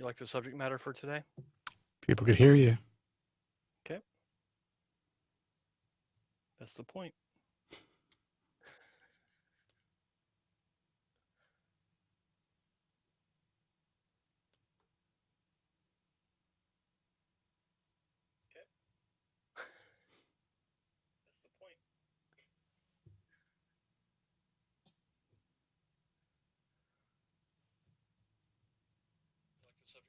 You like the subject matter for today? People could hear you. Okay. That's the point. Okay. That's the point. You like the subject?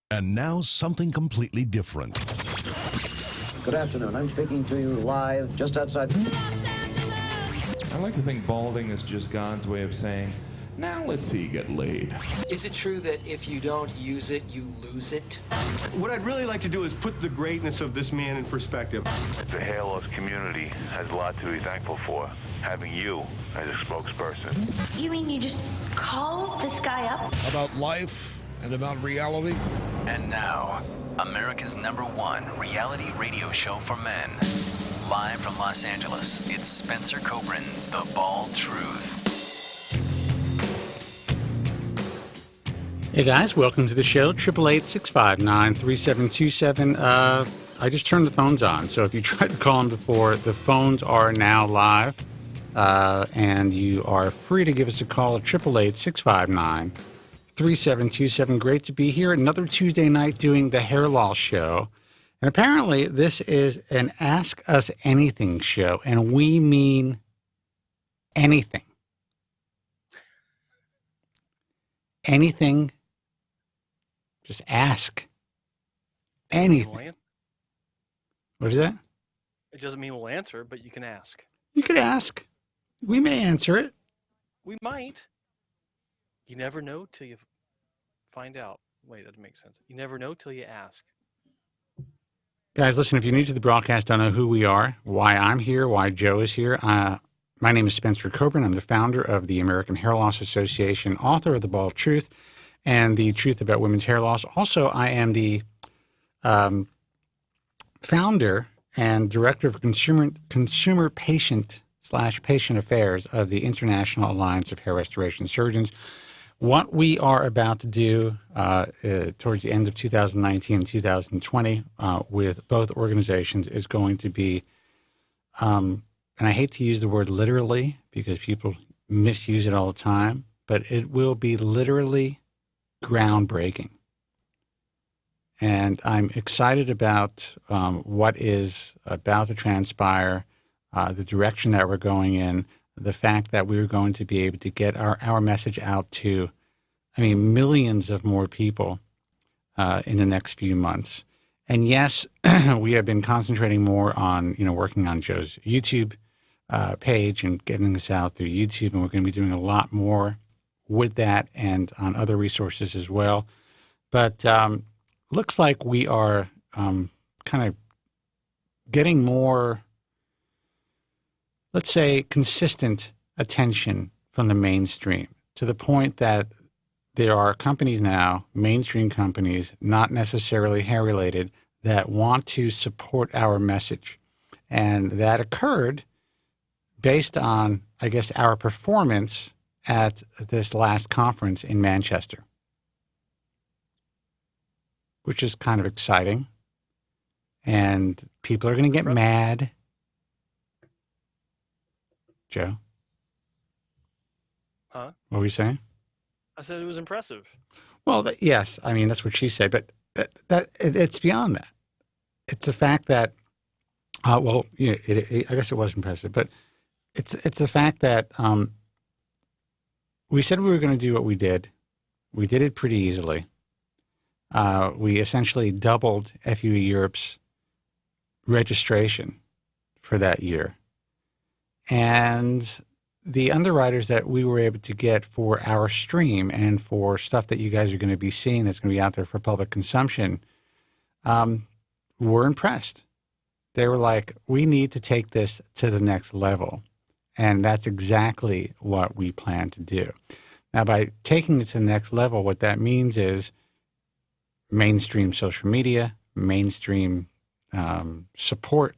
And now something completely different. Good afternoon. I'm speaking to you live just outside. I like to think balding is just God's way of saying, now let's see you get laid. Is it true that if you don't use it, you lose it? What I'd really like to do is put the greatness of this man in perspective. The hair loss community has a lot to be thankful for, having you as a spokesperson. You mean you just call this guy up? About life and about reality. And now, America's #1 reality radio show for men. Live from Los Angeles, it's Spencer Kobren's The Bald Truth. Hey guys, welcome to the show, 888-659-3727. I just turned the phones on, so if you tried to call in before, the phones are now live, and you are free to give us a call at 888-659-3727. Great to be here. Another Tuesday night doing the hair loss show. And apparently this is an Ask Us Anything show, and we mean anything. Anything. Just ask. Anything. What is that? It doesn't mean we'll answer, but you can ask. You could ask. We may answer it. We might. You never know till you find out. Wait, that doesn't make sense. You never know till you ask. Guys, listen, if you're new to the broadcast, don't know who we are, why I'm here, why Joe is here. My name is Spencer Kobren. I'm the founder of the American Hair Loss Association, author of The Bald Truth and The Truth About Women's Hair Loss. Also, I am the founder and director of consumer patient affairs of the International Alliance of Hair Restoration Surgeons. What we are about to do towards the end of 2019 and 2020 with both organizations is going to be, and I hate to use the word literally because people misuse it all the time, but it will be literally groundbreaking. And I'm excited about what is about to transpire, the direction that we're going in, the fact that we're going to be able to get our message out to, millions of more people in the next few months. And yes, we have been concentrating more on, working on Joe's YouTube page and getting this out through YouTube. And we're going to be doing a lot more with that and on other resources as well. But looks like we are kind of getting more, let's say, consistent attention from the mainstream to the point that there are companies now, mainstream companies, not necessarily hair-related, that want to support our message. And that occurred based on, I guess, our performance at this last conference in Manchester, which is kind of exciting. And people are going to get mad. Joe? Huh? What were you saying? I said it was impressive. Well, yes. That's what she said. But it's beyond that. It's the fact that, I guess it was impressive. But it's the fact that we said we were going to do what we did. We did it pretty easily. We essentially doubled FUE Europe's registration for that year. And the underwriters that we were able to get for our stream and for stuff that you guys are going to be seeing that's going to be out there for public consumption were impressed. They were like, we need to take this to the next level. And that's exactly what we plan to do. Now, by taking it to the next level, what that means is mainstream social media, mainstream support.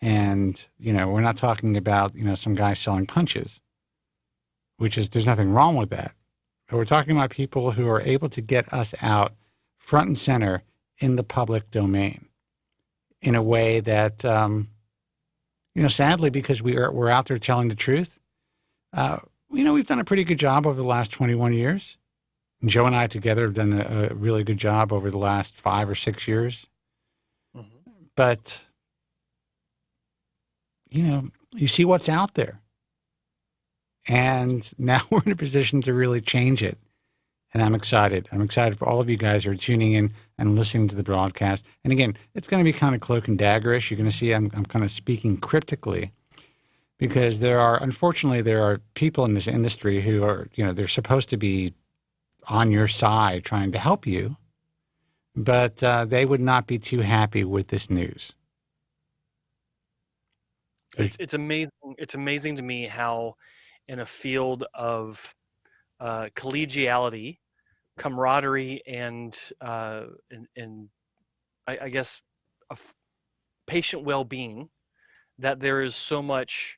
And, we're not talking about, some guy selling punches, there's nothing wrong with that. But we're talking about people who are able to get us out front and center in the public domain in a way that, sadly, because we're out there telling the truth, we've done a pretty good job over the last 21 years. Joe and I together have done a really good job over the last 5 or 6 years. Mm-hmm. But, you see what's out there. And now we're in a position to really change it. And I'm excited. I'm excited for all of you guys who are tuning in and listening to the broadcast. And again, it's going to be kind of cloak and daggerish. You're going to see I'm kind of speaking cryptically because unfortunately, there are people in this industry who are, they're supposed to be on your side trying to help you, but they would not be too happy with this news. It's amazing. It's amazing to me how in a field of collegiality, camaraderie, and I guess patient well-being, that there is so much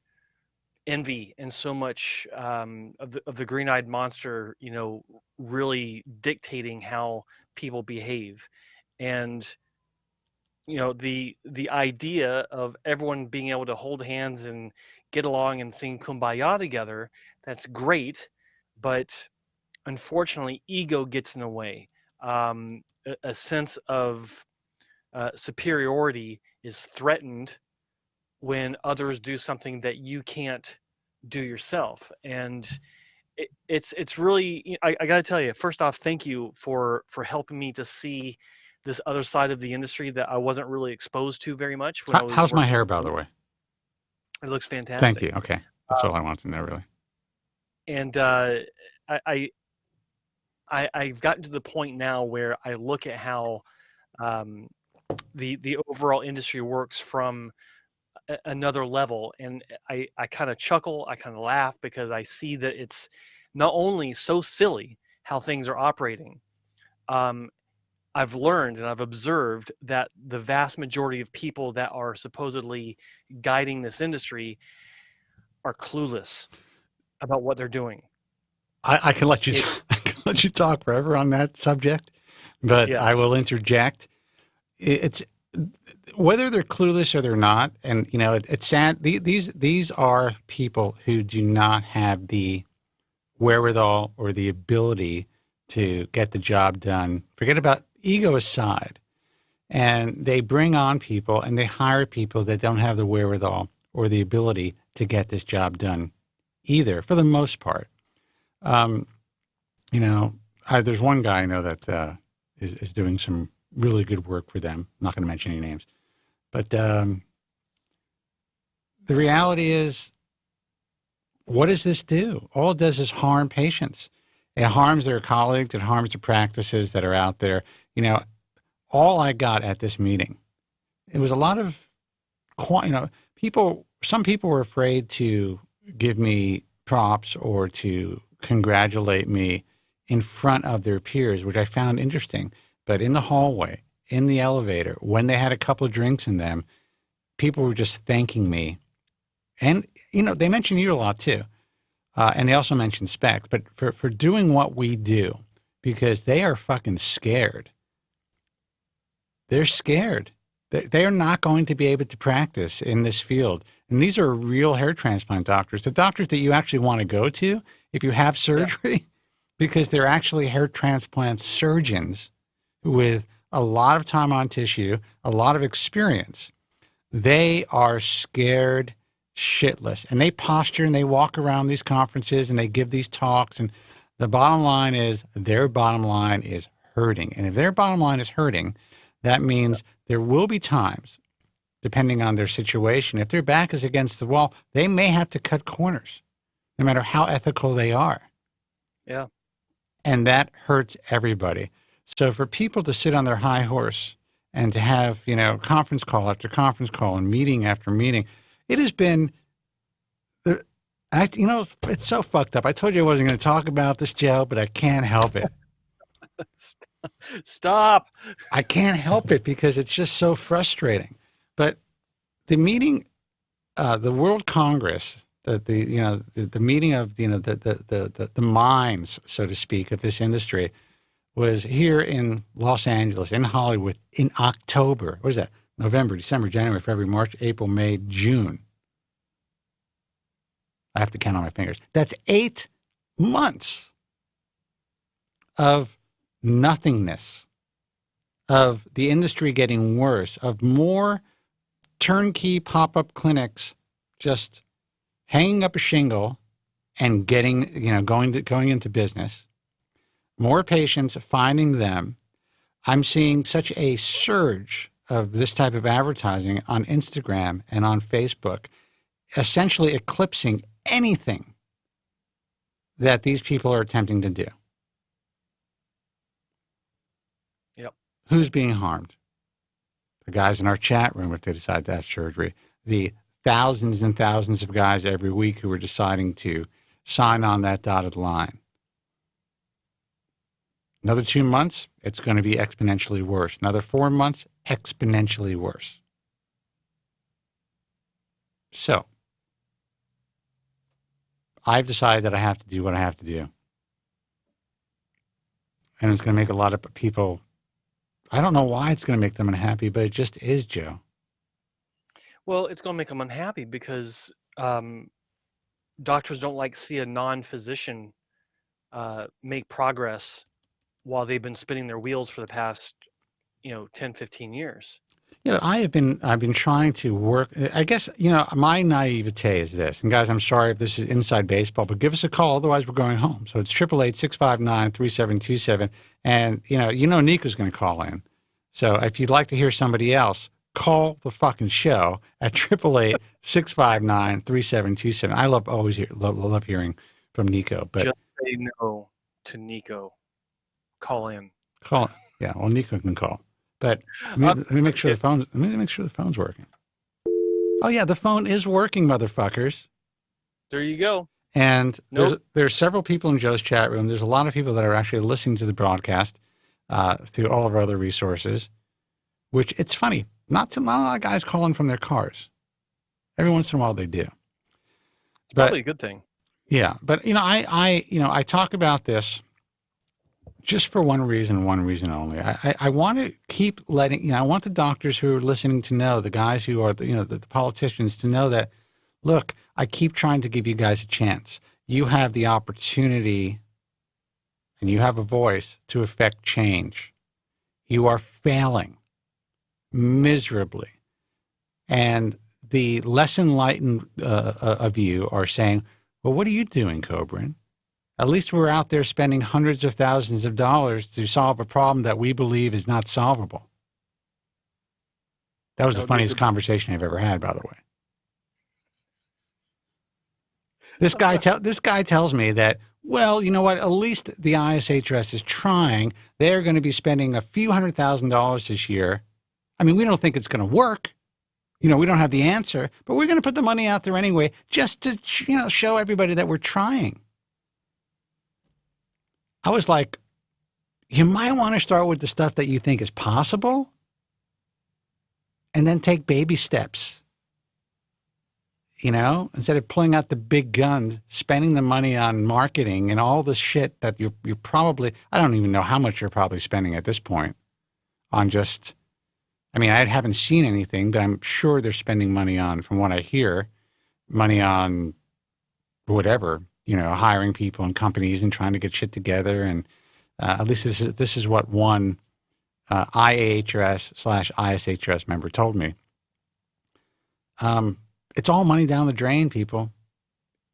envy and so much of the green-eyed monster, really dictating how people behave. And the idea of everyone being able to hold hands and get along and sing Kumbaya together, that's great, but unfortunately ego gets in the way. A sense of superiority is threatened when others do something that you can't do yourself. And it's really, I got to tell you, first off, thank you for helping me to see this other side of the industry that I wasn't really exposed to very much when I was How's my working. hair, by the way? It looks fantastic. Thank you. Okay. That's all I want to know, really. And I've gotten to the point now where I look at how the overall industry works from another level, and I kind of chuckle, I kind of laugh, because I see that it's not only so silly how things are operating. I've learned and I've observed that the vast majority of people that are supposedly guiding this industry are clueless about what they're doing. I can let you I can let you talk forever on that subject, but Yeah. I will interject. It's whether they're clueless or they're not, and it's sad. These are people who do not have the wherewithal or the ability to get the job done. Forget about ego aside, and they bring on people and they hire people that don't have the wherewithal or the ability to get this job done either, for the most part. There's one guy I know that is doing some really good work for them. I'm not going to mention any names, but the reality is, what does this do? All it does is harm patients. It harms their colleagues. It harms the practices that are out there. All I got at this meeting, it was a lot of, people. Some people were afraid to give me props or to congratulate me in front of their peers, which I found interesting. But in the hallway, in the elevator, when they had a couple of drinks in them, people were just thanking me. And, they mention you a lot too. And they also mention Spec, but for doing what we do, because they are fucking scared. They're scared. They are not going to be able to practice in this field. And these are real hair transplant doctors, the doctors that you actually want to go to if you have surgery, because they're actually hair transplant surgeons with a lot of time on tissue, a lot of experience. They are scared shitless, and they posture and they walk around these conferences and they give these talks, and the bottom line is their bottom line is hurting. And if their bottom line is hurting, that means there will be times, depending on their situation, if their back is against the wall, they may have to cut corners, no matter how ethical they are. Yeah. And that hurts everybody. So for people to sit on their high horse and to have, conference call after conference call and meeting after meeting, it has been, it's so fucked up. I told you I wasn't going to talk about this, Joe, but I can't help it. Stop. I can't help it because it's just so frustrating. But the meeting, the World Congress, the meeting of the minds, so to speak, of this industry, was here in Los Angeles, in Hollywood, in October. What is that? November, December, January, February, March, April, May, June. I have to count on my fingers. That's 8 months of nothingness, of the industry getting worse, of more turnkey pop-up clinics just hanging up a shingle and getting, going into business. More patients, finding them. I'm seeing such a surge of this type of advertising on Instagram and on Facebook, essentially eclipsing anything that these people are attempting to do. Yep. Who's being harmed? The guys in our chat room if they decide to have surgery. The thousands and thousands of guys every week who are deciding to sign on that dotted line. Another 2 months, it's going to be exponentially worse. Another 4 months, exponentially worse. So, I've decided that I have to do what I have to do. And it's going to make a lot of people, I don't know why it's going to make them unhappy, but it just is, Joe. Well, it's going to make them unhappy because doctors don't like to see a non-physician make progress while they've been spinning their wheels for the past, 10, 15 years. Yeah, I've been trying to work. I guess, my naivete is this. And guys, I'm sorry if this is inside baseball, but give us a call. Otherwise, we're going home. So it's 888-659-3727. And, Nico's going to call in. So if you'd like to hear somebody else, call the fucking show at 888-659-3727. I love hearing from Nico. But just say no to Nico. Call in. Call. Yeah, well, Nico can call. But let me make sure the phone's. Let me make sure the phone's working. Oh yeah, the phone is working, motherfuckers. There you go. And there's several people in Joe's chat room. There's a lot of people that are actually listening to the broadcast through all of our other resources. Which it's funny, not a lot of guys calling from their cars. Every once in a while they do. It's probably a good thing. Yeah, but I talk about this just for one reason only. I want to keep letting, I want the doctors who are listening to know, the guys who are, the politicians to know that, look, I keep trying to give you guys a chance. You have the opportunity and you have a voice to affect change. You are failing miserably. And the less enlightened of you are saying, well, what are you doing, Kobren? At least we're out there spending hundreds of thousands of dollars to solve a problem that we believe is not solvable. That was the funniest conversation I've ever had, by the way. This guy tells me that, well, you know what? At least the ISHS is trying. They're going to be spending a few $100,000 this year. I mean, we don't think it's going to work. We don't have the answer, but we're going to put the money out there anyway, just to, show everybody that we're trying. I was like, you might want to start with the stuff that you think is possible and then take baby steps. Instead of pulling out the big guns, spending the money on marketing and all the shit that you're probably, I don't even know how much you're probably spending at this point on just, I haven't seen anything, but I'm sure they're spending money on, from what I hear, money on whatever, hiring people and companies and trying to get shit together. And at least this is what one IAHRS/ISHRS member told me. It's all money down the drain, people.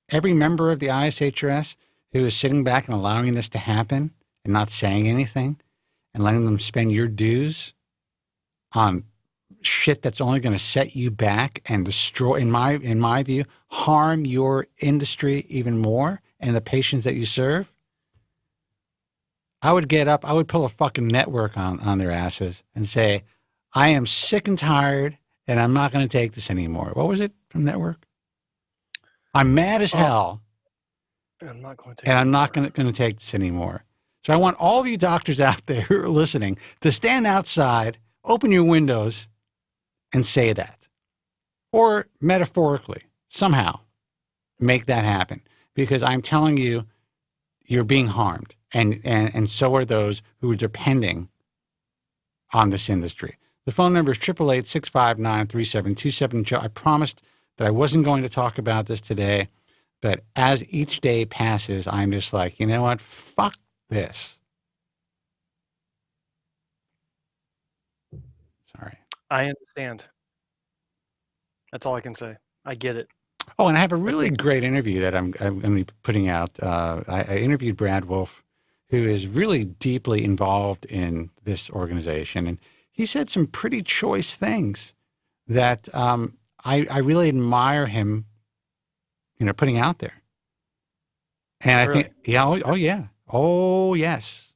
Every member of the ISHRS who is sitting back and allowing this to happen and not saying anything and letting them spend your dues on shit that's only going to set you back and destroy, in my view, harm your industry even more and the patients that you serve. I would get up, I would pull a fucking network on their asses and say, I am sick and tired and I'm not going to take this anymore. What was it from Network? I'm mad as hell. I'm not going to and I'm not going to take this anymore. So I want all of you doctors out there who are listening to stand outside, open your windows, and say that. Or metaphorically, somehow, make that happen. Because I'm telling you, you're being harmed. And so are those who are depending on this industry. The phone number is 888-659-3727. Joe, I promised that I wasn't going to talk about this today. But as each day passes, I'm just like, you know what? Fuck this. Sorry. I understand. That's all I can say. I get it. Oh, and I have a really great interview that I'm going to be putting out. I interviewed Brad Wolf, who is really deeply involved in this organization. And he said some pretty choice things that I really admire him, putting out there. And Really? I think, yeah, oh, yes.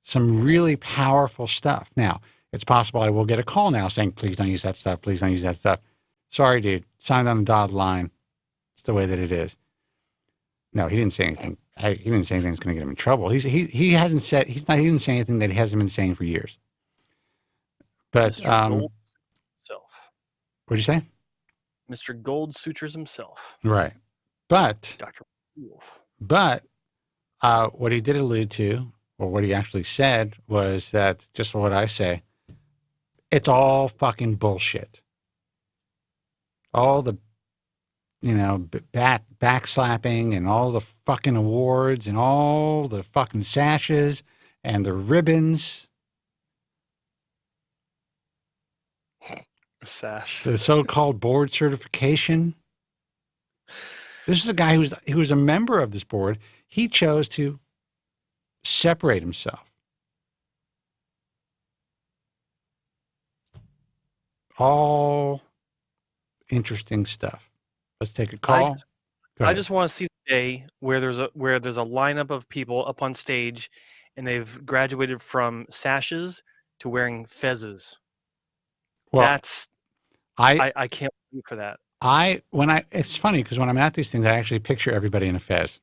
Some really powerful stuff. Now, it's possible I will get a call now saying, please don't use that stuff. Please don't use that stuff. Sorry, dude. Signed on the dotted line. It's the way that it is. No, he didn't say anything. He didn't say anything that's going to get him in trouble. He didn't say anything that he hasn't been saying for years. But Gold himself. What'd you say? Mr. Gold Sutures himself. Right. But Dr. Wolf. But what he did allude to, or what he actually said, was that, just for what I say, it's all fucking bullshit. All the, backslapping and all the fucking awards and all the fucking sashes and the ribbons. Sash. The so-called board certification. This is a guy who was a member of this board. He chose to separate himself. All interesting stuff. Let's take a call. I just want to see the day where there's a lineup of people up on stage, and they've graduated from sashes to wearing fezzes. Well, I can't wait for that. It's funny because when I'm at these things, I actually picture everybody in a fez,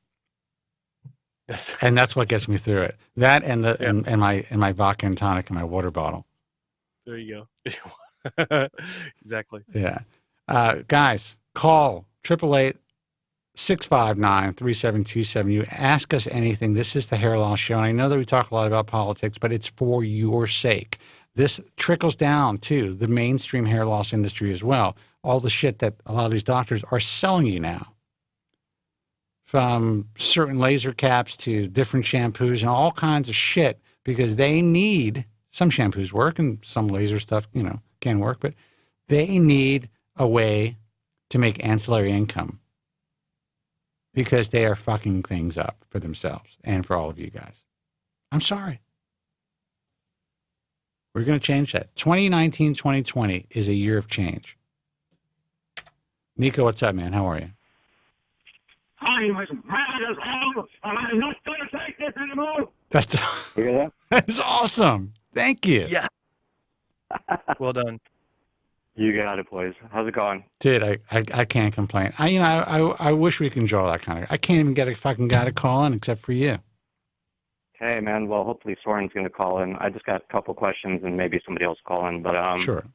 and that's what gets me through it. That and my vodka and tonic and my water bottle. There you go. Exactly. Yeah, guys, call 888-659-3727. You ask us anything. This is the Hair Loss Show, and I know that we talk a lot about politics, but it's for your sake. This trickles down to the mainstream hair loss industry as well. All the shit that a lot of these doctors are selling you now, from certain laser caps to different shampoos and all kinds of shit, because they need, some shampoos work and some laser stuff, can work, but they need a way to make ancillary income because they are fucking things up for themselves and for all of you guys. I'm sorry. We're going to change that. 2019, 2020 is a year of change. Nico, what's up, man? How are you? I was mad as hell, and I'm not going to take this anymore. That's awesome. Thank you. Yeah. Well done. You got it, boys. How's it going? Dude, I can't complain. I wish we could enjoy that kind of. I can't even get a fucking guy to call in except for you. Hey, man. Well, hopefully Soren's going to call in. I just got a couple questions, and maybe somebody else call in. But sure.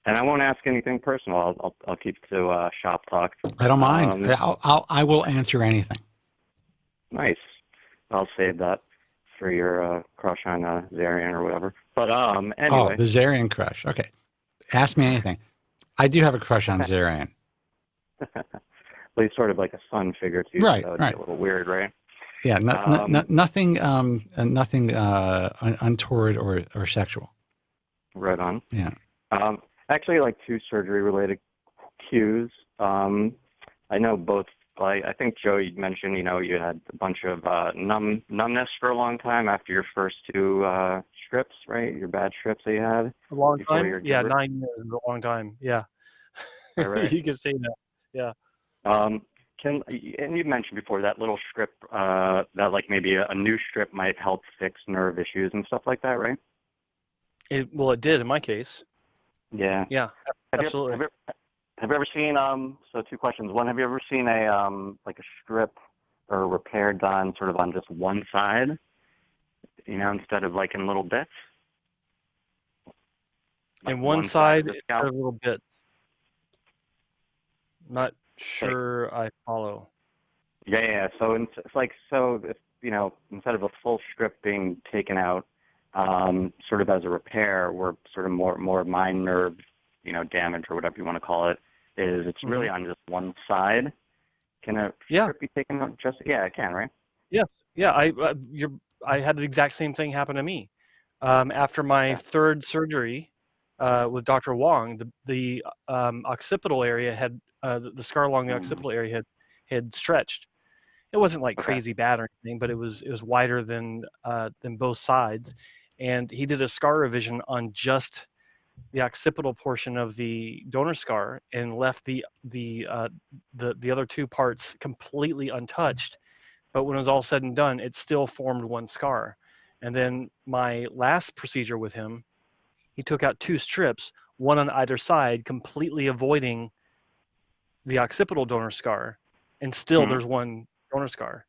And I won't ask anything personal. I'll keep it to shop talk. I don't mind. I will answer anything. Nice. I'll save that for your crush on Zarian or whatever. But anyway. Oh, the Zarian crush. Okay. Ask me anything. I do have a crush on Zarian. Well, he's sort of like a son figure too. Right, so it's right. a little weird, right? Yeah, nothing untoward or sexual. Right on. Yeah. Actually, like two surgery-related cues. I know both. I think Joe, you mentioned, you had a bunch of numbness for a long time after your first two strips, right? Your bad strips that you had. A long time? Yeah, 9 years is a long time. Yeah. Right. You can say that. Yeah. And you mentioned before that little strip, that like maybe a new strip might help fix nerve issues and stuff like that, right? It did in my case. Yeah. Yeah, absolutely. Have you ever seen, so two questions. One, have you ever seen like a strip or a repair done sort of on just one side, instead of like in little bits? Like one side instead of little bits. Not sure I follow. Yeah. So it's like, if, instead of a full strip being taken out, sort of as a repair, or sort of more mind nerve, damage or whatever you want to call it, it's really on just one side. Can a strip be taken out it can, right? Yes. Yeah. I had the exact same thing happen to me. After my third surgery with Dr. Wong, the occipital area had the scar along the occipital area had stretched. It wasn't like crazy bad or anything, but it was wider than both sides. And he did a scar revision on just the occipital portion of the donor scar and left the other two parts completely untouched. But when it was all said and done, it still formed one scar. And then my last procedure with him, he took out two strips, one on either side, completely avoiding the occipital donor scar, and still there's one donor scar.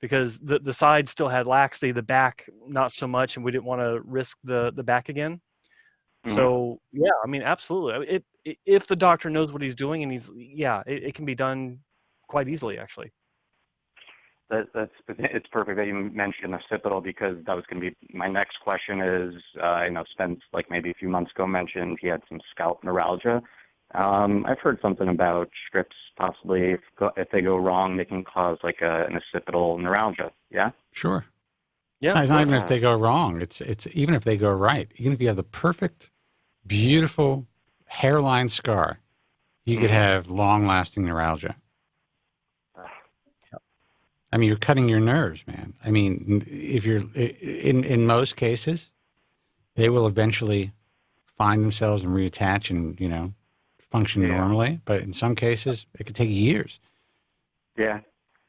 Because the side still had laxity, the back not so much, and we didn't want to risk the back again. So yeah, I mean, absolutely. If the doctor knows what he's doing, and it can be done quite easily, actually. It's perfect that you mentioned occipital, because that was going to be my next question. Is Spence, like maybe a few months ago, mentioned he had some scalp neuralgia. I've heard something about strips possibly, if they go wrong, they can cause like an occipital neuralgia. Yeah? Sure. Yeah. It's not even if they go wrong. It's even if they go right. Even if you have the perfect, beautiful hairline scar, you could have long-lasting neuralgia. I mean, you're cutting your nerves, man. I mean, if you're in most cases, they will eventually find themselves and reattach and, you know, function normally. But in some cases, it could take years. Yeah.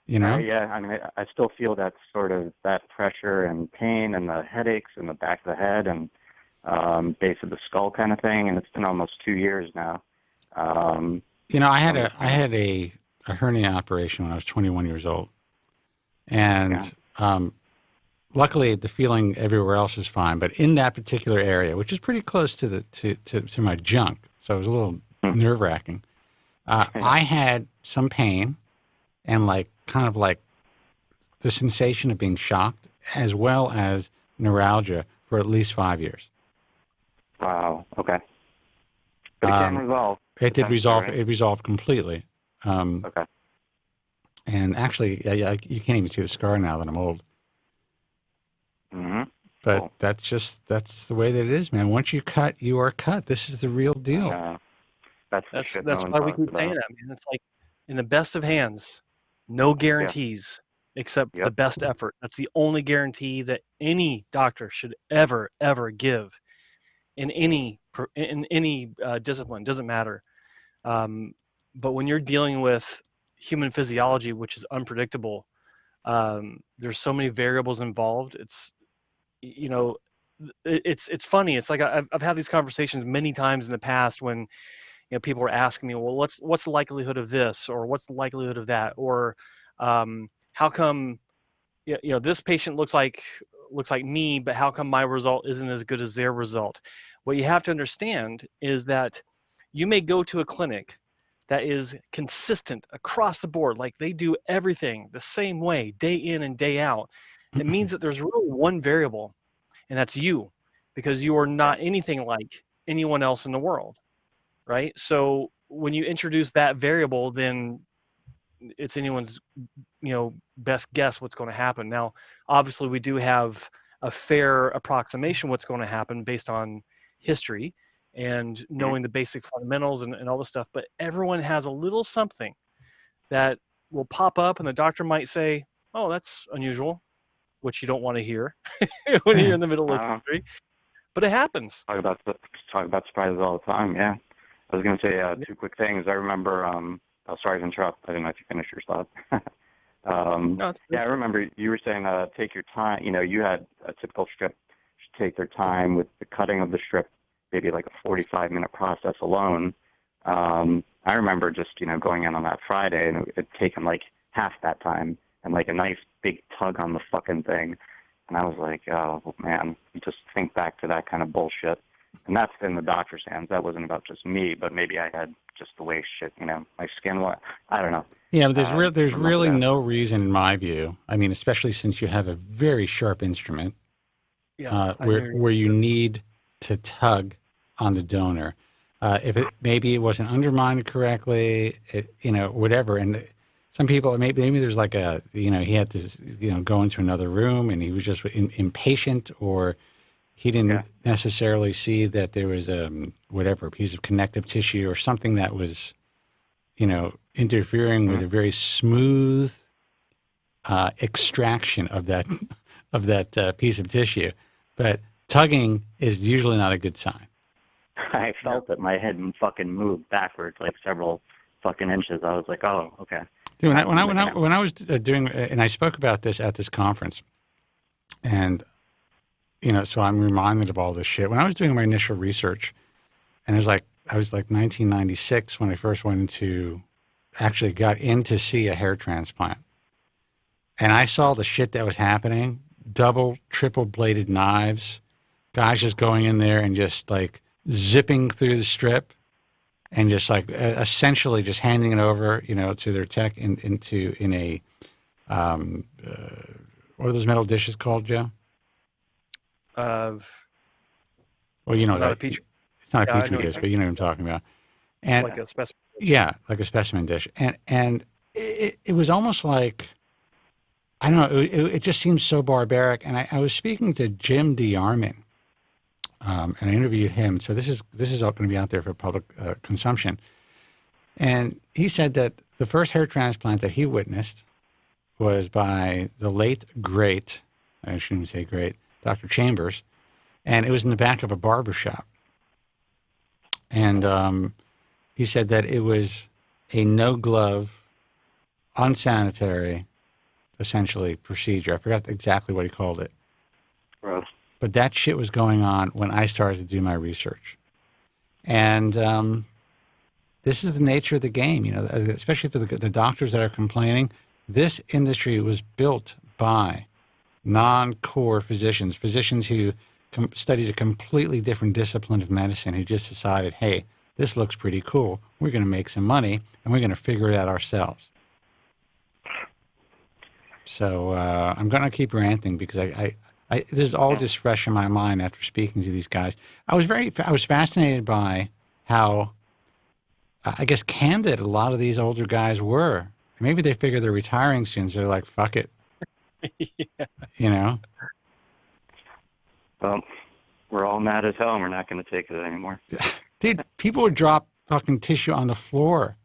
You know? Yeah. I mean, I still feel that sort of that pressure and pain and the headaches in the back of the head and base of the skull kind of thing. And it's been almost 2 years now. You know, I had a hernia operation when I was 21 years old. And luckily, the feeling everywhere else was fine. But in that particular area, which is pretty close to the to my junk, so it was a little nerve-wracking, I had some pain and kind of the sensation of being shocked, as well as neuralgia for at least 5 years. Wow. Okay. But it can resolve. It did resolve. Right? It resolved completely. Okay. And actually, you can't even see the scar now that I'm old. Mm-hmm. But cool. that's the way that it is, man. Once you cut, you are cut. This is the real deal. That's why we keep saying that, man. It's like in the best of hands, no guarantees except the best effort. That's the only guarantee that any doctor should ever give in any discipline. Doesn't matter. But when you're dealing with human physiology, which is unpredictable, there's so many variables involved. It's, you know, it's funny. It's like I've had these conversations many times in the past when, you know, people were asking me, well, what's the likelihood of this, or what's the likelihood of that, or how come, you know, this patient looks like me, but how come my result isn't as good as their result? What you have to understand is that you may go to a clinic that is consistent across the board, like they do everything the same way, day in and day out. It means that there's really one variable, and that's you, because you are not anything like anyone else in the world, right? So when you introduce that variable, then it's anyone's, you know, best guess what's going to happen. Now, obviously, we do have a fair approximation what's going to happen based on history and knowing the basic fundamentals and all this stuff, but everyone has a little something that will pop up, and the doctor might say, oh, that's unusual, which you don't want to hear when you're in the middle of surgery, but it happens. Talk about surprises all the time. Yeah. I was going to say 2 quick things. I remember, sorry to interrupt. I didn't know if you finished your thought. I remember you were saying take your time. You know, you had a typical strip should take their time with the cutting of the strip, maybe like a 45-minute process alone. I remember just, you know, going in on that Friday, and it had taken like half that time and like a nice big tug on the fucking thing. And I was like, oh, man, you just think back to that kind of bullshit. And that's in the doctor's hands. That wasn't about just me, but maybe I had just the way shit, you know, my skin was. I don't know. Yeah, but there's really no reason, in my view. I mean, especially since you have a very sharp instrument, where you need to tug on the donor. If maybe it wasn't undermined correctly, you know, whatever. And some people, maybe there's like he had to, go into another room and he was just impatient, or he didn't necessarily see that there was a piece of connective tissue or something that was, interfering with a very smooth extraction of that piece of tissue. But tugging is usually not a good sign. I felt that my head fucking moved backwards like several fucking inches. I was like, oh, okay. Dude, when I was doing, and I spoke about this at this conference, and so I'm reminded of all this shit. When I was doing my initial research, and I was like 1996 when I first got in to see a hair transplant, and I saw the shit that was happening: double, triple bladed knives, guys just going in there and just like zipping through the strip, and just like essentially just handing it over, to their tech in a what are those metal dishes called, Joe? Well, not a petri. It's not a petri dish, but you know what I'm talking about. And like a specimen. Yeah, like a specimen dish, and it was almost like, I don't know. It just seems so barbaric. And I was speaking to Jim DeArmond and I interviewed him. So this is all going to be out there for public consumption. And he said that the first hair transplant that he witnessed was by the late, great, I shouldn't say great, Dr. Chambers, and it was in the back of a barber shop. And he said that it was a no-glove, unsanitary, essentially, procedure. I forgot exactly what he called it. Gross. But that shit was going on when I started to do my research. And this is the nature of the game, especially for the doctors that are complaining. This industry was built by non-core physicians who studied a completely different discipline of medicine, who just decided, hey, this looks pretty cool. We're going to make some money, and we're going to figure it out ourselves. So I'm going to keep ranting because I this is all just fresh in my mind after speaking to these guys. I was fascinated by how, I guess, candid a lot of these older guys were. Maybe they figure they're retiring soon, so they're like, fuck it. Yeah. Well, we're all mad as hell and we're not going to take it anymore. Dude, people would drop fucking tissue on the floor.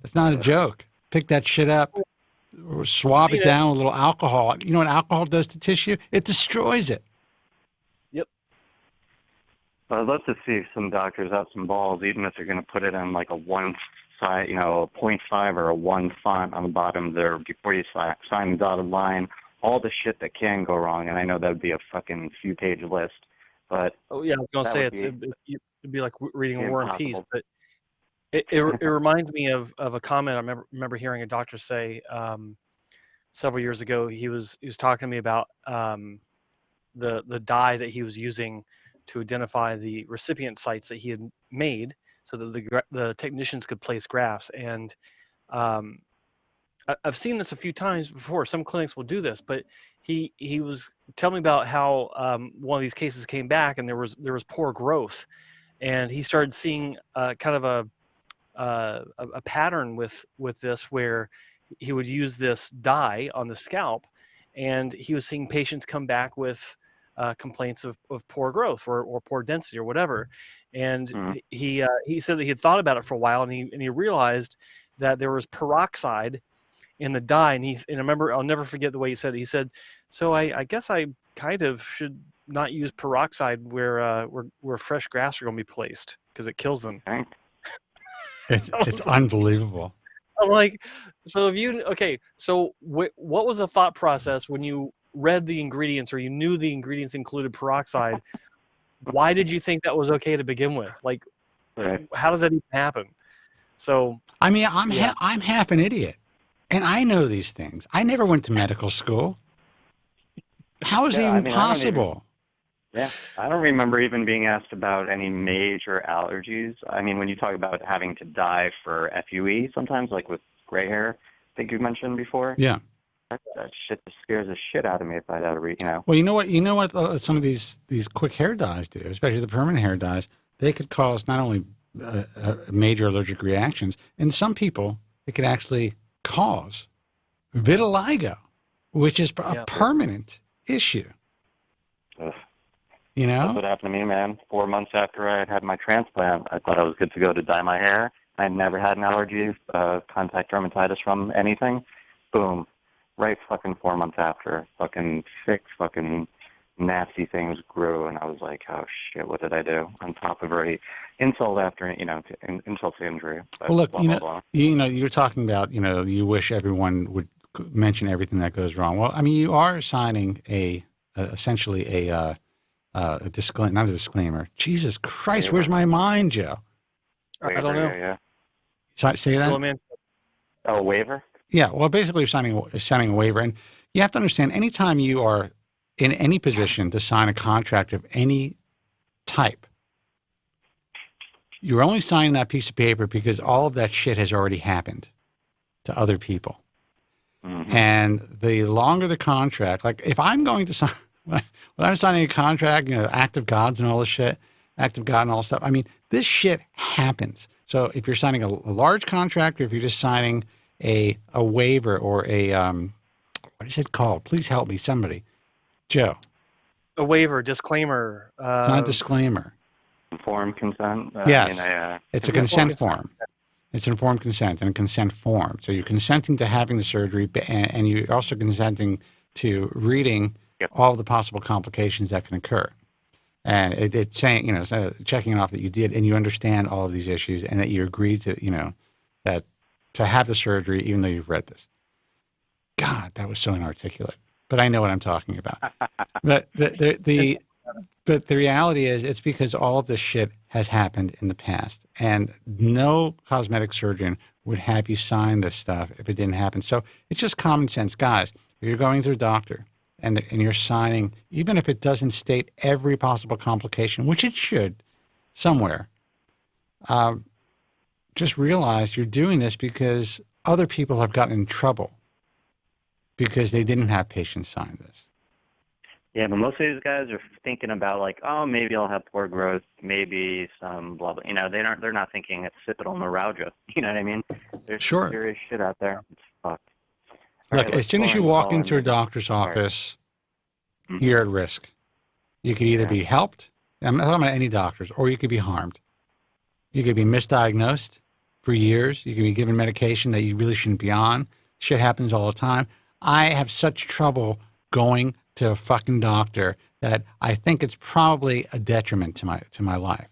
It's not a joke. Pick that shit up, or swab it down with a little alcohol. You know what alcohol does to tissue? It destroys it. Yep. But I'd love to see some doctors have some balls, even if they're going to put it on like a 1 side, a 0.5 or a 1 font on the bottom there before you sign the dotted line. All the shit that can go wrong, and I know that would be a fucking few-page list. But I was going to say it'd be like reading War and Peace, but it reminds me of a comment I remember hearing a doctor say several years ago. He was talking to me about the dye that he was using to identify the recipient sites that he had made, so that the technicians could place grafts. And I've seen this a few times before. Some clinics will do this, but he was telling me about how one of these cases came back and there was poor growth, and he started seeing kind of a pattern with this, where he would use this dye on the scalp, and he was seeing patients come back with complaints of poor growth or poor density or whatever. And he said that he had thought about it for a while, and he realized that there was peroxide in the dye, and I remember, I'll never forget the way he said it. He said, so I guess I kind of should not use peroxide where fresh grafts are going to be placed, because it kills them. It's unbelievable. I'm like, so what was the thought process when you read the ingredients, or you knew the ingredients included peroxide? Why did you think that was okay to begin with? Like, how does that even happen? So I mean, I'm half an idiot, and I know these things. I never went to medical school. How is it even possible? I don't remember even being asked about any major allergies. I mean, when you talk about having to dye for FUE, sometimes, like with gray hair, I think you mentioned before. Yeah. That shit just scares the shit out of me if I had to Well, you know what some of these quick hair dyes do, especially the permanent hair dyes. They could cause not only major allergic reactions, in some people, it could actually cause vitiligo, which is a permanent issue. Ugh. You know? That's what happened to me, man. 4 months after I had my transplant, I thought I was good to go to dye my hair. I never had an allergy, contact dermatitis from anything. Boom. Right fucking 4 months after, fucking sick, fucking nasty things grew, and I was like, oh shit, what did I do? On top of already insult after, insult to injury. But well, look, blah, blah, blah. You're talking about, you wish everyone would mention everything that goes wrong. Well, I mean, you are signing essentially a disclaimer, not a disclaimer. Jesus Christ, where's my mind, Joe? Waiver, I don't know. Yeah. Say that? Oh, waiver? Yeah, well, basically you're signing a waiver. And you have to understand, anytime you are in any position to sign a contract of any type, you're only signing that piece of paper because all of that shit has already happened to other people. Mm-hmm. And the longer the contract, like if I'm going to sign, when I'm signing a contract, act of gods and all this shit, act of God and all this stuff, I mean, this shit happens. So if you're signing a large contract, or if you're just signing a waiver or a, what is it called? Please help me, somebody. Joe. a waiver, disclaimer. It's not a disclaimer. Informed consent? Yes. It's a consent form. It's informed consent and a consent form. So you're consenting to having the surgery, and you're also consenting to reading all the possible complications that can occur. And it's saying, it's checking off that you did, and you understand all of these issues, and that you agree to, that to have the surgery, even though you've read this. God, that was so inarticulate. But I know what I'm talking about. But but the reality is, it's because all of this shit has happened in the past, and no cosmetic surgeon would have you sign this stuff if it didn't happen. So it's just common sense, guys. If you're going to a doctor and you're signing, even if it doesn't state every possible complication, which it should somewhere, just realize you're doing this because other people have gotten in trouble because they didn't have patients sign this. Yeah, but most of these guys are thinking about like, oh, maybe I'll have poor growth, maybe some blah blah. They're not thinking occipital neuralgia. You know what I mean? There's serious shit out there. It's fucked. Look, as soon as you walk into a doctor's office, you're at risk. You could either be helped. I'm not talking about any doctors, or you could be harmed. You could be misdiagnosed for years. You could be given medication that you really shouldn't be on. Shit happens all the time. I have such trouble going to a fucking doctor that I think it's probably a detriment to my life.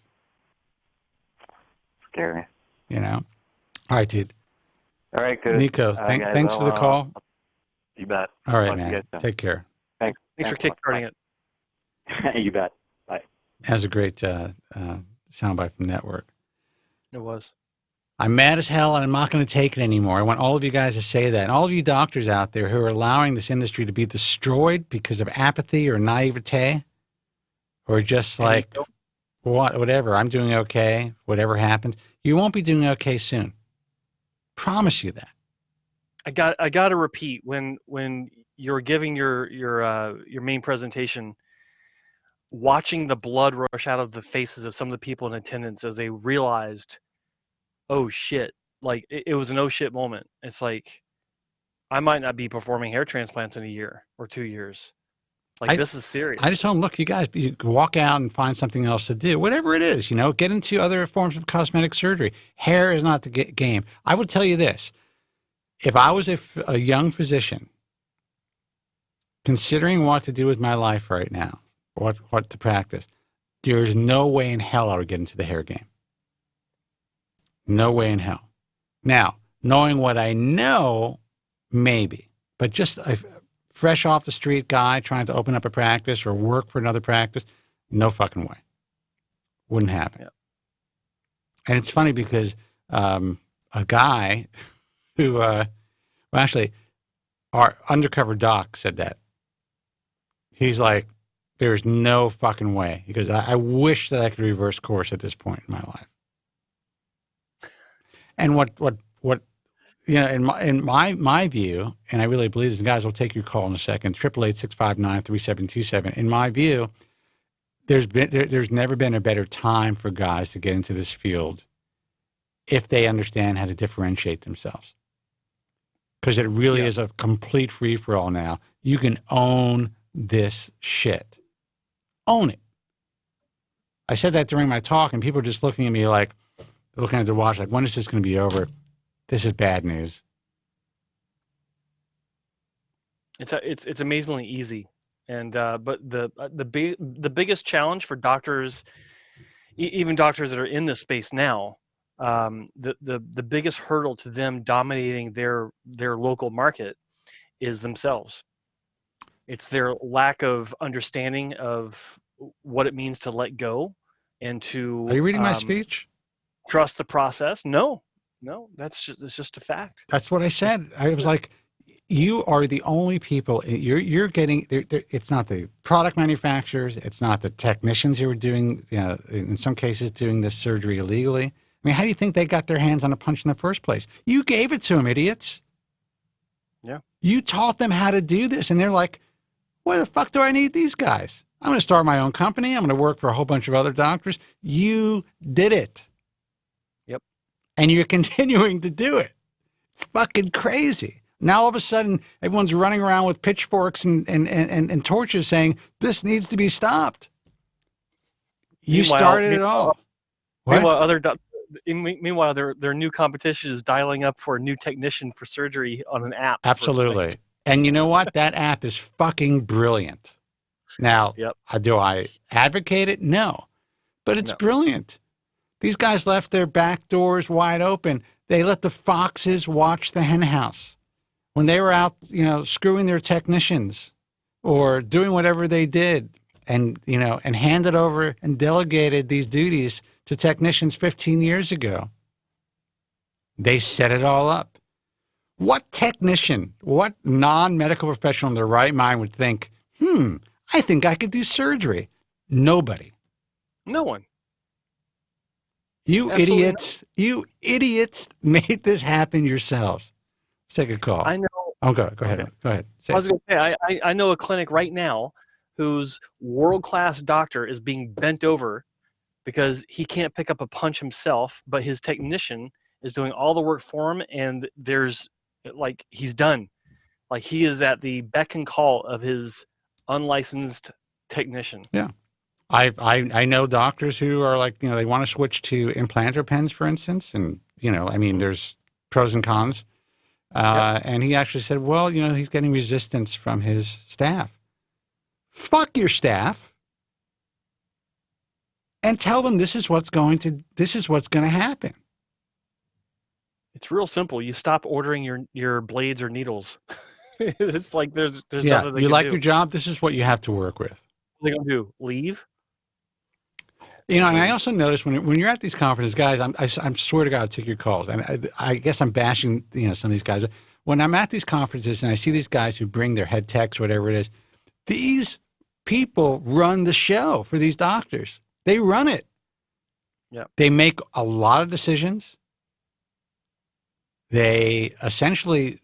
Scary. All right, dude. All right, good. Nico, thanks for the call. You bet. All right, man. Take care. Thanks for kickstarting it. You bet. Bye. That was a great soundbite from Network. It was. I'm mad as hell, and I'm not going to take it anymore. I want all of you guys to say that. And all of you doctors out there who are allowing this industry to be destroyed because of apathy or naivete, or just like, whatever, I'm doing okay, whatever happens, you won't be doing okay soon. Promise you that. I got to repeat, when you're giving your main presentation, watching the blood rush out of the faces of some of the people in attendance as they realized, oh shit, like it was an oh shit moment. It's like, I might not be performing hair transplants in a year or 2 years. Like, this is serious. I just told them, look, you guys, you can walk out and find something else to do. Whatever it is, get into other forms of cosmetic surgery. Hair is not the game. I would tell you this. If I was a young physician considering what to do with my life right now, what to practice, there's no way in hell I would get into the hair game. No way in hell. Now, knowing what I know, maybe. But just a fresh off the street guy trying to open up a practice or work for another practice, no fucking way. Wouldn't happen. Yep. And it's funny because a guy who, actually, our undercover doc said that. He's like, there's no fucking way. He goes, I wish that I could reverse course at this point in my life. And what in my view, and I really believe this, and guys, we'll take your call in a second, 888-659-3727. In my view, there's never been a better time for guys to get into this field if they understand how to differentiate themselves. Because it really is a complete free-for-all now. You can own this shit. Own it. I said that during my talk, and people are just looking at me like, looking at their watch, like, when is this going to be over? This is bad news. It's amazingly easy, and but the biggest challenge for doctors, even doctors that are in this space now, the biggest hurdle to them dominating their local market is themselves. It's their lack of understanding of what it means to let go and to. Are you reading my speech? Trust the process. No, it's just a fact. That's what I said. I was like, you are the only people. You're getting. It's not the product manufacturers. It's not the technicians who are doing. In some cases, doing this surgery illegally. I mean, how do you think they got their hands on a punch in the first place? You gave it to them, idiots. Yeah. You taught them how to do this, and they're like, why the fuck do I need these guys? I'm going to start my own company. I'm going to work for a whole bunch of other doctors. You did it. Yep. And you're continuing to do it. It's fucking crazy. Now all of a sudden, everyone's running around with pitchforks and torches saying, this needs to be stopped. You started it all. Meanwhile, their new competition is dialing up for a new technician for surgery on an app. Absolutely. And you know what? That app is fucking brilliant. Now, do I advocate it? No. But it's brilliant. These guys left their back doors wide open. They let the foxes watch the hen house. When they were out, screwing their technicians or doing whatever they did and handed over and delegated these duties to technicians 15 years ago, they set it all up. What technician, what non-medical professional in their right mind would think, I think I could do surgery? Nobody. No one. You idiots made this happen yourselves. Let's take a call. I know. Oh, go ahead. Go ahead. I was going to say, I know a clinic right now whose world-class doctor is being bent over because he can't pick up a punch himself, but his technician is doing all the work for him, and he's done. Like, he is at the beck and call of his unlicensed technician. Yeah. I know doctors who are like, they want to switch to implanter pens, for instance. And, there's pros and cons. And he actually said, well, he's getting resistance from his staff. Fuck your staff. And tell them this is what's going to happen. It's real simple. You stop ordering your blades or needles. It's like there's nothing they you can like do. your job. This is what you have to work with. What are they going to do? Leave? And I also noticed when you're at these conferences, guys, I'm swear to God, I take your calls. And I guess I'm bashing, some of these guys. When I'm at these conferences and I see these guys who bring their head techs, whatever it is, these people run the show for these doctors. They run it. Yeah. They make a lot of decisions. They essentially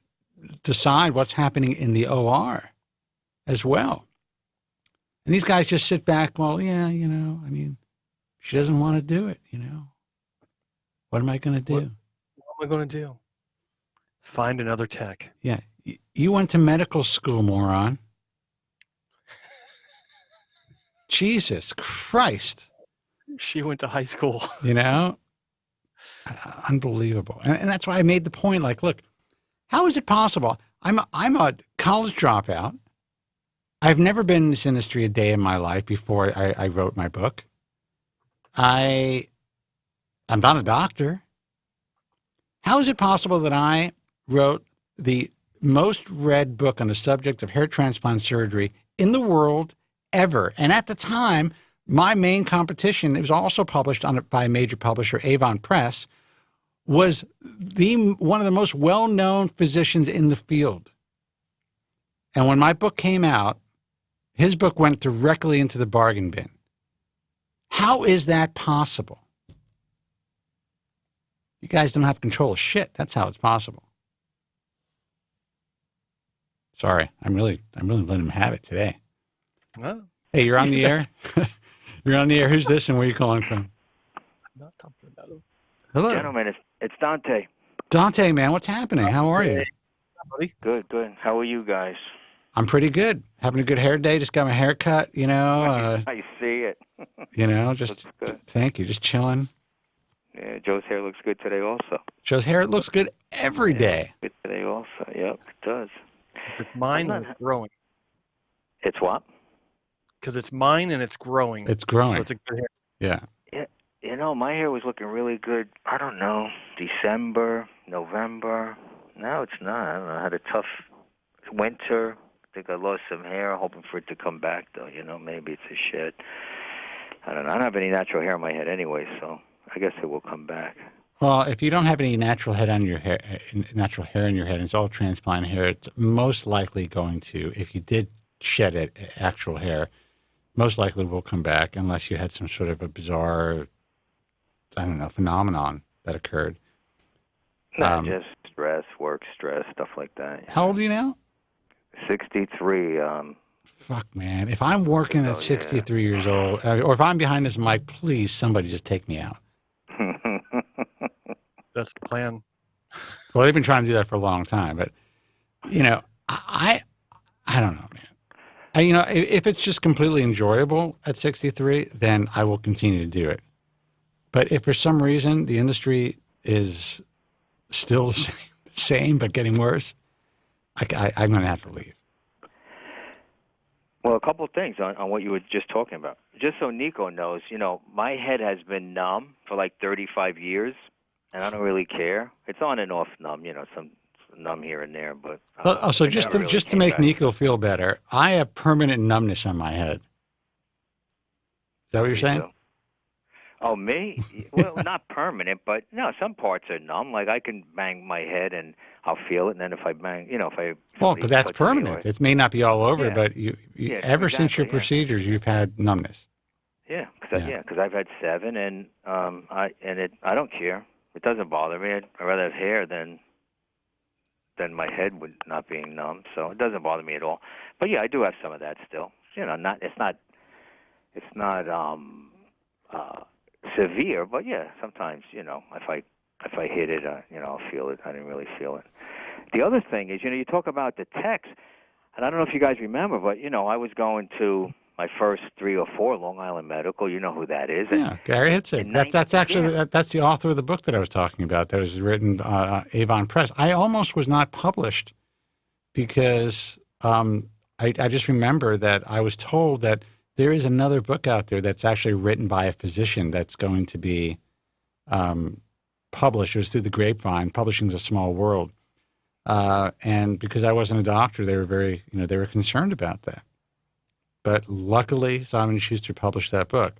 decide what's happening in the OR as well. And these guys just sit back, well, yeah, she doesn't want to do it, What am I going to do? What am I going to do? Find another tech. Yeah. You went to medical school, moron. Jesus Christ. She went to high school. Unbelievable. And that's why I made the point, like, look, how is it possible? I'm a college dropout. I've never been in this industry a day in my life before I wrote my book. I'm not a doctor. How is it possible that I wrote the most read book on the subject of hair transplant surgery in the world ever? And at the time, my main competition, it was also published by a major publisher, Avon Press, was one of the most well-known physicians in the field. And when my book came out, his book went directly into the bargain bin. How is that possible? You guys don't have control of shit. That's how it's possible. Sorry, I'm really letting him have it today. No. Hey, you're on the air. You're on the air. Who's this, and where are you calling from? I'm not talking about him. Hello, gentlemen. It's Dante. Dante, man, what's happening? How are you? Good. How are you guys? I'm pretty good. Having a good hair day. Just got my hair cut. I see it. Just thank you. Just chilling. Yeah, Joe's hair looks good today also. Joe's hair looks good every day. Good today also. Yep, it does. It's mine and it's growing. It's what? Because it's mine and it's growing. It's growing. So it's a good hair. Yeah. My hair was looking really good, I don't know, December, November. Now it's not. I don't know. I had a tough winter. I think I lost some hair, hoping for it to come back, though. Maybe it's a shit. I don't know. I don't have any natural hair on my head anyway, so I guess it will come back. Well, if you don't have any natural hair on your head, and it's all transplant hair, it's most likely going to, if you did shed it, actual hair, most likely will come back unless you had some sort of a bizarre, I don't know, phenomenon that occurred. No, just stress, work stress, stuff like that. How old are you now? 63. Fuck, man. If I'm working at 63 years old, or if I'm behind this mic, please, somebody just take me out. That's the plan. Well, they've been trying to do that for a long time, but you know, I don't know, man. If it's just completely enjoyable at 63, then I will continue to do it. But if for some reason the industry is still the same but getting worse, I'm going to have to leave. Well, a couple of things on what you were just talking about. Just so Nico knows, my head has been numb for like 35 years, and I don't really care. It's on and off numb, some numb here and there. But so just to make Nico feel better, I have permanent numbness on my head. Is that what you're saying? Oh, me? Well, not permanent, but no, some parts are numb. Like I can bang my head and I'll feel it, and then if I bang, Well, but that's permanent. It may not be all over, but you ever since your procedures, you've had numbness. Yeah, because I've had 7, and I don't care. It doesn't bother me. I'd rather have hair than my head would not being numb, so it doesn't bother me at all. But yeah, I do have some of that still. It's not severe, but yeah, sometimes if I hit it, I'll feel it. I didn't really feel it. The other thing is, you talk about the techs, and I don't know if you guys remember, but I was going to my first 3 or 4 Long Island Medical. You know who that is? Yeah, Gary Hitzig. That's actually that's the author of the book that I was talking about. That was written Avon Press. I almost was not published because I just remember that I was told that there is another book out there that's actually written by a physician that's going to be published. It was through the grapevine. Publishing is a small world. And because I wasn't a doctor, they were very, they were concerned about that. But luckily, Simon & Schuster published that book.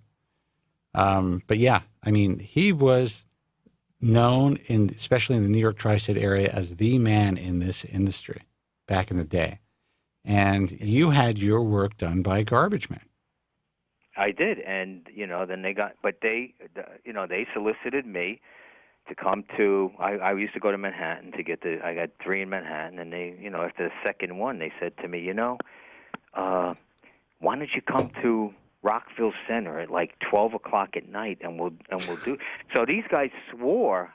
But yeah, I mean, he was known, especially in the New York tri-state area, as the man in this industry back in the day. And you had your work done by Garbage Man. I did, and then they solicited me to come to. I used to go to Manhattan to get I got 3 in Manhattan, and they, after the second one, they said to me, why don't you come to Rockville Center at like 12 o'clock at night, and we'll do. So these guys swore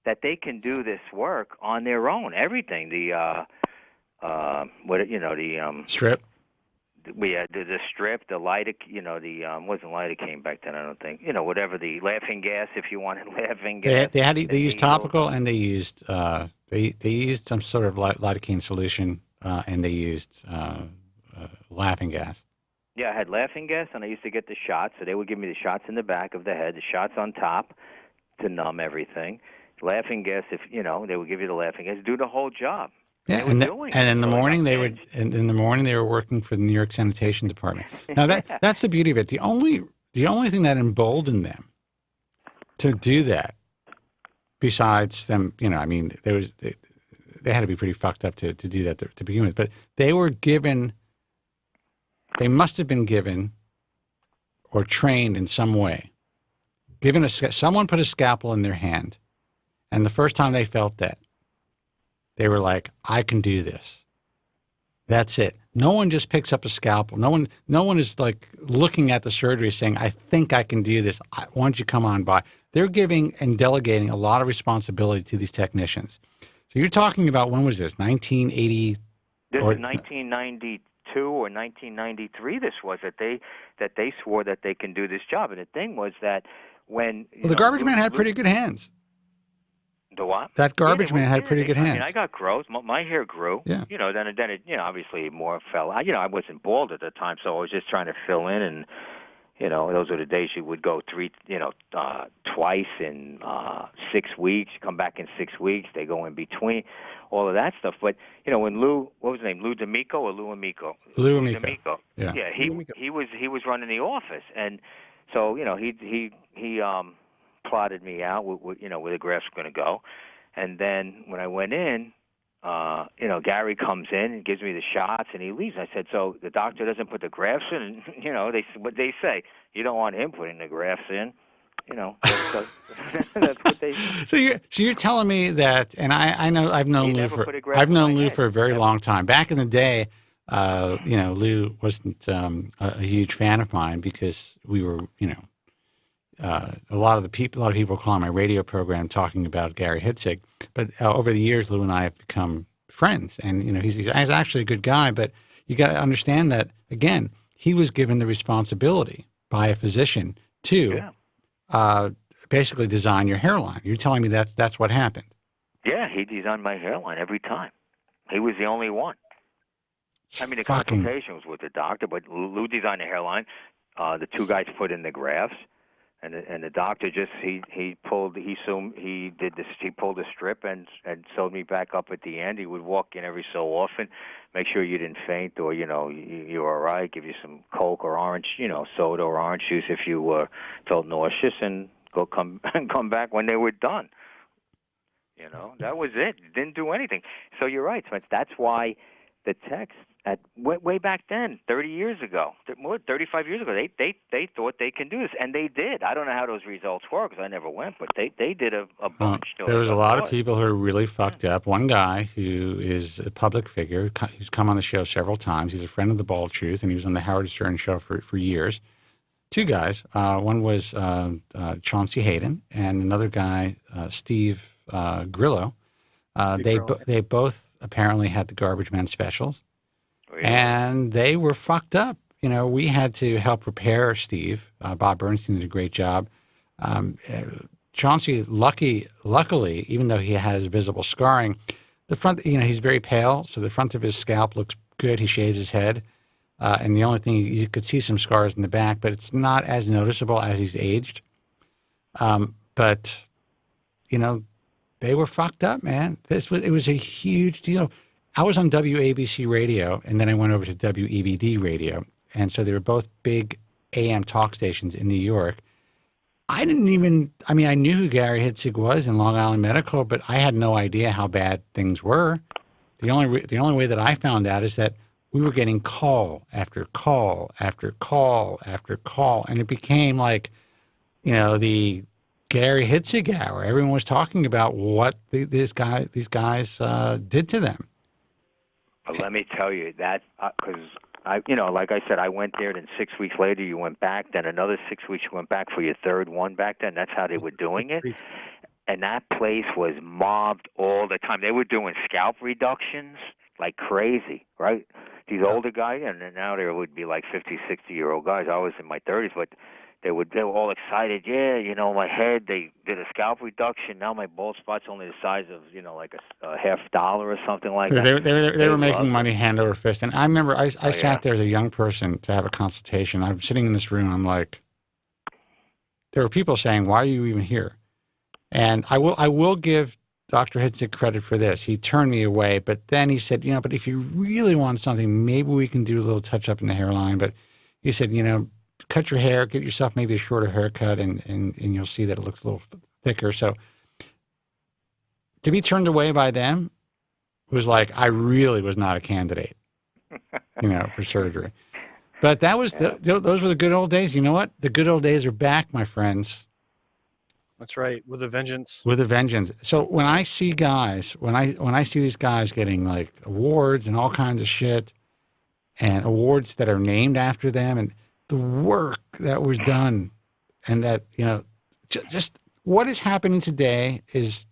that they can do this work on their own. Everything, the strip. We had the strip, the lidocaine, wasn't lidocaine back then, I don't think. Whatever, the laughing gas, if you wanted laughing gas. They used topical, and they used they used some sort of lidocaine solution, and they used laughing gas. Yeah, I had laughing gas, and I used to get the shots. So they would give me the shots in the back of the head, the shots on top to numb everything. Laughing gas, they would give you the laughing gas, do the whole job. Yeah, and in the morning they would. And in the morning they were working for the New York Sanitation Department. Now that's the beauty of it. The only thing that emboldened them to do that, besides them, they had to be pretty fucked up to do that to begin with. But they must have been given or trained in some way. Someone put a scalpel in their hand, and the first time they felt that, they were like, I can do this. That's it. No one just picks up a scalpel. No one is like looking at the surgery saying, I think I can do this. Why don't you come on by? They're giving and delegating a lot of responsibility to these technicians. So you're talking about, when was this, 1980? This is 1992 or 1993 this was, that they swore that they can do this job. And the thing was that when... the Garbage Man had pretty good hands. The what? That Garbage Man had pretty good hands. I mean, I got growth. My hair grew. Yeah. Then it, obviously more fell out. I wasn't bald at the time, so I was just trying to fill in. And, those were the days you would go twice in 6 weeks. You come back in 6 weeks. They go in between, all of that stuff. But, when what was his name? Lou D'Amico or Lou Amico? Lou Amico. Yeah. Yeah, he was running the office. And so, he plotted me out where the graphs were going to go. And then when I went in, Gary comes in and gives me the shots, and he leaves. I said, so the doctor doesn't put the grafts in? And, what they say, you don't want him putting the grafts in. That's what they say. So you're telling me that, and I know I've known Lou for a very long time. Back in the day, Lou wasn't a huge fan of mine because we were, a lot of people call on my radio program talking about Gary Hitzig. But over the years, Lou and I have become friends. And, he's actually a good guy, but you got to understand that, again, he was given the responsibility by a physician to basically design your hairline. You're telling me that's what happened? Yeah, he designed my hairline every time. He was the only one. I mean, the consultation was with the doctor, but Lou designed the hairline. The two guys put in the grafts, and the doctor just he pulled the strip and sewed me back up at the end. He would walk in every so often, make sure you didn't faint or you were all right. Give you some Coke or orange, soda or orange juice if you felt nauseous, and come back when they were done. That was it. Didn't do anything. So you're right, Spence. That's why the text way back then, 30 years ago, 35 years ago, they thought they can do this, and they did. I don't know how those results were because I never went, but they did a bunch. There was a lot of people who are really fucked up. One guy who is a public figure, who's come on the show several times. He's a friend of the Bald Truth, and he was on the Howard Stern show for years. Two guys. One was Chauncey Hayden, and another guy, Steve Grillo. They both apparently had the Garbage Men specials. Really? And they were fucked up. We had to help repair Steve. Bob Bernstein did a great job. Chauncey, luckily, even though he has visible scarring, the front, he's very pale, so the front of his scalp looks good. He shaves his head. And the only thing, you could see some scars in the back, but it's not as noticeable as he's aged. But, they were fucked up, man. It was a huge deal. I was on WABC radio, and then I went over to WEBD radio. And so they were both big AM talk stations in New York. I knew who Gary Hitzig was in Long Island Medical, but I had no idea how bad things were. The only way that I found out is that we were getting call after call after call after call, and it became like, the Gary Hitzig hour. Everyone was talking about what these guys did to them. But let me tell you that because like I said, I went there. Then 6 weeks later, you went back. Then another 6 weeks, you went back for your third one back then. That's how they were doing it. And that place was mobbed all the time. They were doing scalp reductions like crazy, right? These older guys, and now there would be like 50, 60-year-old guys. I was in my 30s, but they were all excited. Yeah, my head, they did a scalp reduction. Now my bald spot's only the size of, like a $50 or something like that. They were making money hand over fist. And I remember I sat there as a young person to have a consultation. I'm sitting in this room. I'm like, there were people saying, why are you even here? And I will give Dr. Hitzig credit for this. He turned me away, but then he said, but if you really want something, maybe we can do a little touch up in the hairline. But he said, cut your hair, get yourself maybe a shorter haircut, and you'll see that it looks a little thicker. So to be turned away by them was like, I really was not a candidate, for surgery. But that was those were the good old days. You know what? The good old days are back, my friends. That's right, with a vengeance. With a vengeance. So when I see guys, when I see these guys getting like awards and all kinds of shit, and awards that are named after them, and the work that was done, and that just what is happening today is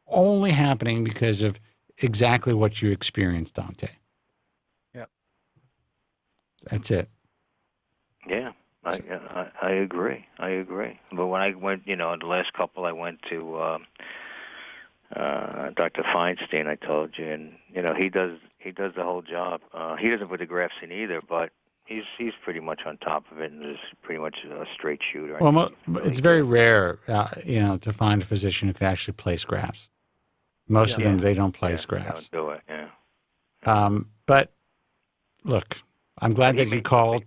only happening because of exactly what you experienced, Dante. Yeah, that's it. Yeah. I agree. But when I went, the last couple, I went to Dr. Feinstein. I told you, and he does the whole job. He doesn't put the grafts in either, but he's pretty much on top of it, and is pretty much a straight shooter. Well, it's very rare, to find a physician who can actually place grafts. Most of them, they don't place grafts. They don't do it. Yeah. But look, I'm glad that you called.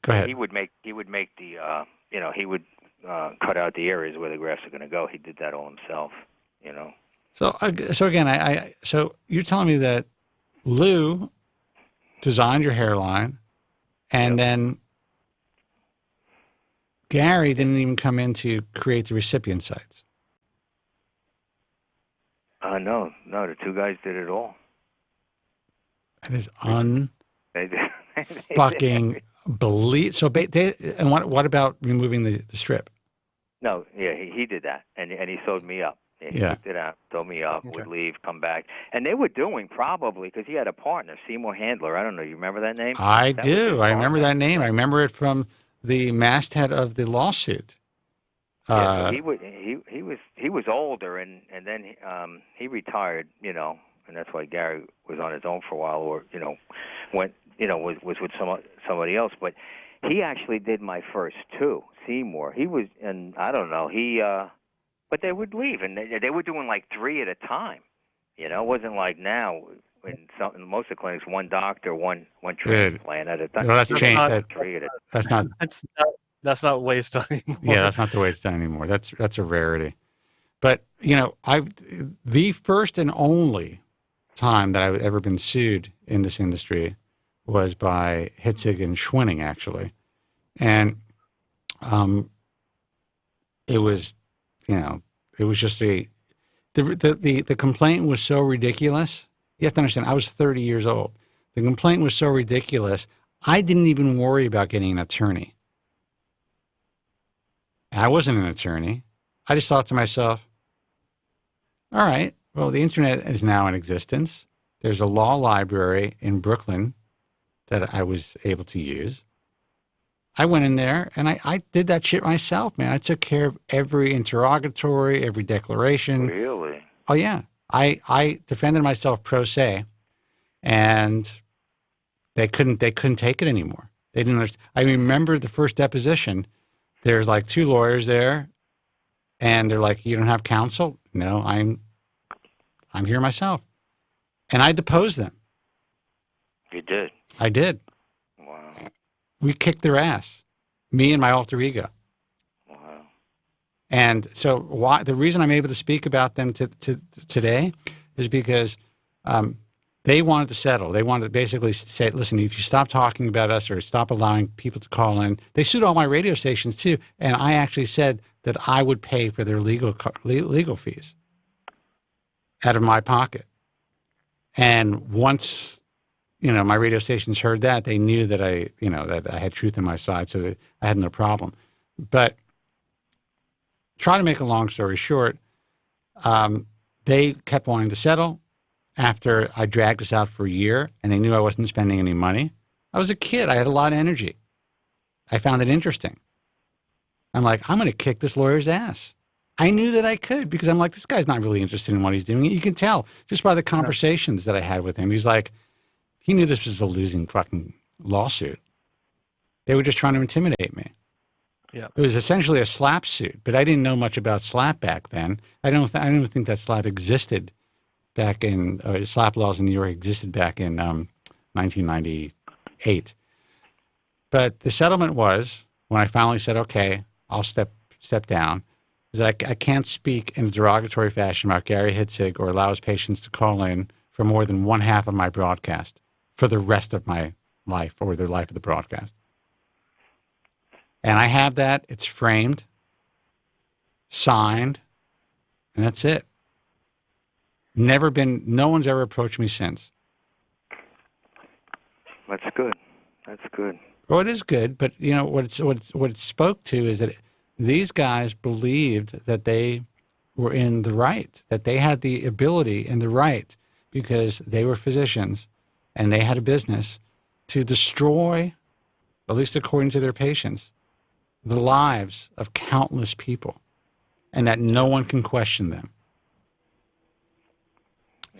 Go ahead. He would make the, he would cut out the areas where the grafts are going to go. He did that all himself, So again, so you're telling me that Lou designed your hairline, and then Gary didn't even come in to create the recipient sites. No, the two guys did it all. That is fucking believe. So and what about removing the strip? No, yeah, he did that, and he sewed me up. He Yeah. picked it up, throw me up, would leave, come back. And they were doing probably, because he had a partner, Seymour Handler. I don't know. You remember that name? I That was his do. I remember partner. that name. I remember it from the masthead of the lawsuit. Yeah, so he was older, and then he retired, you know, and that's why Gary was on his own for a while, or you know, went, you know, was with somebody else. But he actually did my first two, Seymour. He was, and I don't know, but they would leave, and they were doing like 3 at a time. You know, it wasn't like now in most of the clinics, one doctor, one transplant at a time. Well, that's changed. That's not the way it's done anymore. Yeah, that's not the way it's done anymore. That's a rarity. But you know, the first and only time that I've ever been sued in this industry was by Hitzig and Schwinning, actually, and it was, you know, it was just the complaint was so ridiculous. You have to understand, I was 30 years old. The complaint was so ridiculous, I didn't even worry about getting an attorney. I wasn't an attorney. I just thought to myself, all right, well, the internet is now in existence. There's a law library in Brooklyn that I was able to use. I went in there and I did that shit myself, man. I took care of every interrogatory, every declaration. Really? Oh, yeah. I defended myself pro se, and they couldn't take it anymore. They didn't understand. I remember the first deposition. There's like 2 lawyers there, and they're like, "You don't have counsel?" "No, I'm here myself." And I deposed them. You did? I did. Wow. We kicked their ass, me and my alter ego. Wow. And so the reason I'm able to speak about them today is because they wanted to settle. They wanted to basically say, listen, if you stop talking about us or stop allowing people to call in. They sued all my radio stations too, and I actually said that I would pay for their legal fees out of my pocket. And once, you know, my radio stations heard that, they knew that I had truth in my side, so that I had no problem. But try to make a long story short, they kept wanting to settle after I dragged this out for a year, and they knew I wasn't spending any money. I was a kid. I had a lot of energy. I found it interesting. I'm like, I'm going to kick this lawyer's ass. I knew that I could because I'm like, this guy's not really interested in what he's doing. You can tell just by the conversations that I had with him. He's like, he knew this was a losing fucking lawsuit. They were just trying to intimidate me. Yeah. It was essentially a slap suit, but I didn't know much about slap back then. I don't think that slap existed back in slap laws in New York existed back in 1998. But the settlement was, when I finally said, okay, I'll step down, is that I can't speak in a derogatory fashion about Gary Hitzig or allow his patients to call in for more than 1/2 of my broadcast for the rest of my life or the life of the broadcast. And I have that. It's framed, signed, and that's it. No one's ever approached me since. That's good. That's good. Well, it is good, but you know what it spoke to is that these guys believed that they were in the right, that they had the ability and the right because they were physicians and they had a business to destroy, at least according to their patients, the lives of countless people, and that no one can question them.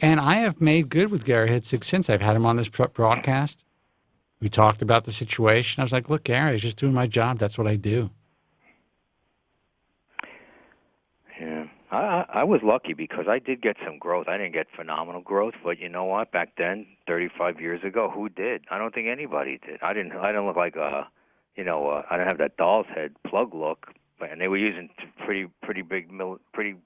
And I have made good with Gary Hitzig since I've had him on this broadcast. We talked about the situation. I was like, look, Gary, I was just doing my job. That's what I do. Yeah. I was lucky because I did get some growth. I didn't get phenomenal growth, but you know what? Back then, 35 years ago, who did? I don't think anybody did. I didn't look like I didn't have that doll's head plug look, and they were using pretty big, pretty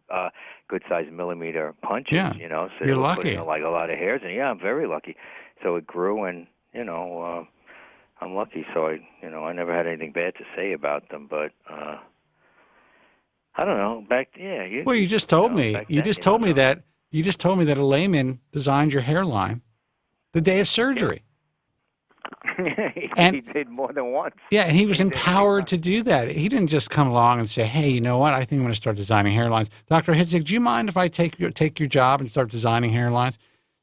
good-sized millimeter punches. Yeah, you know, so you're they were lucky. putting, like a lot of hairs, and yeah, I'm very lucky. So it grew, and I'm lucky. So I never had anything bad to say about them, but. I don't know. You just told me. You just told me that a layman designed your hairline the day of surgery. He did more than once. Yeah, and he was empowered to do that. He didn't just come along and say, hey, you know what? I think I'm going to start designing hairlines. Dr. Hitzig, do you mind if I take your job and start designing hairlines?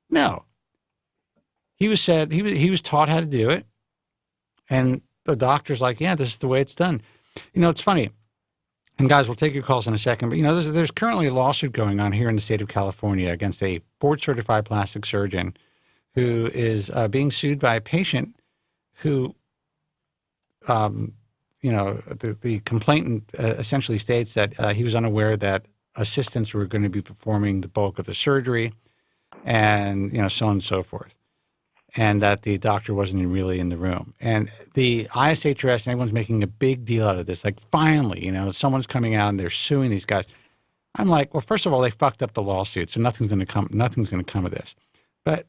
No. He was taught how to do it. And the doctor's like, yeah, this is the way it's done. You know, it's funny. And guys, we'll take your calls in a second. But, you know, there's currently a lawsuit going on here in the state of California against a board-certified plastic surgeon who is being sued by a patient who, you know, the complainant essentially states that he was unaware that assistants were going to be performing the bulk of the surgery and, you know, so on and so forth. And that the doctor wasn't really in the room. And the ISHRS and everyone's making a big deal out of this. Like, finally, you know, someone's coming out and they're suing these guys. I'm like, well, first of all, they fucked up the lawsuit, so nothing's going to come of this. But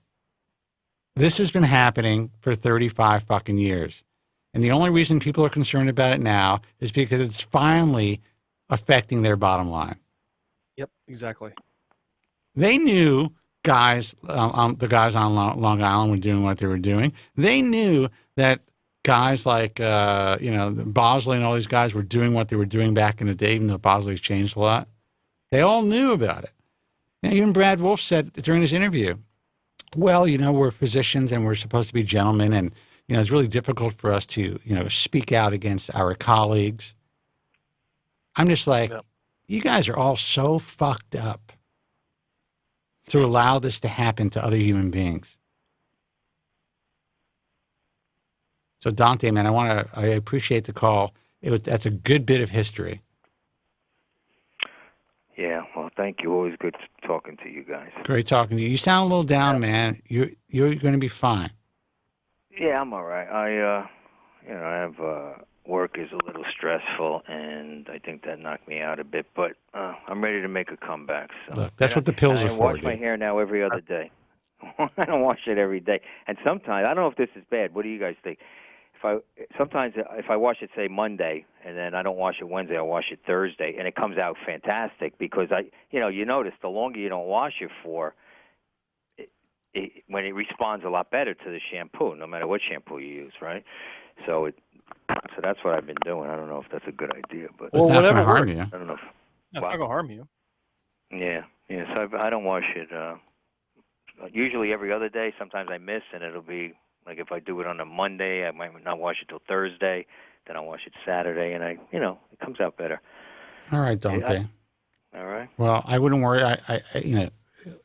this has been happening for 35 fucking years. And the only reason people are concerned about it now is because it's finally affecting their bottom line. Yep, exactly. They knew the guys on Long Island were doing what they were doing. They knew that guys like, you know, Bosley and all these guys were doing what they were doing back in the day, even though Bosley's changed a lot. They all knew about it. And even Brad Wolf said during his interview, well, you know, we're physicians and we're supposed to be gentlemen, and, you know, it's really difficult for us to, you know, speak out against our colleagues. I'm just like, you guys are all so fucked up to allow this to happen to other human beings. So Dante, man, I appreciate the call. That's a good bit of history. Yeah, well, thank you. Always good talking to you guys. Great talking to you. You sound a little down, man. You're going to be fine. Yeah, I'm all right. I have work is a little stressful, and I think that knocked me out a bit. But I'm ready to make a comeback. So. Look, that's what the pills are for. I wash my hair now every other day. I don't wash it every day. And sometimes, I don't know if this is bad. What do you guys think? Sometimes if I wash it, say, Monday, and then I don't wash it Wednesday, I wash it Thursday, and it comes out fantastic because you notice the longer you don't wash it for, when it responds a lot better to the shampoo, no matter what shampoo you use, right? So that's what I've been doing. I don't know if that's a good idea, but it's not going to harm you. I don't know. It's not going to harm you. Yeah. So I don't wash it usually every other day. Sometimes I miss, and it'll be like if I do it on a Monday, I might not wash it till Thursday. Then I'll wash it Saturday, and it comes out better. All right, Dante. All right. Well, I wouldn't worry. I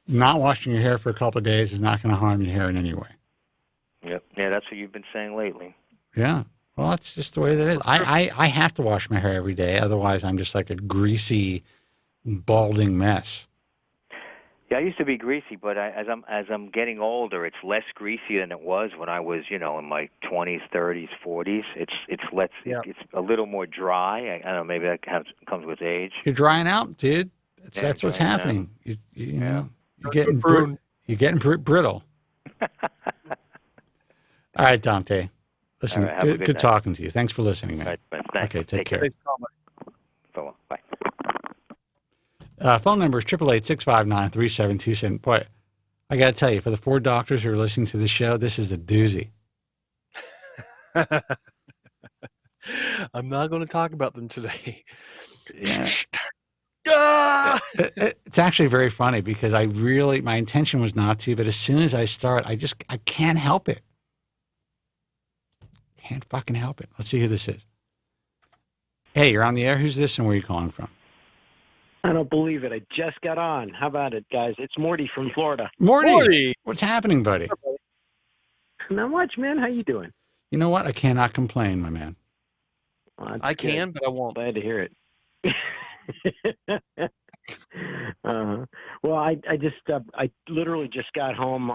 not washing your hair for a couple of days is not going to harm your hair in any way. Yep. Yeah, that's what you've been saying lately. Yeah. Well, that's just the way that is. I have to wash my hair every day. Otherwise, I'm just like a greasy, balding mess. Yeah, I used to be greasy, but as I'm getting older, it's less greasy than it was when I was, in my 20s, 30s, 40s. It's less. Yeah. It's a little more dry. I don't know. Maybe that comes with age. You're drying out, dude. That's what's happening. You know, you're getting brittle. All right, Dante. Listen, right, good talking to you. Thanks for listening, man. Right, thanks. Okay, take care. Bye. Phone number is 888-659-3727. Boy, I got to tell you, for the 4 doctors who are listening to the show, this is a doozy. I'm not going to talk about them today. Yeah. It's actually very funny because my intention was not to, but as soon as I start, I can't help it. Can't fucking help it. Let's see who this is. Hey, you're on the air. Who's this and where are you calling from? I don't believe it. I just got on. How about it, guys? It's Morty from Florida. Morty! What's happening, buddy? Not much, man. How you doing? You know what? I cannot complain, my man. Well, I can, but I won't. Glad to hear it. Well, I literally just got home.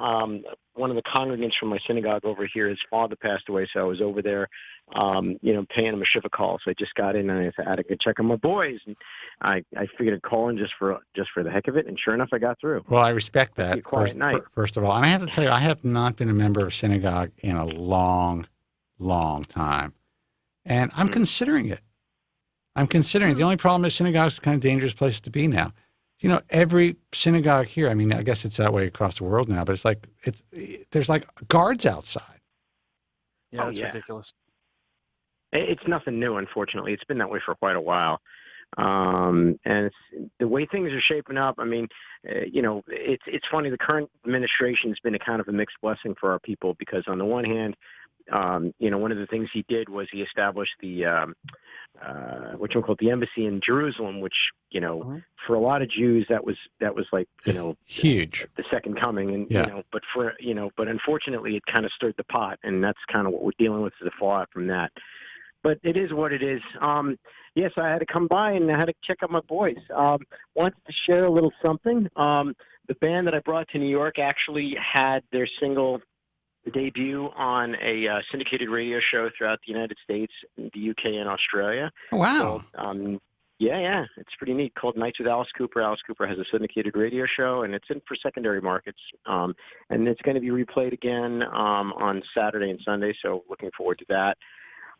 One of the congregants from my synagogue over here, his father passed away, so I was over there, paying him a shiva call. So I just got in and I had to go check on my boys. And I figured I'd call in just for the heck of it, and sure enough, I got through. Well, I respect that. Quiet night. First of all, and I have to tell you, I have not been a member of synagogue in a long, long time, and I'm considering it. The only problem is synagogues are kind of dangerous place to be now. Every synagogue here, I mean, I guess it's that way across the world now, but there's like guards outside. Yeah, that's ridiculous. It's nothing new, unfortunately. It's been that way for quite a while. And it's the way things are shaping up. I mean, it's funny. The current administration has been a kind of a mixed blessing for our people because on the one hand, one of the things he did was he established the the embassy in Jerusalem, which for a lot of Jews that was like huge, the second coming, and but unfortunately it kind of stirred the pot, and that's kind of what we're dealing with as a fallout from that. But it is what it is. Yes, I had to come by and I had to check out my boys. Wanted to share a little something. The band that I brought to New York actually had their single debut on a syndicated radio show throughout the United States, the UK, and Australia. Oh, wow. Called, it's pretty neat. Called Nights with Alice Cooper. Alice Cooper has a syndicated radio show, and it's in for secondary markets. And it's going to be replayed again on Saturday and Sunday, so looking forward to that.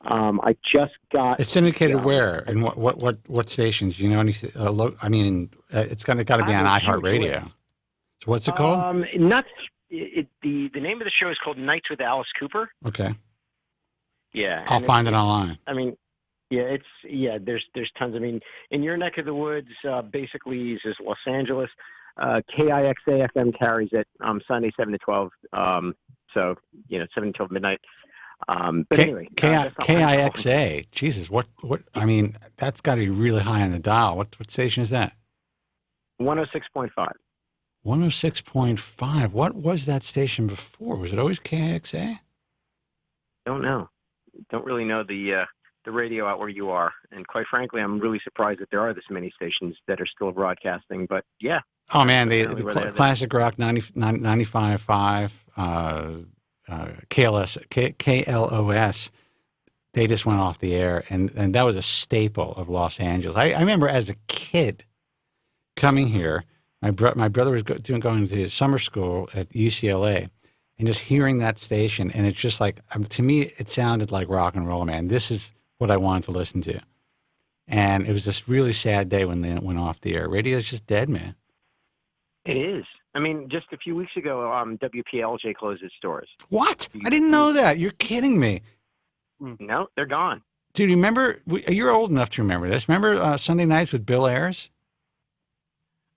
I just got. It's syndicated where? And what stations? You know any? It's got to be on iHeartRadio. So what's it called? The name of the show is called Nights with Alice Cooper. Okay. Yeah. I'll find it online. I mean, there's tons. I mean, in your neck of the woods, basically is Los Angeles. KIXA FM carries it Sunday 7 to 12. 7 to 12 midnight. But anyway, KIXA. Jesus, what? I mean, that's got to be really high on the dial. What station is that? 106.5. 106.5. What was that station before? Was it always KIXA? Don't know. Don't really know the radio out where you are. And quite frankly, I'm really surprised that there are this many stations that are still broadcasting. But yeah. Oh man, the classic rock 95.5. KLOS, they just went off the air, and that was a staple of Los Angeles. I remember as a kid coming here, my brother was going to summer school at UCLA, and just hearing that station, and it's just like, to me, it sounded like rock and roll, man. This is what I wanted to listen to. And it was this really sad day when they went off the air. Radio is just dead, man. It is. I mean, just a few weeks ago, WPLJ closed its doors. What? I didn't know that. You're kidding me. No, they're gone. Dude, remember, you're old enough to remember this. Remember Sunday Nights with Bill Ayers?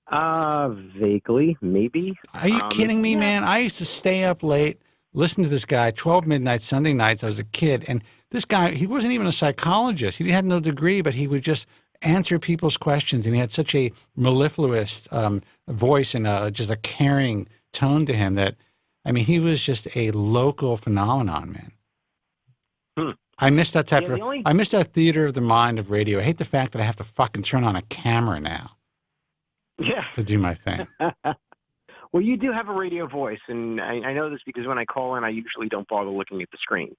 Vaguely, maybe. Are you kidding me, man? I used to stay up late, listen to this guy, 12 midnight, Sunday nights. I was a kid. And this guy, he wasn't even a psychologist. He had no degree, but he would just answer people's questions. And he had such a mellifluous voice and just a caring tone to him that, I mean, he was just a local phenomenon, man. I miss that I miss that theater of the mind of radio. I hate the fact that I have to fucking turn on a camera now. Yeah. To do my thing. Well, you do have a radio voice, and I know this because when I call in, I usually don't bother looking at the screen.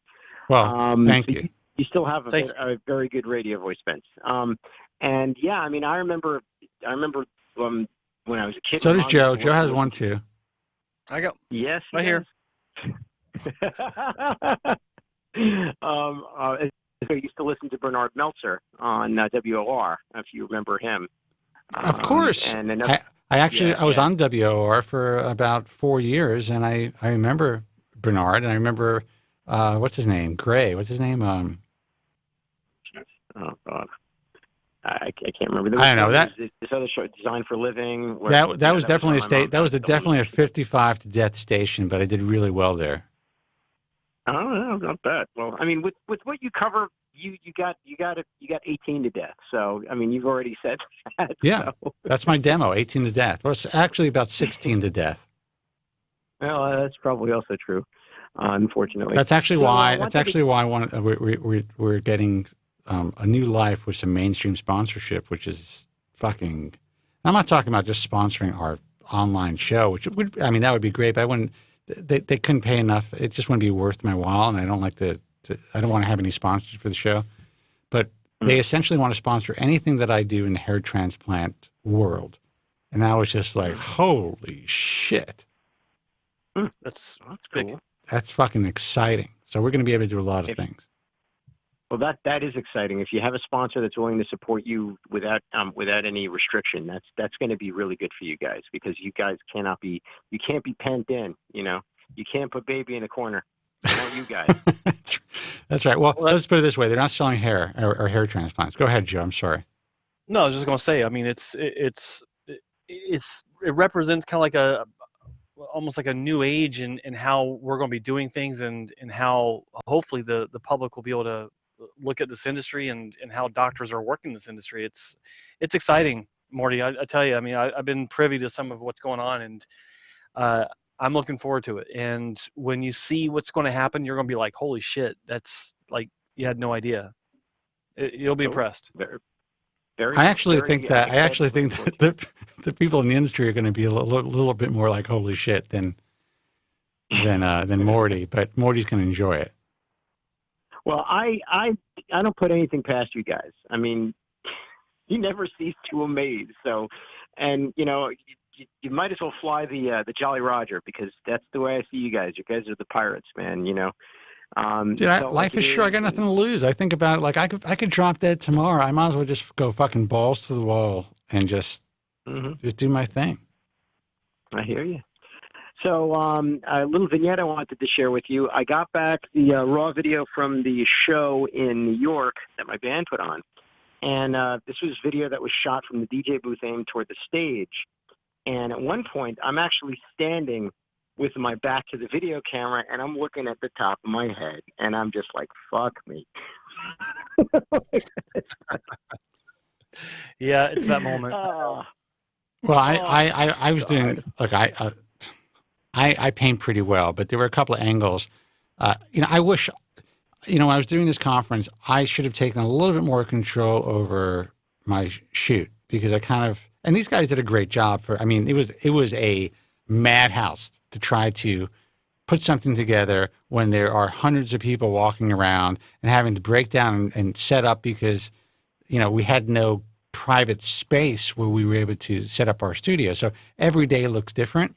Well, thank you. You still have a very good radio voice, Spence. And yeah, I mean, I remember when I was a kid. So does Joe. Joe has one too. I go. Yes, right here. I used to listen to Bernard Meltzer on WOR, if you remember him. Of course. And I was on WOR for about 4 years, and I remember Bernard, and I remember what's his name? Gray. What's his name? Oh God, I can't remember. I don't know that this other show, Designed for Living. That was definitely a state. That was definitely a 55 to death station, but I did really well there. Oh, not bad. Well, I mean, with what you cover, you got 18 to death. So, I mean, you've already said that. Yeah, so. That's my demo, 18 to death. Well, it's actually about 16 to death. Well, that's probably also true, unfortunately. That's actually why. That's actually why we're getting a new life with some mainstream sponsorship, which is fucking. I'm not talking about just sponsoring our online show, which would. I mean, that would be great, but I wouldn't. They couldn't pay enough. It just wouldn't be worth my while, and I don't like to I don't want to have any sponsors for the show. But they essentially want to sponsor anything that I do in the hair transplant world. And I was just like, holy shit. That's big. Cool. That's fucking exciting. So we're going to be able to do a lot of things. Well, that is exciting. If you have a sponsor that's willing to support you without any restriction, that's going to be really good for you guys, because you guys can't be penned in. You know, you can't put baby in a corner. I want you guys. That's right. Well, let's put it this way: they're not selling hair or hair transplants. Go ahead, Joe. I'm sorry. No, I was just gonna say. I mean, it represents kind of like almost like a new age in how we're going to be doing things, and how hopefully the public will be able to look at this industry and how doctors are working this industry. It's exciting, Morty. I tell you. I mean, I've been privy to some of what's going on, and I'm looking forward to it. And when you see what's going to happen, you're going to be like, holy shit, that's like, you had no idea. You'll be impressed. I actually think that the people in the industry are going to be a little bit more like holy shit than Morty, but Morty's going to enjoy it. Well, I don't put anything past you guys. I mean, you never cease to amaze. So, and you know, you might as well fly the Jolly Roger, because that's the way I see you guys. You guys are the pirates, man. You know. Dude, life is short. I got nothing to lose. I think about it like I could drop dead tomorrow. I might as well just go fucking balls to the wall and just do my thing. I hear you. So a little vignette I wanted to share with you. I got back the raw video from the show in New York that my band put on. And this was video that was shot from the DJ booth aimed toward the stage. And at one point, I'm actually standing with my back to the video camera, and I'm looking at the top of my head, and I'm just like, fuck me. Yeah, it's that moment. Well, I was doing, look, I paint pretty well, but there were a couple of angles. You know, I wish, you know, when I was doing this conference, I should have taken a little bit more control over my shoot, because I kind of, and these guys did a great job for, I mean, it was a madhouse to try to put something together when there are hundreds of people walking around and having to break down and set up, because, you know, we had no private space where we were able to set up our studio. So every day looks different.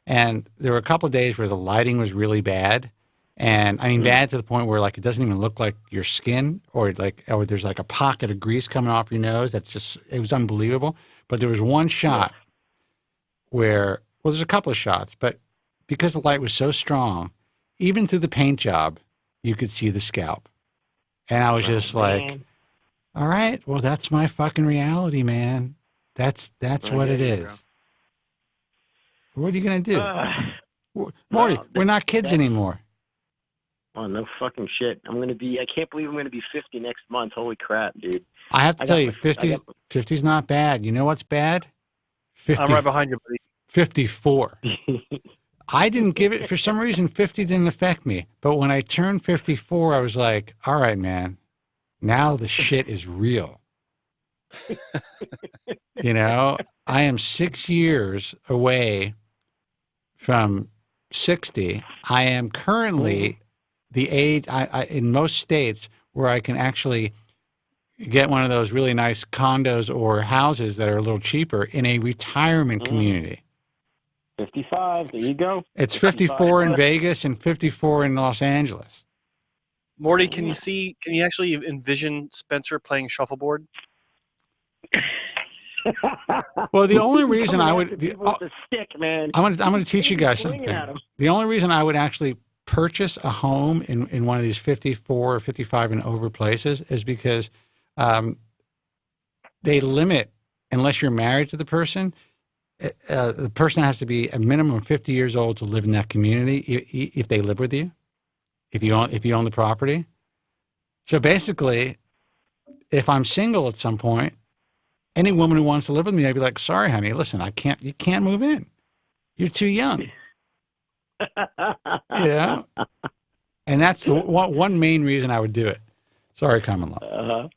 And there were a couple of days where the lighting was really bad. And I mean, bad to the point where like, it doesn't even look like your skin, or there's like a pocket of grease coming off your nose. That's just, it was unbelievable. But there was one shot where, well, there's a couple of shots, but because the light was so strong, even through the paint job, you could see the scalp. And I was just like, all right, well, that's my fucking reality, man. That's what it is. What are you going to do? Morty, we're not kids anymore. Oh, no fucking shit. I can't believe I'm going to be 50 next month. Holy crap, dude. I have to tell you, 50's not bad. You know what's bad? 50, I'm right behind you, buddy. 54. I didn't give it, for some reason, 50 didn't affect me. But when I turned 54, I was like, all right, man, now the shit is real. You know, I am 6 years away from 60. I am currently the age, in most states, where I can actually get one of those really nice condos or houses that are a little cheaper in a retirement community. 55, there you go. It's 54 in Vegas and 54 in Los Angeles. Morty, can you actually envision Spencer playing shuffleboard? Well, the only reason I would, with the stick, man. I'm going to teach you guys something. The only reason I would actually purchase a home in one of these 54 or 55 and over places is because they limit, unless you're married to the person has to be a minimum of 50 years old to live in that community if they live with you, if you own the property. So basically, if I'm single at some point, any woman who wants to live with me, I'd be like, sorry, honey, listen, you can't move in. You're too young. You know? And that's one main reason I would do it. Sorry, common law.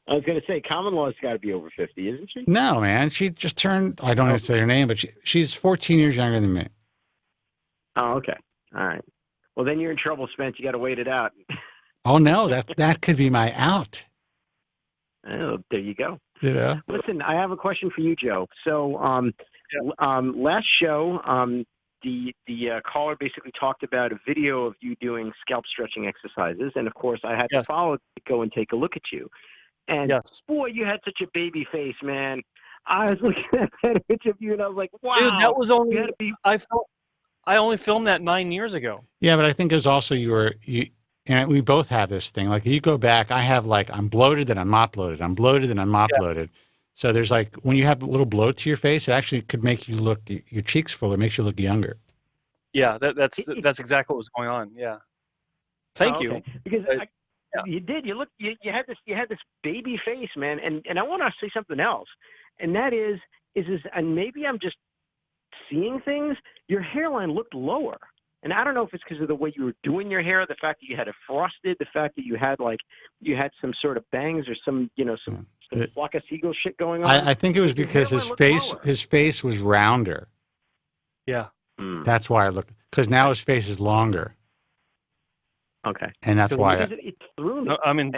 I was going to say, common law's got to be over 50, isn't she? No, man. She just turned, I don't know how to say her name, but she's 14 years younger than me. Oh, okay. All right. Well, then you're in trouble, Spence. You got to wait it out. Oh, no, that could be my out. Oh, there you go. You know? Listen, I have a question for you, Joe. So last show, the caller basically talked about a video of you doing scalp stretching exercises. And, of course, I had to follow to go and take a look at you. And, boy, you had such a baby face, man. I was looking at that image of you, and I was like, wow. Dude, that was only, I only filmed that 9 years ago. Yeah, but I think there's also and we both have this thing. Like you go back, I have like I'm bloated and I'm not bloated. I'm bloated and I'm not bloated. So there's like when you have a little bloat to your face, it actually could make you look your cheeks fuller, makes you look younger. Yeah, that's exactly what was going on. Yeah. Thank you. Because you did. You had this baby face, man. And I want to say something else, and that is and maybe I'm just seeing things. Your hairline looked lower, and I don't know if it's because of the way you were doing your hair, the fact that you had it frosted, the fact that you had some sort of bangs or some flock of seagull shit going on. I think it was because his face was rounder. Yeah. That's why I look, because now his face is longer. Okay. And that's why it threw me. I'm in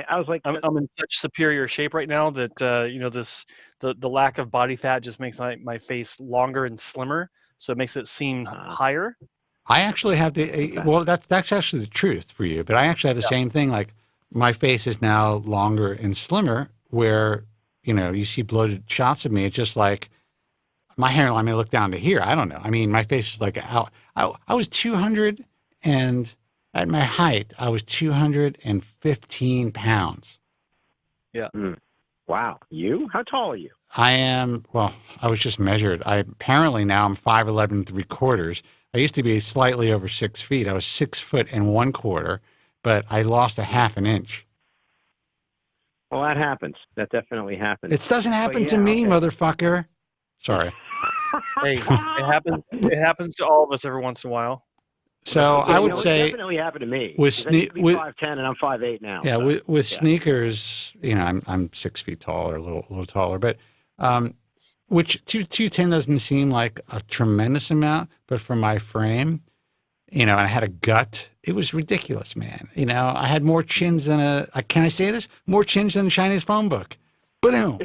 such superior shape right now that the lack of body fat just makes my face longer and slimmer, so it makes it seem higher. I actually have that's actually the truth for you, but I actually have the same thing. Like my face is now longer and slimmer, where you see bloated shots of me. It's just like my hairline may look down to here. I don't know. I mean, my face is like I was 200 and. At my height, I was 215 pounds. Yeah. Wow. You? How tall are you? I was just measured. Apparently now I'm 5'11" 3/4. I used to be slightly over 6 feet. I was 6 foot and 1/4, but I lost a half an inch. Well, that happens. That definitely happens. It doesn't happen to me, motherfucker. Sorry. Hey, it happens to all of us every once in a while. So I would say it definitely happened to me. With 5'10" and I'm 5'8" now. Yeah, with sneakers, I'm 6 feet tall or a little taller, but which 210 doesn't seem like a tremendous amount, but for my frame, and I had a gut. It was ridiculous, man. I had more chins than can I say this? More chins than a Chinese phone book. Boom.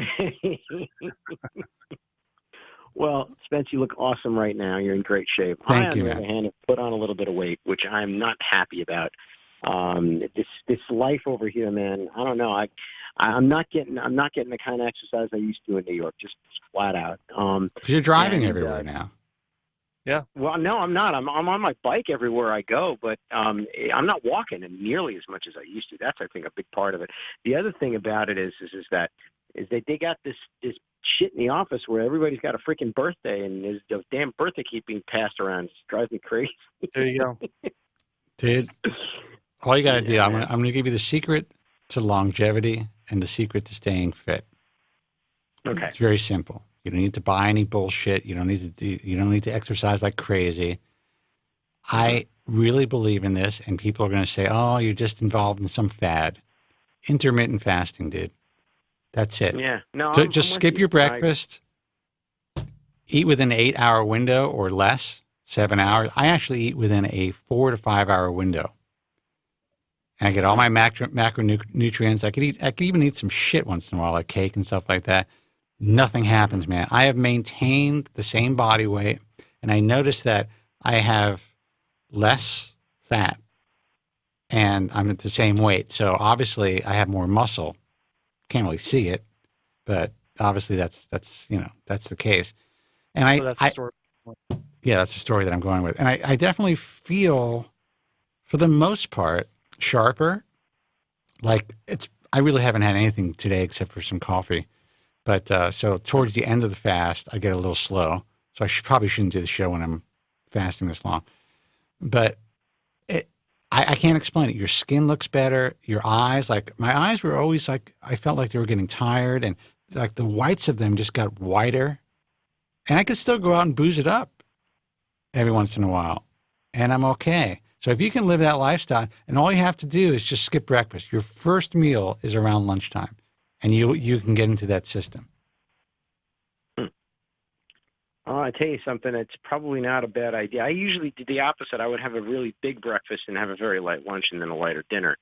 Well, Spence, you look awesome right now. You're in great shape. Thank you, on the other hand, have put on a little bit of weight, which I'm not happy about. This life over here, man. I don't know. I'm not getting the kind of exercise I used to in New York. Just flat out. Because you're driving everywhere now. Yeah. Well, no, I'm not. I'm on my bike everywhere I go, but I'm not walking nearly as much as I used to. That's, I think, a big part of it. The other thing about it is that they got this shit in the office where everybody's got a freaking birthday, and there's the damn birthday keep being passed around. It drives me crazy. There you go. Dude, all you got to do, I'm going to give you the secret to longevity and the secret to staying fit. Okay. It's very simple. You don't need to buy any bullshit. You don't need to exercise like crazy. I really believe in this, and people are going to say, "Oh, you're just involved in some fad." Intermittent fasting, dude. That's it. Yeah. No. So just skip your breakfast. Eat within an 8-hour window or less, 7 hours. I actually eat within a 4 to 5 hour window. And I get all my macronutrients. I could even eat some shit once in a while, like cake and stuff like that. Nothing happens, man. I have maintained the same body weight, and I noticed that I have less fat, and I'm at the same weight. So obviously, I have more muscle. Can't really see it, but obviously that's the case. And that's the story. Yeah, that's the story that I'm going with. And I definitely feel, for the most part, sharper. Like I really haven't had anything today except for some coffee. But so towards the end of the fast, I get a little slow. So probably shouldn't do the show when I'm fasting this long. But I can't explain it. Your skin looks better. Your eyes, like my eyes were always like, I felt like they were getting tired, and like the whites of them just got whiter. And I could still go out and booze it up every once in a while, and I'm okay. So if you can live that lifestyle, and all you have to do is just skip breakfast. Your first meal is around lunchtime, and you can get into that system. I tell you something, it's probably not a bad idea. I usually did the opposite. I would have a really big breakfast and have a very light lunch and then a lighter dinner.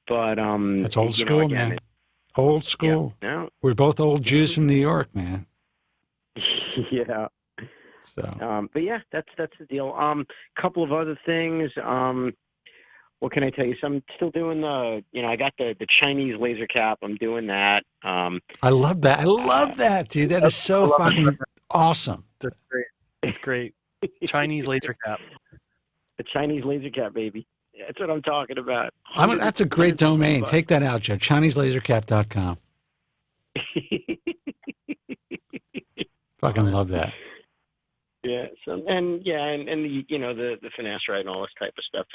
But that's old school, man. Old school. Yeah, no. We're both old Jews from New York, man. Yeah. So. But yeah, that's the deal. Couple of other things. What can I tell you? So I'm still doing I got the Chinese laser cap. I'm doing that. I love that. I love that, dude. That is so fucking awesome. That's great. It's great. Chinese laser cap. The Chinese laser cap, baby. That's what I'm talking about. That's a great domain. Take that out, Joe. ChineseLaserCap.com. Fucking love that. Yeah. So and the the finasteride and all this type of stuff.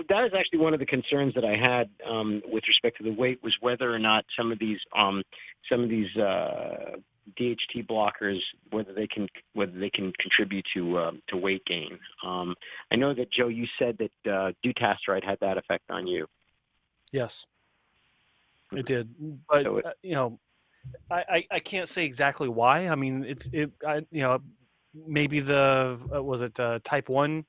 That is actually one of the concerns that I had with respect to the weight, was whether or not some of these DHT blockers, whether they can contribute to weight gain. I know that, Joe, you said that dutasteride had that effect on you. Yes, it did. But I can't say exactly why. I mean, maybe the type 1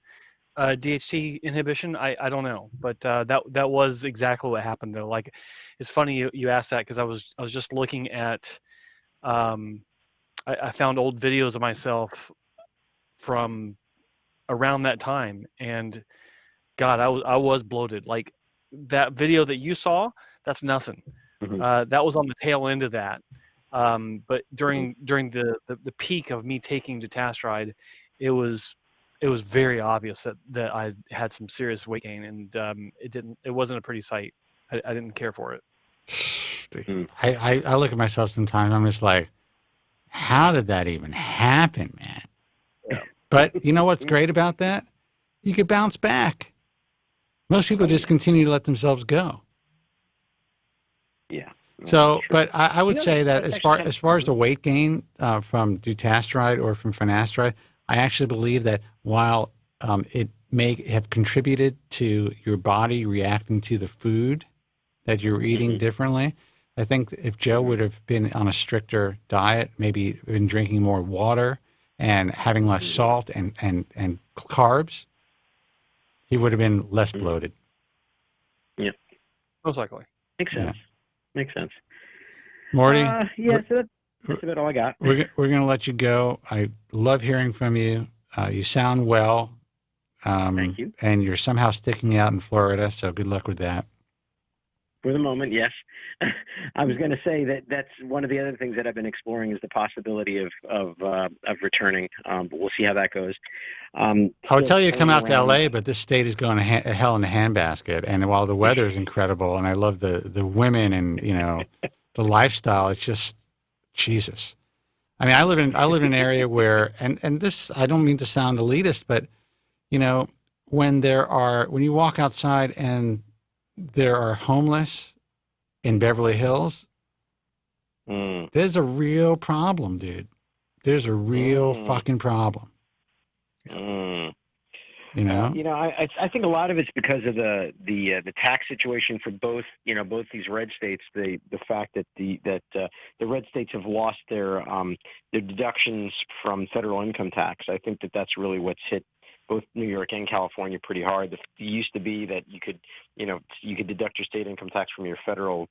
DHT inhibition. I don't know, but that was exactly what happened though. Like, it's funny you asked that, because I was just looking at. I found old videos of myself from around that time, and God, I was bloated. Like, that video that you saw, that's nothing. That was on the tail end of that. But during the peak of me taking dutasteride, it was very obvious that I had some serious weight gain, and it wasn't a pretty sight. I didn't care for it. I look at myself sometimes, I'm just like, how did that even happen, man? Yeah. But you know what's great about that? You could bounce back. Most people just continue to let themselves go. Yeah. So, but I would say that as far as the weight gain from dutasteride or from finasteride, I actually believe that while it may have contributed to your body reacting to the food that you're eating differently, I think if Joe would have been on a stricter diet, maybe been drinking more water and having less salt and carbs, he would have been less bloated. Yeah. Most likely. Makes sense. Makes sense. Morty? So that's about all I got. We're going to let you go. I love hearing from you. You sound well. Thank you. And you're somehow sticking out in Florida, so good luck with that. For the moment, yes. I was going to say that's one of the other things that I've been exploring, is the possibility of returning, but we'll see how that goes. I would tell you to come out to LA, but this state is going to hell in a handbasket. And while the weather is incredible, and I love the women and the lifestyle, it's just Jesus. I mean, I live in an area where, and this, I don't mean to sound elitist, but when you walk outside and there are homeless in Beverly Hills, there's a real problem, dude. There's a real fucking problem. I think a lot of it's because of the tax situation for both these red states. The fact that the red states have lost their deductions from federal income tax. I think that's really what's hit both New York and California pretty hard. It used to be that you could deduct your state income tax from your federal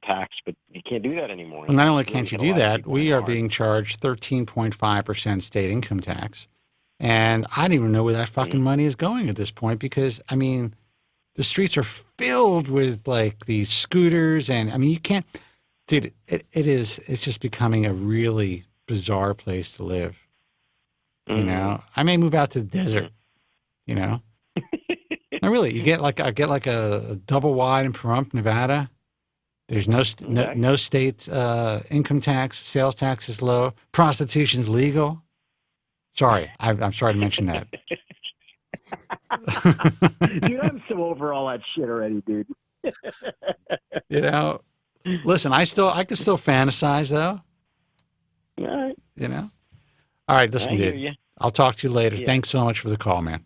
tax, but you can't do that anymore. Well, not only can't you do that, we are being charged 13.5% state income tax. And I don't even know where that fucking money is going at this point, because, I mean, the streets are filled with, like, these scooters. And, I mean, you can't, dude, it's just becoming a really bizarre place to live. I may move out to the desert, No, really, I get like a double wide in Pahrump, Nevada. There's no state income tax, sales tax is low, prostitution's legal. Sorry, I'm sorry to mention that. Dude, I'm so over all that shit already, dude. Listen, I can still fantasize though. All right. All right, listen, dude. I'll talk to you later. Yeah. Thanks so much for the call, man.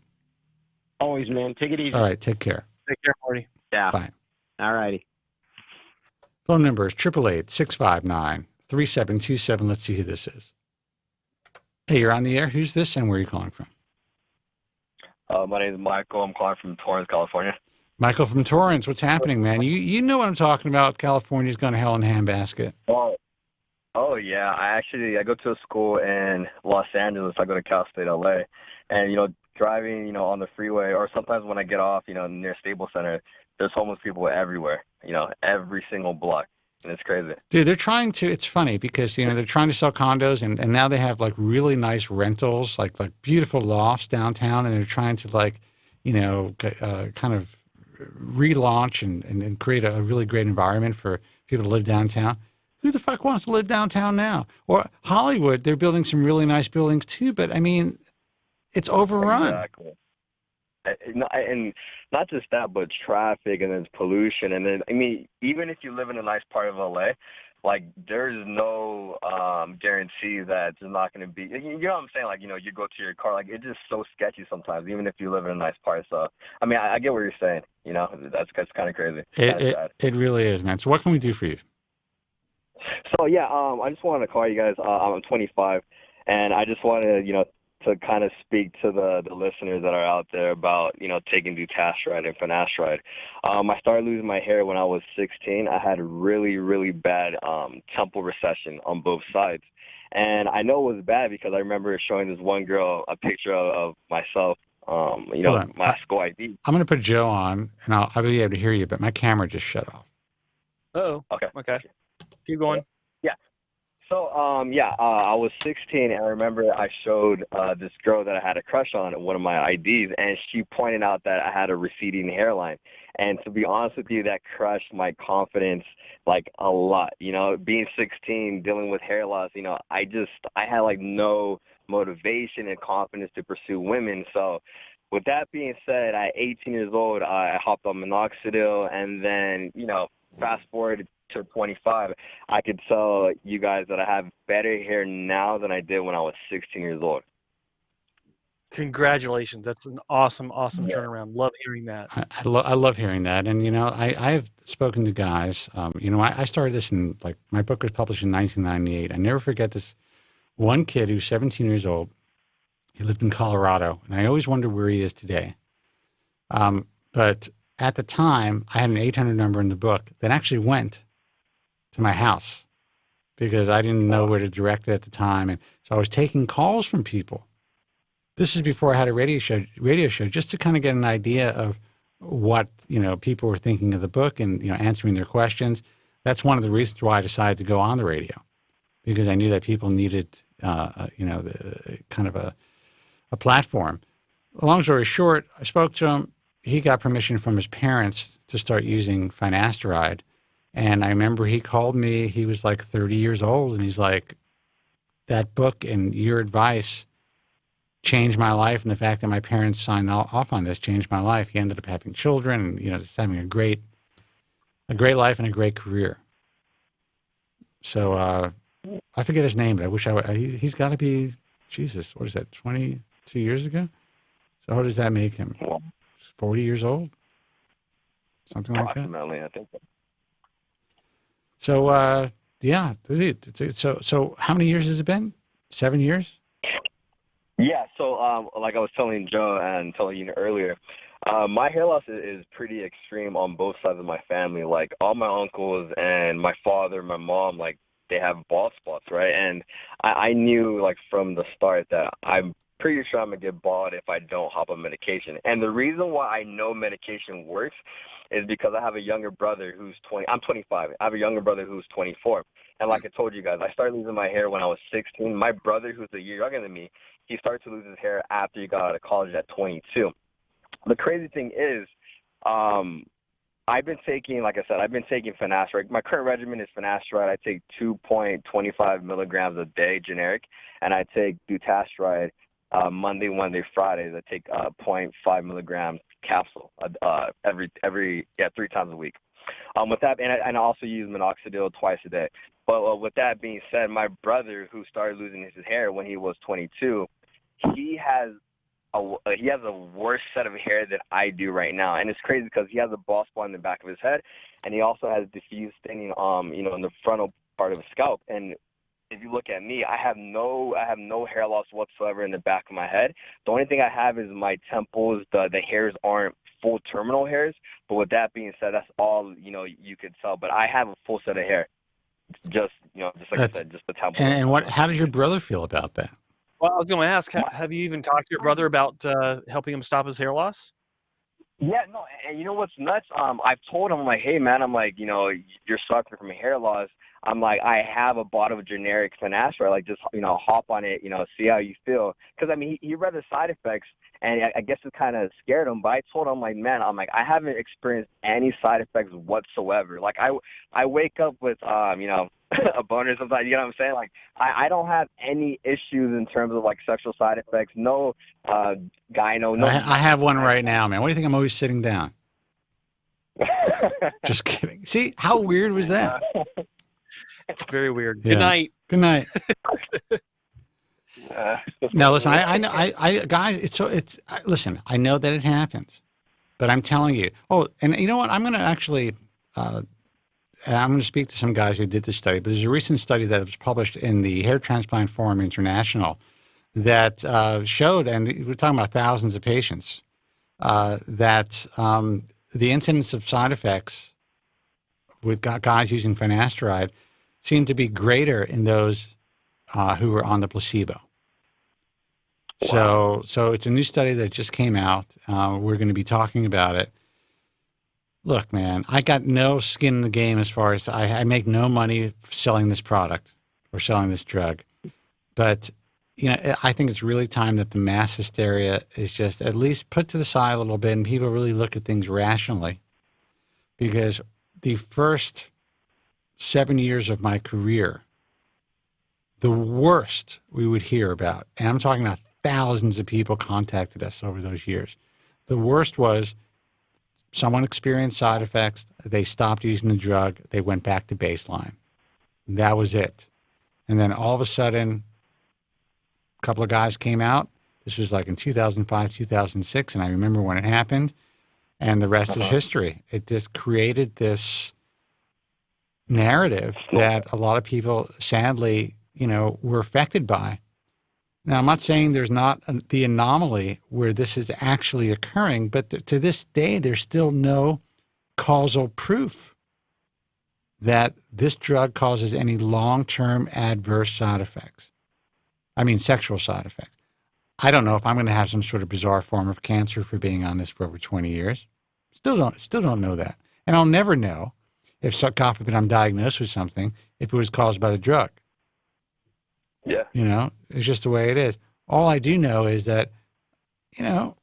Always, man. Take it easy. All right, take care. Take care, Marty. Yeah. Bye. All righty. Phone number is 888-659-3727. Let's see who this is. Hey, you're on the air. Who's this and where are you calling from? My name is Michael. I'm calling from Torrance, California. Michael from Torrance. What's happening, man? You know what I'm talking about. California's going to hell in a handbasket. Oh yeah. I go to a school in Los Angeles. I go to Cal State LA. And, driving, on the freeway, or sometimes when I get off, near Staples Center, there's homeless people everywhere, every single block. And it's crazy. Dude, they're trying to, it's funny because, they're trying to sell condos and now they have like really nice rentals, like beautiful lofts downtown. And they're trying to kind of relaunch and create a really great environment for people to live downtown. Who the fuck wants to live downtown now? Or Hollywood, they're building some really nice buildings too, but I mean, it's overrun. Exactly. And not just that, but traffic and then pollution. And then, I mean, even if you live in a nice part of LA, like there's no guarantee that there's not going to be, you know what I'm saying? Like, you go to your car, like it's just so sketchy sometimes, even if you live in a nice part. So, I mean, I get what you're saying, that's kind of crazy. It really is, man. So what can we do for you? So, yeah, I just wanted to call you guys. I'm 25, and I just wanted, to kind of speak to the listeners that are out there about, taking dutasteride and finasteride. I started losing my hair when I was 16. I had really, really bad temple recession on both sides. And I know it was bad because I remember showing this one girl a picture of myself, my school ID. I'm going to put Joe on, and I'll be able to hear you, but my camera just shut off. Uh-oh. Okay. Keep going. Yeah. So, I was 16, and I remember I showed this girl that I had a crush on one of my IDs, and she pointed out that I had a receding hairline. And to be honest with you, that crushed my confidence, like, a lot. Being 16, dealing with hair loss, I had, like, no motivation and confidence to pursue women. So, with that being said, at 18 years old, I hopped on minoxidil, and then, fast forward to 25, I could tell you guys that I have better hair now than I did when I was 16 years old. Congratulations. That's an awesome turnaround. Love hearing that. I love hearing that. And, I have spoken to guys. I started this my book was published in 1998. I never forget this one kid who's 17 years old. He lived in Colorado, and I always wonder where he is today. But at the time, I had an 800 number in the book that actually went to my house because I didn't know where to direct it at the time. And so I was taking calls from people. This is before I had a radio show just to kind of get an idea of what, people were thinking of the book and, answering their questions. That's one of the reasons why I decided to go on the radio, because I knew that people needed, kind of a platform. Long story short, I spoke to him. He got permission from his parents to start using finasteride. And I remember he called me, he was like 30 years old, and he's like, that book and your advice changed my life, and the fact that my parents signed off on this changed my life. He ended up having children and, just having a great life and a great career. So I forget his name, but I wish he's got to be, Jesus, what is that, 22 years ago? So how does that make him? 40 years old? Something like that? Approximately, I think so. So, so how many years has it been? 7 years? Yeah, so like I was telling Joe and telling you earlier, my hair loss is pretty extreme on both sides of my family. Like, all my uncles and my father, my mom, like, they have bald spots, right? And I knew, like, from the start that I'm pretty sure I'm going to get bald if I don't hop on medication. And the reason why I know medication works is because I have a younger brother who's 20. I'm 25. I have a younger brother who's 24. And like I told you guys, I started losing my hair when I was 16. My brother, who's a year younger than me, he started to lose his hair after he got out of college at 22. The crazy thing is, I've been taking, like I said, I've been taking finasteride. My current regimen is finasteride. I take 2.25 milligrams a day, generic, and I take dutasteride Monday, Wednesday, Fridays. I take 0.5 milligrams capsule every 3 times a week. With that, and I also use minoxidil twice a day. But with that being said, my brother, who started losing his hair when he was 22, he has a worse set of hair than I do right now, and it's crazy because he has a bald spot in the back of his head, and he also has diffuse thinning, in the frontal part of his scalp. And if you look at me, I have no hair loss whatsoever in the back of my head. The only thing I have is my temples. The hairs aren't full terminal hairs. But with that being said, that's all you could tell. But I have a full set of hair. Just like I said, just the temples. And how does your brother feel about that? Well, I was going to ask, have you even talked to your brother about helping him stop his hair loss? Yeah, no, and you know what's nuts? I've told him, I'm like, hey, man, I'm like, you know, you're suffering from hair loss. I'm like, I have a bottle of generic finasteride. Like, just, you know, hop on it, you know, see how you feel. Because, I mean, he read the side effects, and I guess it kind of scared him. But I told him, like, man, I'm like, I haven't experienced any side effects whatsoever. Like, I wake up with, you know, a boner sometimes, you know what I'm saying? Like, I don't have any issues in terms of, like, sexual side effects. No gyno. No. I have one right now, man. What do you think I'm always sitting down? Just kidding. See, how weird was that? It's very weird. Yeah. Good night. Good night. Now, listen, I know, guys, listen, I know that it happens, but I'm telling you. Oh, and you know what? I'm going to actually, and I'm going to speak to some guys who did this study, but there's a recent study that was published in the Hair Transplant Forum International that showed, and we're talking about thousands of patients, that the incidence of side effects with guys using finasteride seemed to be greater in those who were on the placebo. Wow. So it's a new study that just came out. We're going to be talking about it. Look, man, I got no skin in the game as far as I make no money selling this product or selling this drug. But, you know, I think it's really time that the mass hysteria is just at least put to the side a little bit and people really look at things rationally. Because the first 7 years of my career, the worst we would hear about, and I'm talking about thousands of people contacted us over those years. The worst was someone experienced side effects, they stopped using the drug, they went back to baseline. That was it. And then all of a sudden, a couple of guys came out. This was like in 2005, 2006, and I remember when it happened, and the rest is history. It just created this narrative that a lot of people, sadly, you know, were affected by. Now, I'm not saying there's not the anomaly where this is actually occurring, but to this day, there's still no causal proof that this drug causes any long-term adverse side effects. I mean, sexual side effects. I don't know if I'm going to have some sort of bizarre form of cancer for being on this for over 20 years. Still don't know that. And I'll never know if, God forbid, I'm diagnosed with something, if it was caused by the drug. Yeah. You know, it's just the way it is. All I do know is that, you know,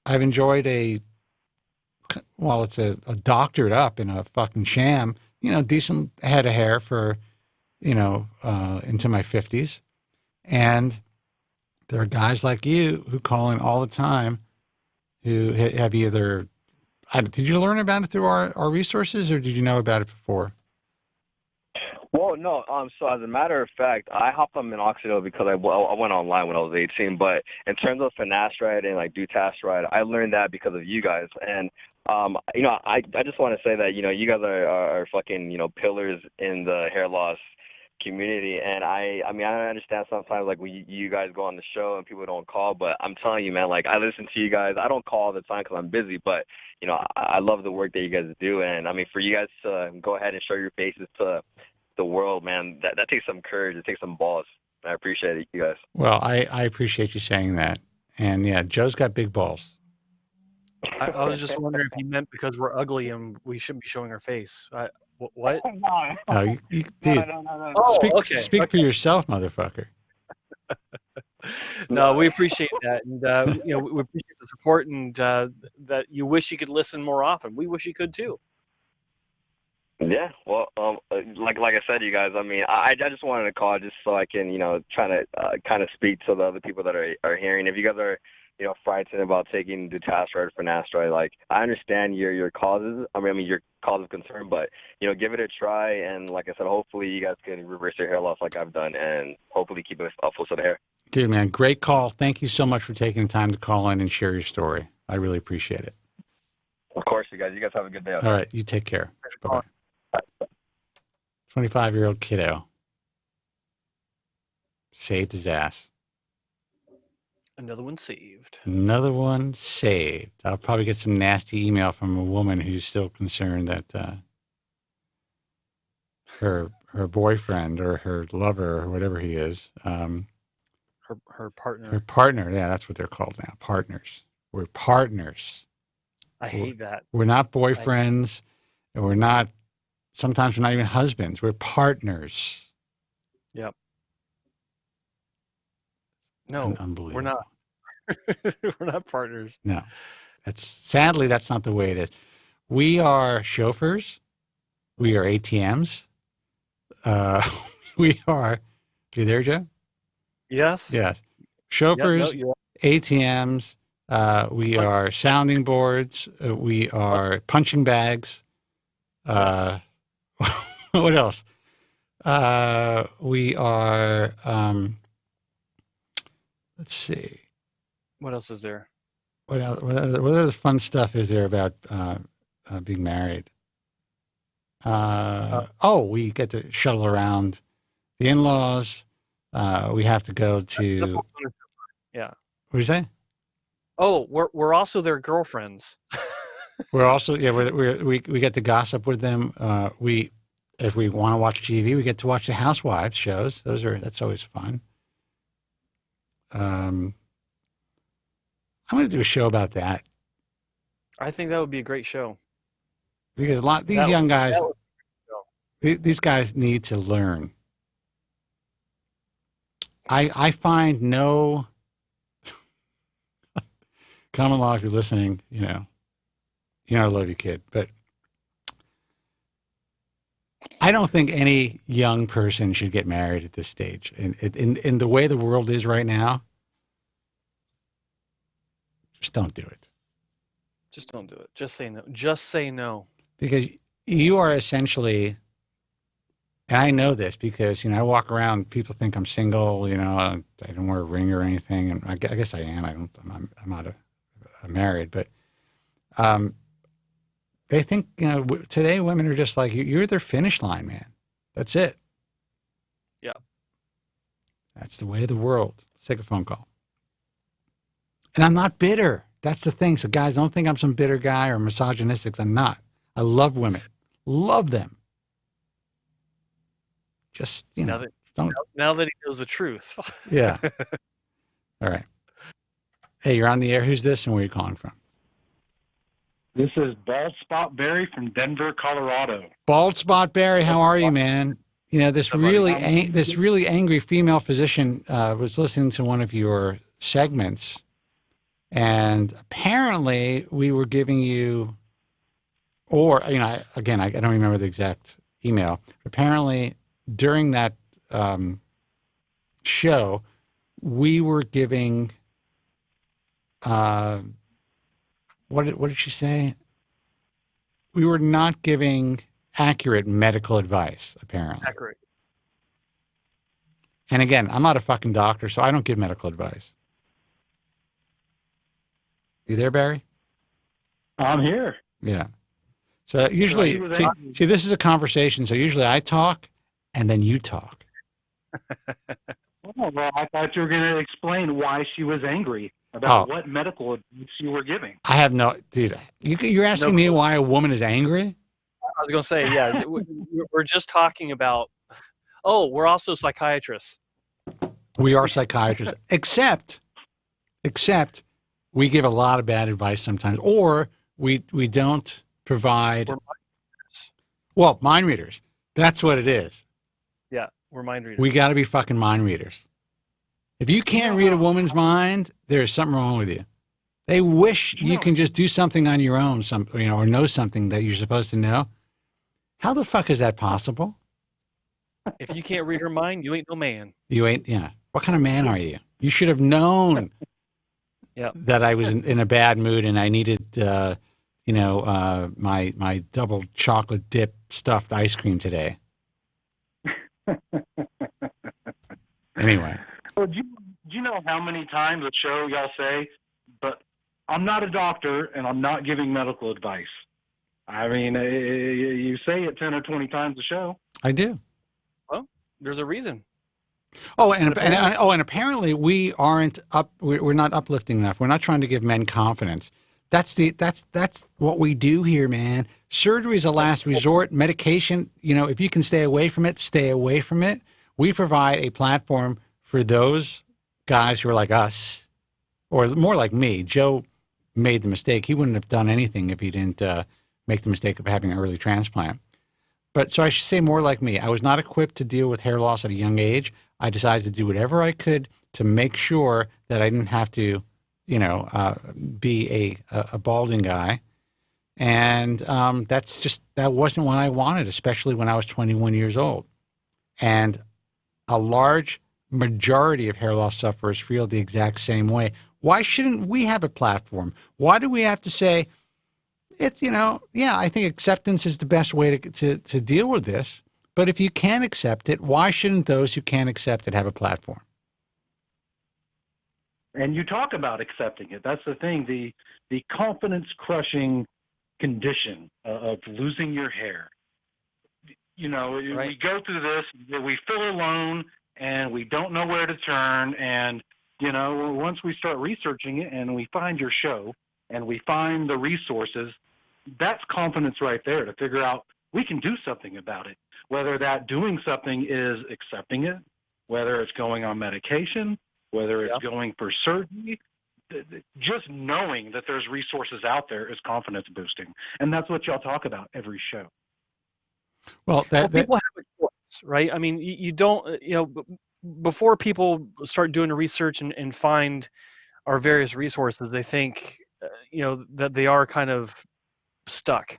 I've enjoyed it's a doctored up in a fucking sham, you know, decent head of hair for, you know, into my 50s. And there are guys like you who call in all the time who have either, did you learn about it through our resources or did you know about it before? Well, no. So as a matter of fact, I hopped on minoxidil because I went online when I was 18. But in terms of finasteride and like dutasteride, I learned that because of you guys. And you know, I just want to say that, you know, you guys are fucking, you know, pillars in the hair loss community. And I mean, I understand sometimes like when you guys go on the show and people don't call, but I'm telling you, man, like I listen to you guys. I don't call all the time because I'm busy, but you know, I love the work that you guys do. And I mean, for you guys to go ahead and show your faces to the world, man, that takes some courage. It takes some balls. I appreciate it, you guys. Well, I appreciate you saying that. And yeah, Joe's got big balls. I was just wondering if he meant because we're ugly and we shouldn't be showing our face. What? No, you dude. No. Oh, speak for yourself, motherfucker. No, we appreciate that, and you know, we appreciate the support, and that you wish you could listen more often. We wish you could too. Yeah, well, like I said, you guys. I mean, I just wanted to call just so I can, you know, try to kind of speak to the other people that are hearing. If you guys are, you know, frightened about taking dutasteride or finasteride, like I understand your causes. I mean your cause of concern, but you know, give it a try. And like I said, hopefully you guys can reverse your hair loss like I've done, and hopefully keep a full set of hair. Dude, man, great call. Thank you so much for taking the time to call in and share your story. I really appreciate it. Of course, you guys. You guys have a good day. All right, you take care. Bye-bye. 25-year-old kiddo saved his ass. Another one saved. Another one saved. I'll probably get some nasty email from a woman who's still concerned that her boyfriend or her lover or whatever he is, her partner. Her partner, yeah, that's what they're called now. Partners. We're partners. I hate that. We're not boyfriends, and we're not. Sometimes we're not even husbands. We're partners. Yep. No, Unbelievable. we're not. We're not partners. No, sadly that's not the way it is. We are chauffeurs. We are ATMs. We are. You there, Joe? Yes. Yes. Chauffeurs, Yep, no, ATMs. We are sounding boards. We are punching bags. What else? We are. Let's see. What else is there? What other fun stuff is there about being married? We get to shuttle around the in-laws. We have to go to. Yeah. What do you say? Oh, we're also their girlfriends. We're also we get to gossip with them. If we want to watch TV, we get to watch the Housewives shows. That's always fun. I'm going to do a show about that. I think that would be a great show. Because these young guys, these guys need to learn. I find no common law. If you're listening, I love you, kid, but I don't think any young person should get married at this stage. In the way the world is right now, just don't do it. Just don't do it. Just say no. Just say no. Because you are essentially, and I know this because, I walk around, people think I'm single, I don't wear a ring or anything. And I guess I am. I'm not married, but they think, today women are just like, you're their finish line, man. That's it. Yeah. That's the way of the world. Let's take a phone call. And I'm not bitter. That's the thing. So guys, don't think I'm some bitter guy or misogynistic. I'm not. I love women. Love them. Just, now that he knows the truth. Yeah. All right. Hey, you're on the air. Who's this and where are you calling from? This is Bald Spot Barry from Denver, Colorado. Bald Spot Barry, how are you, man? This really angry female physician was listening to one of your segments, and apparently we were giving you, or I don't remember the exact email. Apparently, during that show, we were giving. What did she say? We were not giving accurate medical advice, apparently. Accurate. And again, I'm not a fucking doctor, so I don't give medical advice. You there, Barry? I'm here. Yeah. So usually, see, this is a conversation. So usually I talk, and then you talk. Oh, well, I thought you were going to explain why she was angry about what medical advice you were giving. I have no, dude. You're asking me why a woman is angry? I was going to say, yeah. We're just talking about. Oh, we're also psychiatrists. We are psychiatrists, except we give a lot of bad advice sometimes, or we don't provide. Well, mind readers. That's what it is. Yeah, we're mind readers. We got to be fucking mind readers. If you can't read a woman's mind, there's something wrong with you. They wish you can just do something on your own, or know something that you're supposed to know. How the fuck is that possible? If you can't read her mind, you ain't no man. You ain't, yeah. What kind of man are you? You should have known that I was in a bad mood and I needed, my double chocolate dip stuffed ice cream today. Anyway. Well, do you know how many times a show y'all say, but I'm not a doctor and I'm not giving medical advice? I mean, you say it 10 or 20 times a show. I do. Well, there's a reason. Oh, and apparently we aren't we're not uplifting enough. We're not trying to give men confidence. That's what we do here, man. Surgery is a last resort. Medication, if you can stay away from it, stay away from it. We provide a platform for those guys who are like us, or more like me. Joe made the mistake. He wouldn't have done anything if he didn't make the mistake of having an early transplant. But so I should say more like me. I was not equipped to deal with hair loss at a young age. I decided to do whatever I could to make sure that I didn't have to, be a balding guy. And that wasn't what I wanted, especially when I was 21 years old. And a large majority of hair loss sufferers feel the exact same way. Why shouldn't we have a platform? Why do we have to say, it's, I think acceptance is the best way to deal with this. But if you can't accept it, why shouldn't those who can't accept it have a platform? And you talk about accepting it. That's the thing, the confidence-crushing condition of losing your hair. Right. We go through this, we feel alone, and we don't know where to turn. And, once we start researching it and we find your show and we find the resources, that's confidence right there to figure out we can do something about it. Whether that doing something is accepting it, whether it's going on medication, whether it's going for surgery, just knowing that there's resources out there is confidence boosting. And that's what y'all talk about every show. Well, people have a choice, right? I mean, you don't, before people start doing the research and find our various resources, they think, that they are kind of stuck.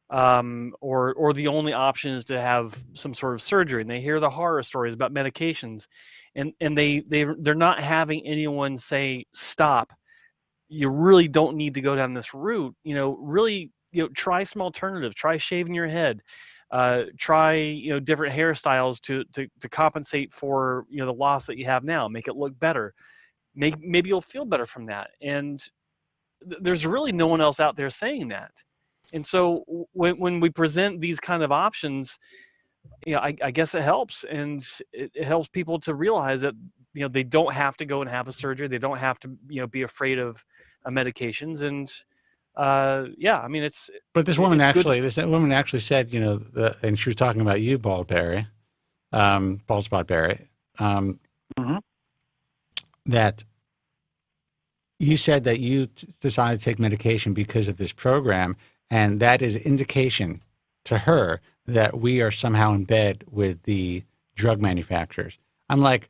Or the only option is to have some sort of surgery, and they hear the horror stories about medications, and they're not having anyone say, stop, you really don't need to go down this route. Really, try some alternatives, try shaving your head, try, different hairstyles to compensate for, the loss that you have now, make it look better. Maybe you'll feel better from that. And there's really no one else out there saying that. And so when we present these kind of options, I guess it helps. And it helps people to realize that, they don't have to go and have a surgery. They don't have to, be afraid of medications. And I mean, it's. But this woman actually said, and she was talking about you, Bald Spot Barry, that you said that you decided to take medication because of this program. And that is indication to her that we are somehow in bed with the drug manufacturers. I'm like,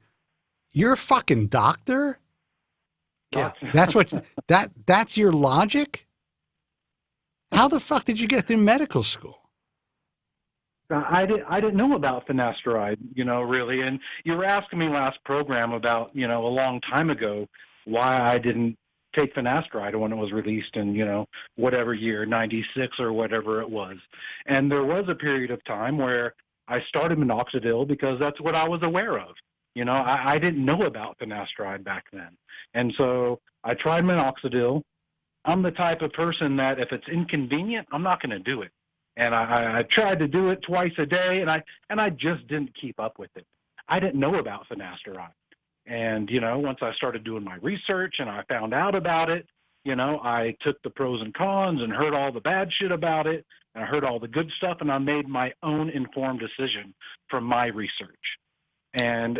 you're a fucking doctor? Yeah. That's your logic? How the fuck did you get through medical school? I didn't know about finasteride, really. And you were asking me last program about, a long time ago, why I didn't take finasteride when it was released in, whatever year, 96 or whatever it was. And there was a period of time where I started minoxidil because that's what I was aware of. I didn't know about finasteride back then. And so I tried minoxidil. I'm the type of person that if it's inconvenient, I'm not going to do it. And I tried to do it twice a day, and I just didn't keep up with it. I didn't know about finasteride. And, once I started doing my research and I found out about it, I took the pros and cons and heard all the bad shit about it, and I heard all the good stuff, and I made my own informed decision from my research. And,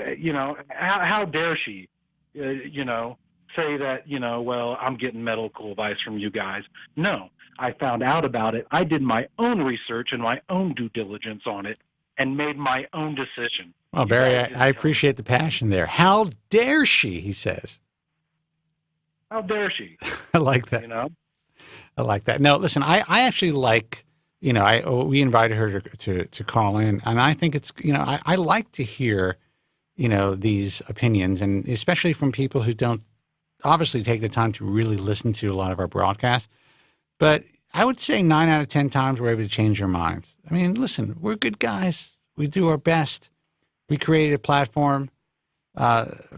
how dare she, say that, well, I'm getting medical advice from you guys. No, I found out about it. I did my own research and my own due diligence on it and made my own decision. Well, Barry, I appreciate the passion there. How dare she, he says. How dare she? I like that. I like that. No, listen, I actually like, we invited her to call in, and I think it's, I like to hear, these opinions, and especially from people who don't obviously take the time to really listen to a lot of our broadcasts. But I would say 9 out of 10 times we're able to change their minds. I mean, listen, we're good guys. We do our best. We created a platform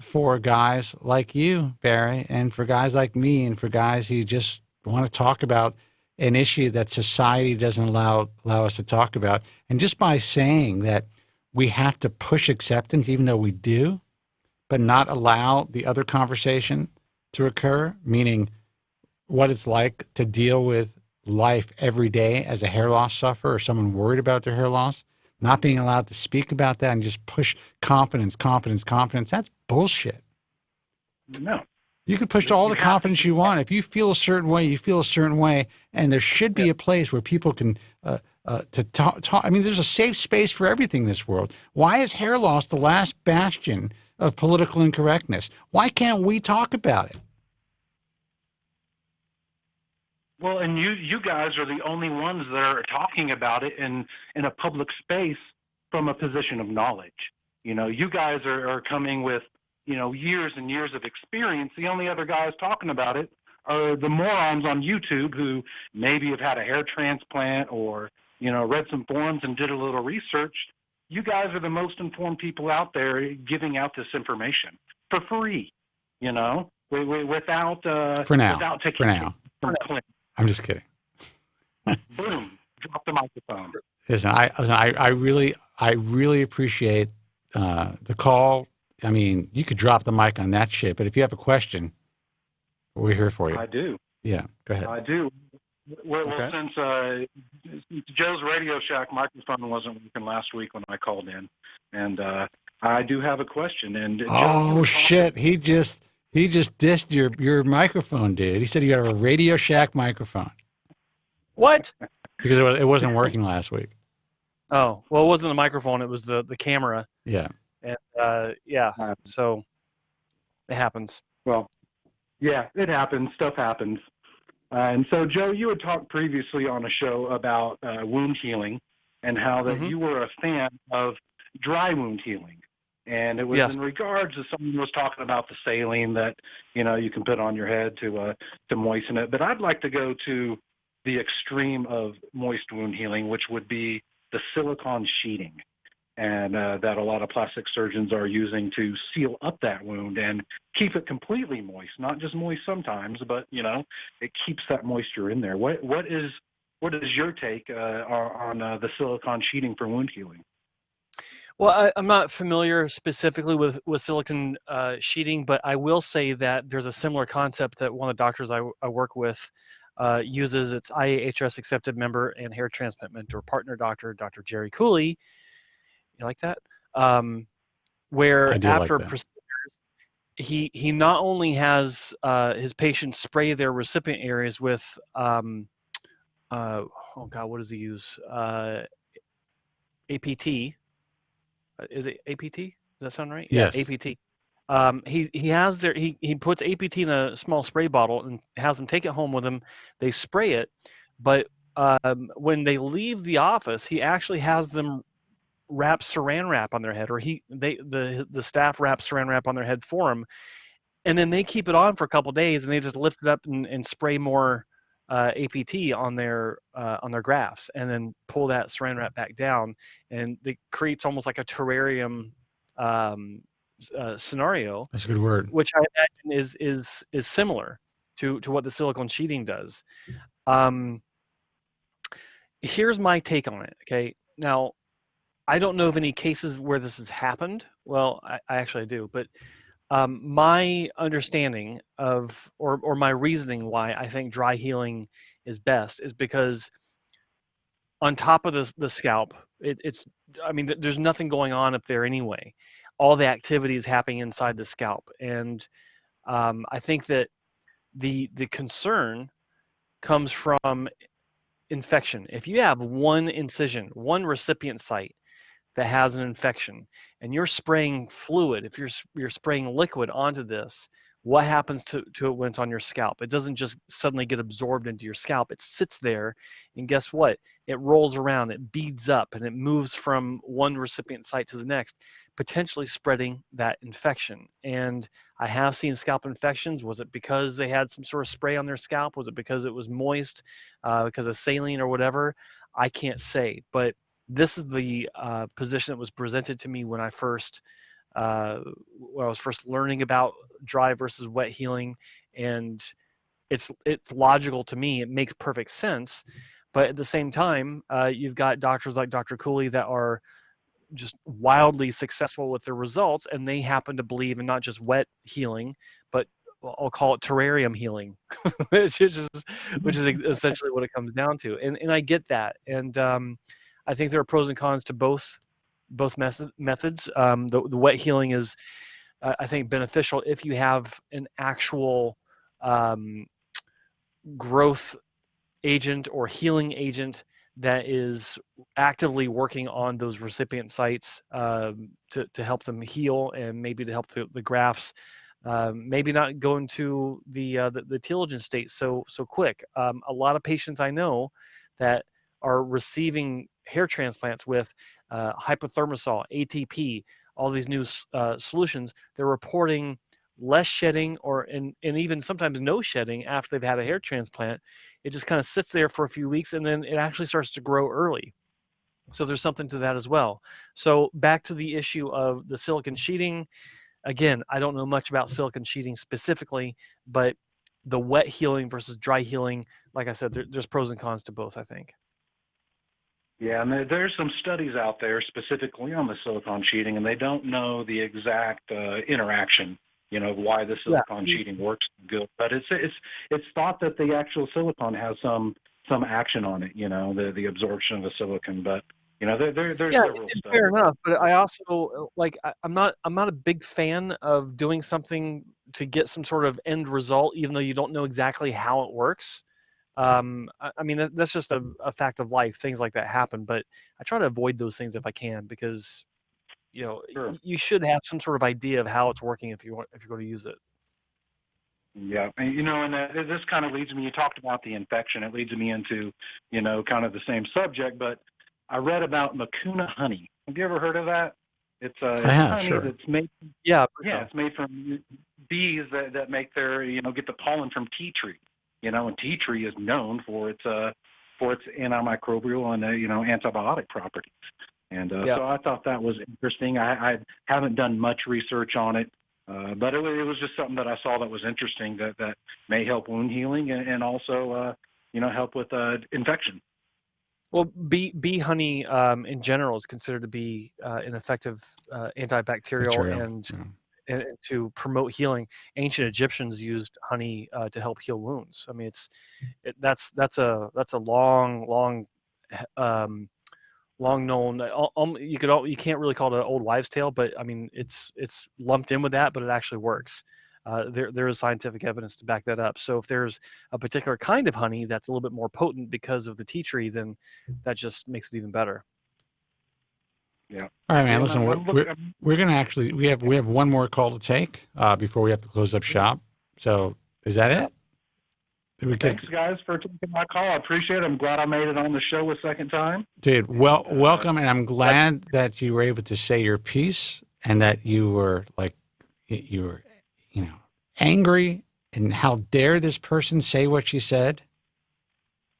for guys like you, Barry, and for guys like me, and for guys who just want to talk about an issue that society doesn't allow us to talk about. And just by saying that we have to push acceptance, even though we do, but not allow the other conversation to occur, meaning what it's like to deal with life every day as a hair loss sufferer or someone worried about their hair loss, not being allowed to speak about that and just push confidence, that's bullshit. No. You can push all the confidence you want. If you feel a certain way, you feel a certain way, and there should be a place where people can to talk. I mean, there's a safe space for everything in this world. Why is hair loss the last bastion of political incorrectness? Why can't we talk about it? Well, and you guys are the only ones that are talking about it in a public space from a position of knowledge. You know, you guys are coming with, you know, years and years of experience. The only other guys talking about it are the morons on YouTube who maybe have had a hair transplant or, you know, read some forums and did a little research. You guys are the most informed people out there giving out this information for free, you know, without For now. without taking For now. from Clint. I'm just kidding. Boom, drop the microphone. Listen, I really appreciate the call. I mean, you could drop the mic on that shit, but if you have a question, we're here for you. I do. Yeah, go ahead. I do. Well, since Joe's Radio Shack microphone wasn't working last week when I called in, and I do have a question. And Oh shit, he just dissed your microphone, dude. He said you got a Radio Shack microphone. What? Because it wasn't working last week. Oh, well, it wasn't the microphone. It was the camera. Yeah. And so it happens. Well, yeah, it happens. Stuff happens. And so, Joe, you had talked previously on a show about wound healing and how that you were a fan of dry wound healing. And it was in regards to someone was talking about the saline that, you know, you can put on your head to moisten it. But I'd like to go to the extreme of moist wound healing, which would be the silicone sheeting, and that a lot of plastic surgeons are using to seal up that wound and keep it completely moist, not just moist sometimes, but, you know, it keeps that moisture in there. What is your take on the silicone sheeting for wound healing? Well, I'm not familiar specifically with silicone sheeting, but I will say that there's a similar concept that one of the doctors I work with uses. It's IAHS accepted member and hair transplant mentor partner doctor, Dr. Jerry Cooley. You like that? Where after procedures, he not only has his patients spray their recipient areas with, oh God, what does he use? APT. Is it APT? Does that sound right? Yes. Yeah, APT. He puts APT in a small spray bottle and has them take it home with him. They spray it, but when they leave the office, he actually has them wrap Saran wrap on their head, or the staff wraps Saran wrap on their head for them, and then they keep it on for a couple days, and they just lift it up and spray more APT on their grafts, and then pull that Saran wrap back down, and it creates almost like a terrarium scenario. That's a good word. Which I imagine is similar to what the silicone sheeting does. Here's my take on it. Okay, now I don't know of any cases where this has happened. Well, I actually do, but my understanding of or my reasoning why I think dry healing is best is because on top of the scalp, there's nothing going on up there anyway. All the activity is happening inside the scalp, and I think that the concern comes from infection. If you have one incision, one recipient site that has an infection, and you're spraying fluid, if you're spraying liquid onto this, what happens to it when it's on your scalp? It doesn't just suddenly get absorbed into your scalp. It sits there, and guess what? It rolls around, it beads up, and it moves from one recipient site to the next, potentially spreading that infection. And I have seen scalp infections. Was it because they had some sort of spray on their scalp? Was it because it was moist, because of saline or whatever? I can't say, but this is the position that was presented to me when I was first learning about dry versus wet healing, and it's logical to me. It makes perfect sense, but at the same time, you've got doctors like Dr. Cooley that are just wildly successful with their results, and they happen to believe in not just wet healing, but I'll call it terrarium healing, which is essentially what it comes down to. And I get that, and I think there are pros and cons to both methods. The wet healing is I think, beneficial if you have an actual growth agent or healing agent that is actively working on those recipient sites to help them heal and maybe to help the grafts maybe not go into the telogen state so quick. A lot of patients I know that are receiving hair transplants with hypothermosol, ATP, all these new solutions, they're reporting less shedding and even sometimes no shedding after they've had a hair transplant. It just kind of sits there for a few weeks and then it actually starts to grow early. So there's something to that as well. So back to the issue of the silicone sheeting. Again, I don't know much about silicone sheeting specifically, but the wet healing versus dry healing, like I said, there's pros and cons to both, I think. Yeah, and there's some studies out there specifically on the silicone sheeting, and they don't know the exact interaction, why the silicone sheeting works good. But it's thought that the actual silicone has some action on it, the absorption of the silicone. But there's several studies. Fair enough. But I also I'm not a big fan of doing something to get some sort of end result, even though you don't know exactly how it works. I mean, that's just a fact of life. Things like that happen, but I try to avoid those things if I can, because Sure. you should have some sort of idea of how it's working if you're going to use it. Yeah, and this kind of leads me. You talked about the infection. It leads me into kind of the same subject. But I read about Mucuna honey. Have you ever heard of that? It's honey sure. that's made. It's made from bees that make their get the pollen from tea tree. And tea tree is known for its antimicrobial and antibiotic properties. And so I thought that was interesting. I haven't done much research on it, but it was just something that I saw that was interesting that may help wound healing and also help with infection. Well, bee honey in general is considered to be an effective antibacterial and to promote healing. Ancient Egyptians used honey to help heal wounds. I mean, that's a long known. You can't really call it an old wives' tale, but I mean, it's lumped in with that, but it actually works. There is scientific evidence to back that up. So if there's a particular kind of honey that's a little bit more potent because of the tea tree, then that just makes it even better. Yeah. All right, man. Listen, we're going to actually we have one more call to take before we have to close up shop. So is that it? Thanks, guys, for taking my call. I appreciate it. I'm glad I made it on the show a second time. Dude, welcome, and I'm glad that you were able to say your piece and that you were angry and how dare this person say what she said.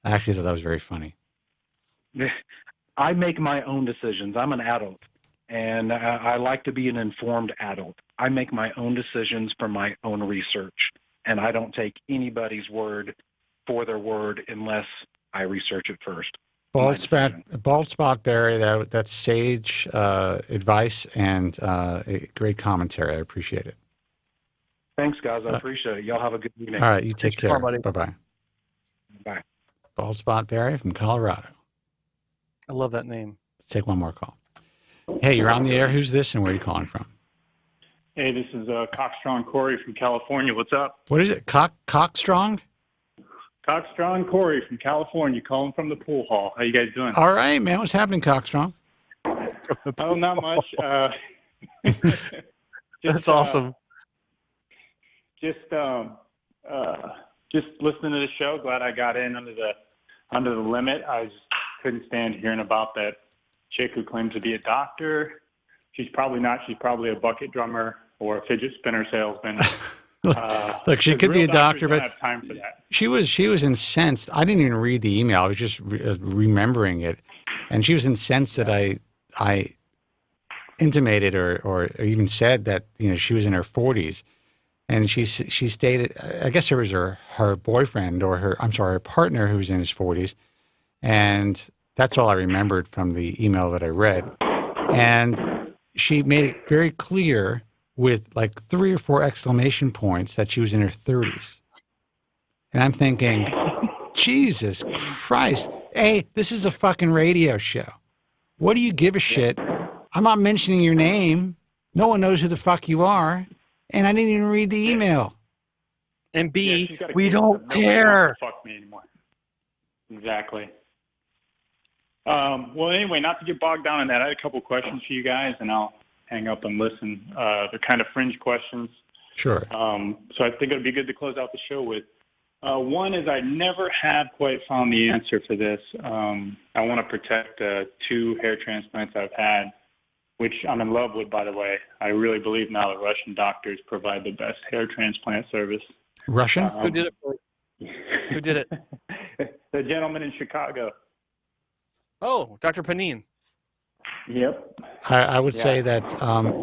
I actually thought that was very funny. I make my own decisions. I'm an adult, and I like to be an informed adult. I make my own decisions from my own research, and I don't take anybody's word for their word unless I research it first. Bald spot, Barry. That's sage advice and a great commentary. I appreciate it. Thanks, guys. I appreciate it. Y'all have a good evening. All right, you take care. Bye-bye. Bye. Bald spot Barry from Colorado. I love that name. Let's take one more call. Hey, you're on the air. Who's this and where are you calling from? Hey, this is Cockstrong Corey from California. What's up? What is it? Cockstrong? Cockstrong Corey from California, calling from the pool hall. How you guys doing? All right, man. What's happening, Cockstrong? Oh, not much. That's awesome. Just listening to the show. Glad I got in under the limit. I just couldn't stand hearing about that chick who claimed to be a doctor. She's probably not. She's probably a bucket drummer or a fidget spinner salesman. Look, she could be a doctor, but don't have time for that. She was incensed. I didn't even read the email. I was just remembering it, and she was incensed that I intimated or even said that she was in her 40s, and she stated, I guess it was her boyfriend or her partner who was in his 40s, and that's all I remembered from the email that I read, and she made it very clear with like 3 or 4 exclamation points that she was in her 30s. And I'm thinking, Jesus Christ. Hey, this is a fucking radio show. What do you give a shit? I'm not mentioning your name. No one knows who the fuck you are. and I didn't even read the email. And B, she's got a we kid, don't so nobody wants care. to fuck me anymore. Exactly. Well, anyway, not to get bogged down in that, I had a couple questions for you guys, and I'll hang up and listen. They're kind of fringe questions. Sure. So I think it would be good to close out the show with. One is I never have quite found the answer for this. I want to protect 2 hair transplants I've had, which I'm in love with, by the way. I really believe now that Russian doctors provide the best hair transplant service. Russian? Who did it for you? Who did it? The gentleman in Chicago. Oh, Dr. Panin. Yep. I would say that,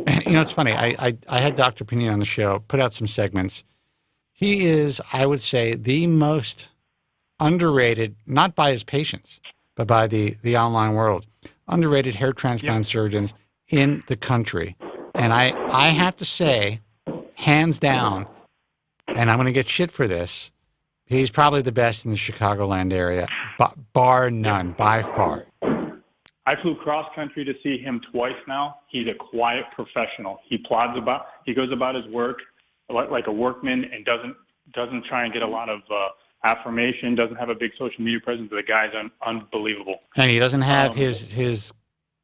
it's funny. I had Dr. Panin on the show, put out some segments. He is, I would say, the most underrated, not by his patients, but by the online world, underrated hair transplant surgeons in the country. And I have to say, hands down, and I'm going to get shit for this, he's probably the best in the Chicagoland area, bar none, by far. I flew cross country to see him twice now. He's a quiet professional. He goes about his work like a workman and doesn't try and get a lot of affirmation, doesn't have a big social media presence, but the guy's unbelievable. And he doesn't have his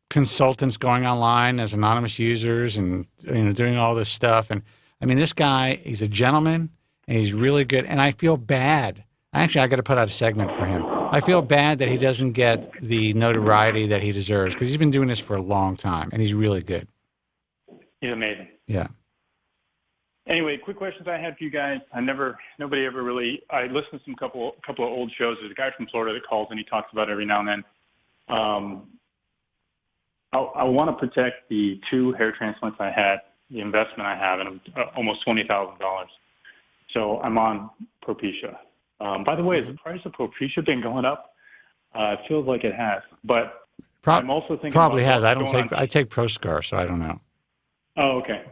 consultants going online as anonymous users and doing all this stuff. And I mean, this guy, he's a gentleman and he's really good. And I feel bad. Actually, I got to put out a segment for him. I feel bad that he doesn't get the notoriety that he deserves because he's been doing this for a long time and he's really good. He's amazing. Yeah. Anyway, quick questions I had for you guys. I listened to a couple of old shows. There's a guy from Florida that calls and he talks about it every now and then. I want to protect the 2 hair transplants I had, the investment I have, and almost $20,000. So I'm on Propecia. By the way, has the price of Propecia been going up? It feels like it has, but I'm also thinking probably about has. I take ProScar, so I don't know. Oh, okay.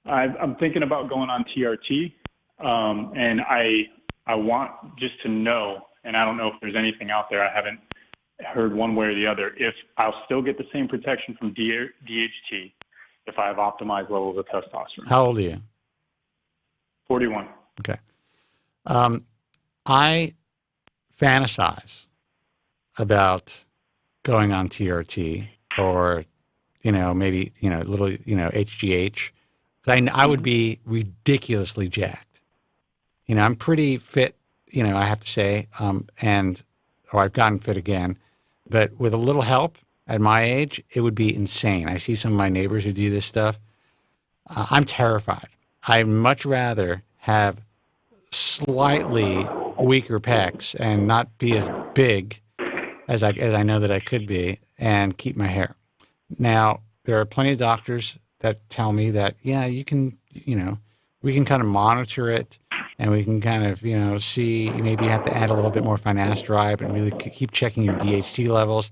I'm thinking about going on TRT, and I want just to know, and I don't know if there's anything out there. I haven't heard one way or the other. If I'll still get the same protection from DHT if I have optimized levels of testosterone. How old are you? 41. Okay. I fantasize about going on TRT or, maybe, little, HGH. I would be ridiculously jacked. I'm pretty fit, I have to say, or I've gotten fit again. But with a little help at my age, it would be insane. I see some of my neighbors who do this stuff. I'm terrified. I'd much rather have slightly weaker pecs and not be as big as I know that I could be and keep my hair. Now, there are plenty of doctors that tell me that, yeah, you can, we can kind of monitor it and we can kind of, see, maybe you have to add a little bit more finasteride and really keep checking your DHT levels.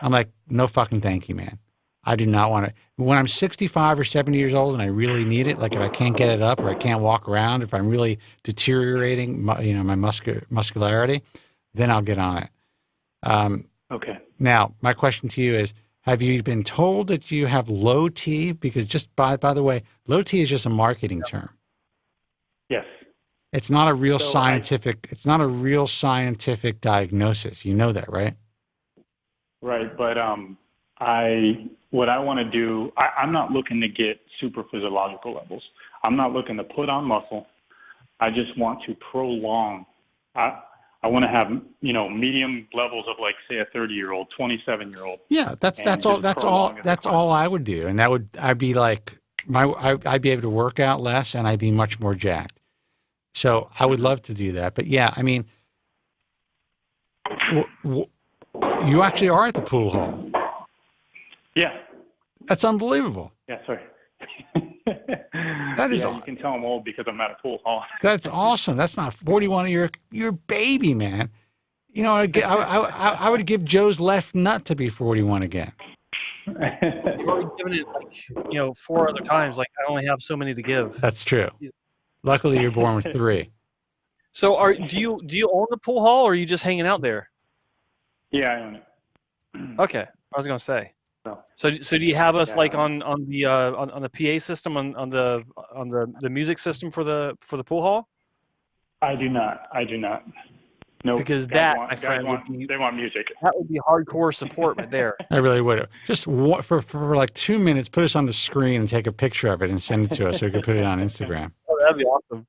I'm like, no fucking thank you, man. I do not want to. When I'm 65 or 70 years old and I really need it, like if I can't get it up or I can't walk around, if I'm really deteriorating, my muscularity, then I'll get on it. Okay. Now, my question to you is, have you been told that you have low T? Because just by the way, low T is just a marketing term. Yes. It's not a real scientific. It's not a real scientific diagnosis. You know that, right? Right, but what I want to do, I'm not looking to get super physiological levels. I'm not looking to put on muscle. I just want to prolong. I want to have, medium levels of, like, say, a 30-year-old, 27-year-old. Yeah, that's all I would do, and I'd be like I'd be able to work out less, and I'd be much more jacked. So I would love to do that, but yeah, I mean, you actually are at the pool hall. Yeah, that's unbelievable. Yeah, sorry. That is. Yeah, you can tell I'm old because I'm at a pool hall. That's awesome. That's not 41. You're baby, man. I would give Joe's left nut to be 41 again. You've already given it 4 other times. Like, I only have so many to give. That's true. Luckily, you're born with 3. So, do you own the pool hall, or are you just hanging out there? Yeah, I own it. Okay, I was gonna say. So do you have us Yeah. like on the PA system on the music system for the pool hall? I do not. No, Because guys that, want, my guys friend, want, would be they want music. that would be hardcore support right there. I really would. Just for like 2 minutes, put us on the screen and take a picture of it and send it to us so we can put it on Instagram. Oh, that'd be awesome.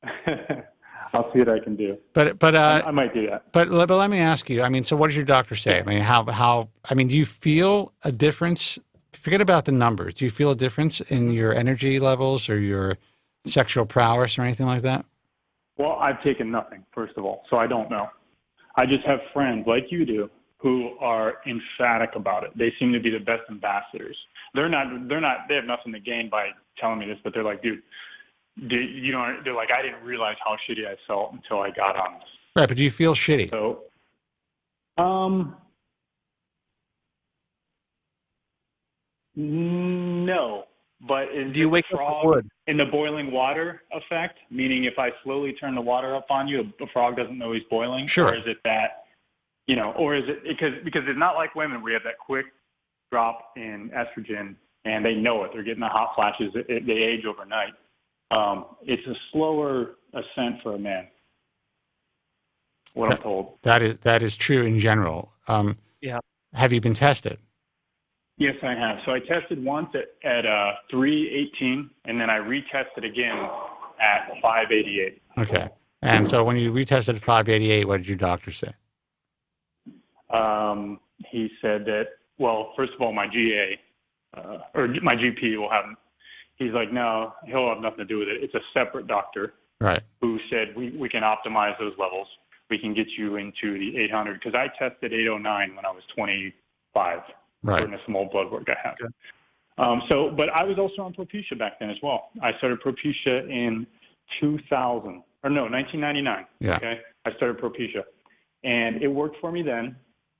I'll see what I can do. But I might do that. But let me ask you. I mean, so what does your doctor say? I mean, how? I mean, do you feel a difference? Forget about the numbers. Do you feel a difference in your energy levels or your sexual prowess or anything like that? Well, I've taken nothing, first of all, so I don't know. I just have friends like you do who are emphatic about it. They seem to be the best ambassadors. They have nothing to gain by telling me this, but they're like, dude, they're like, I didn't realize how shitty I felt until I got on this. Right, but do you feel shitty? So, no. But do you wake up with wood? In the boiling water effect? Meaning if I slowly turn the water up on you, a frog doesn't know he's boiling? Sure. Or is it that, or is it, because it's not like women where you have that quick drop in estrogen and they know it. They're getting the hot flashes. They age overnight. It's a slower ascent for a man. I'm told. That is true in general. Yeah. Have you been tested? Yes, I have. So I tested once at 318, and then I retested again at 588. Okay. And so when you retested at 588, what did your doctor say? He said that, well, first of all, my GA, or my GP will have, he's like, no, he'll have nothing to do with it. It's a separate doctor. Right. Who said we can optimize those levels. We can get you into the 800, because I tested 809 when I was 25. Right. According to some old blood work I have. Okay. But I was also on Propecia back then as well. I started Propecia in 1999. Yeah. Okay. I started Propecia, and it worked for me then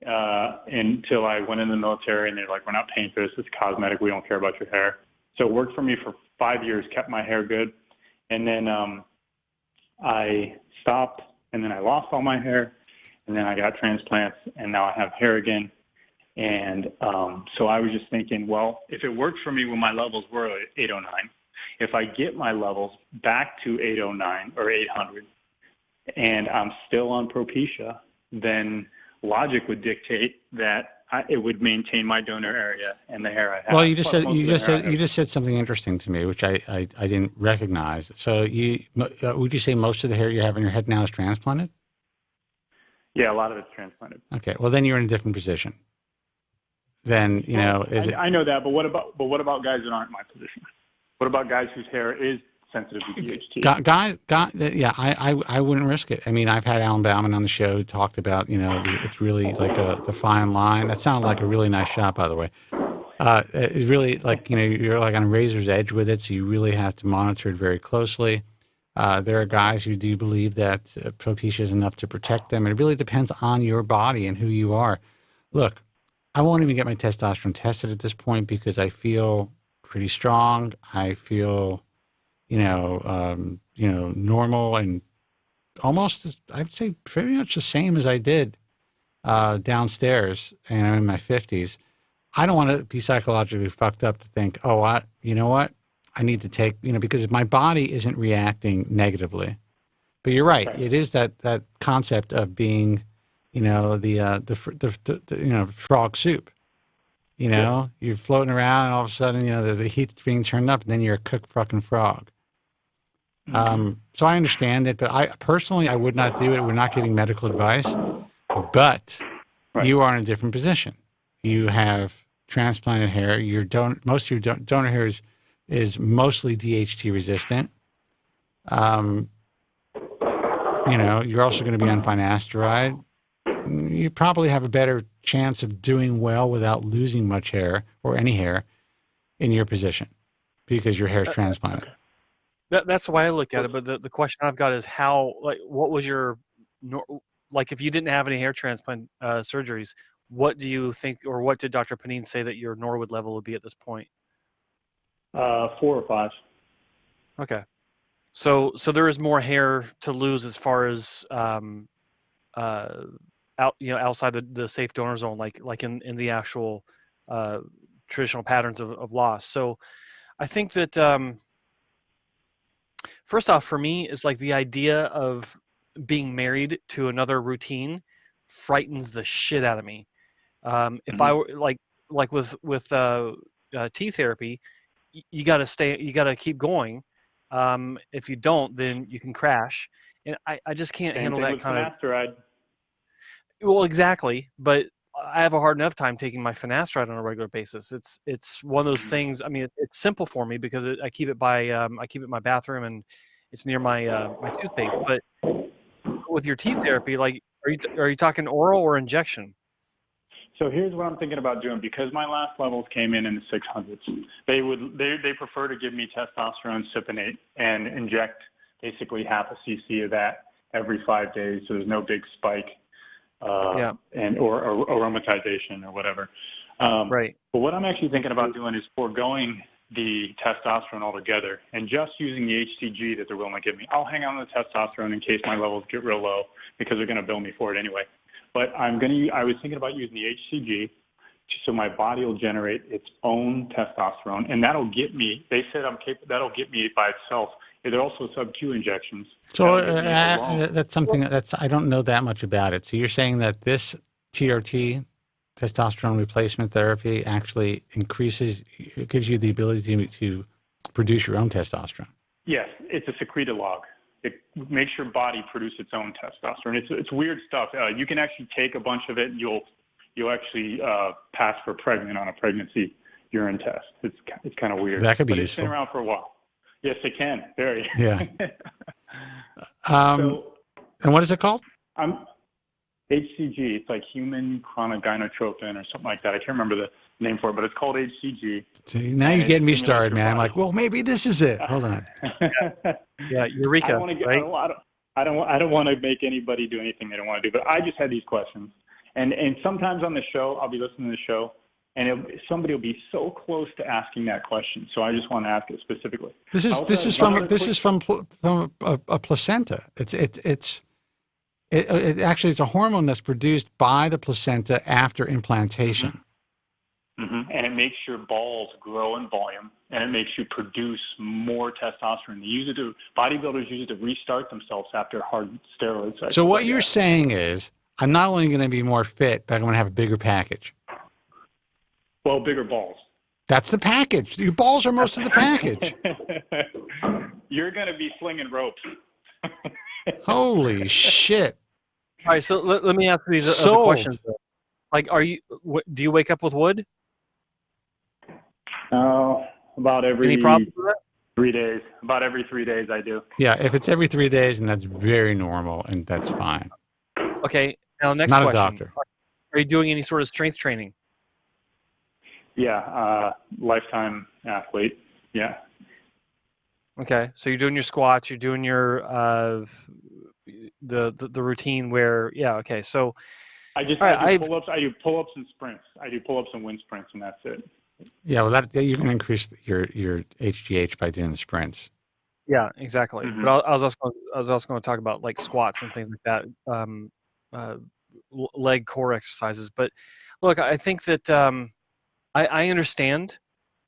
until I went in the military, and they're like, we're not paying for this. It's cosmetic. We don't care about your hair. So it worked for me for 5 years, kept my hair good, and then I stopped, and then I lost all my hair, and then I got transplants, and now I have hair again. And so I was just thinking, well, if it works for me when my levels were at 809, if I get my levels back to 809 or 800 and I'm still on Propecia, then logic would dictate that it would maintain my donor area and the hair I have. Well, you just said something interesting to me, which I didn't recognize. So would you say most of the hair you have in your head now is transplanted? Yeah, a lot of it's transplanted. Okay. Well, then you're in a different position. Then I know that, but what about guys that aren't in my position? What about guys whose hair is sensitive to DHT? Yeah, I wouldn't risk it. I mean, I've had Alan Bauman on the show who talked about, it's really like the fine line. That sounded like a really nice shot, by the way. It really, like, you're like on a razor's edge with it, so you really have to monitor it very closely. There are guys who do believe that Propecia is enough to protect them. It really depends on your body and who you are. Look, I won't even get my testosterone tested at this point because I feel pretty strong. I feel, normal and almost, I'd say pretty much the same as I did downstairs, and I'm in my 50s. I don't want to be psychologically fucked up to think, you know what? I need to take, because if my body isn't reacting negatively. But you're right. It is that concept of being, the frog soup. You're floating around, and all of a sudden, the heat's being turned up, and then you're a cooked fucking frog. So I understand it, but I would not do it. We're not giving medical advice, but you are in a different position. You have transplanted hair. Most of your donor hair is mostly DHT resistant. You're also going to be on finasteride. You probably have a better chance of doing well without losing much hair or any hair in your position because your hair is transplanted. That's the way I look at it. But the question I've got is what was your, if you didn't have any hair transplant surgeries, what do you think, or what did Dr. Panine say that your Norwood level would be at this point? 4 or 5. Okay. So there is more hair to lose as far as outside the safe donor zone, like in the actual traditional patterns of loss. So I think that first off, for me, is like the idea of being married to another routine frightens the shit out of me. If I were like with T therapy, you got to keep going. If you don't, then you can crash, and I just can't Same handle thing that with kind of. finasteride. Well, exactly, but I have a hard enough time taking my finasteride on a regular basis. It's one of those things. I mean, it's simple for me because I keep it in my bathroom and it's near my my toothpaste. But with your teeth therapy, like, are you talking oral or injection? So here's what I'm thinking about doing. Because my last levels came in the 600s, they prefer to give me testosterone cypionate and inject basically half a cc of that every 5 days, so there's no big spike and or aromatization or whatever. Right. But what I'm actually thinking about doing is foregoing the testosterone altogether and just using the HCG that they're willing to give me. I'll hang on to the testosterone in case my levels get real low because they're going to bill me for it anyway. But I was thinking about using the HCG so my body will generate its own testosterone, and that'll get me. They said that'll get me by itself. There are also sub-Q injections. So that's something I don't know that much about it. So you're saying that this TRT, testosterone replacement therapy, actually gives you the ability to produce your own testosterone? Yes, it's a secretalog. It makes your body produce its own testosterone. It's weird stuff. You can actually take a bunch of it, and you'll actually pass for pregnant on a pregnancy urine test. It's kind of weird. That could be but useful. It's been around for a while. Yes, it can. Very. Yeah. And what is it called? HCG. It's like human chronic gonadotropin or something like that. I can't remember the name for it, but it's called HCG. See, now you're getting me started, man. I'm like, well, maybe this is it. Hold on. Yeah, Eureka. I don't want to make anybody do anything they don't want to do, but I just had these questions. And sometimes on the show, I'll be listening to the show, and somebody will be so close to asking that question. So I just want to ask it specifically. This is from a placenta. It actually is a hormone that's produced by the placenta after implantation. Mm-hmm. And it makes your balls grow in volume, and it makes you produce more testosterone. Bodybuilders use it to restart themselves after hard steroids. So what you're saying is, I'm not only going to be more fit, but I'm going to have a bigger package. Well, bigger balls. That's the package. Your balls are most of the package. You're going to be slinging ropes. Holy shit. All right, so let me ask these other questions. Like, do you wake up with wood? About every Any problem with that? 3 days. About every 3 days I do. Yeah, if it's every 3 days, then that's very normal, and that's fine. Okay, now next question. Not a doctor. Are you doing any sort of strength training? Yeah, lifetime athlete. Yeah. Okay, so you're doing your squats, you're doing your the routine where okay, so I do pull-ups. I do pull-ups and sprints. I do pull-ups and wind sprints, and that's it. Yeah, well, you can increase your HGH by doing the sprints. Yeah, exactly. Mm-hmm. But I was also going to talk about like squats and things like that, leg core exercises. But look, I think that I understand.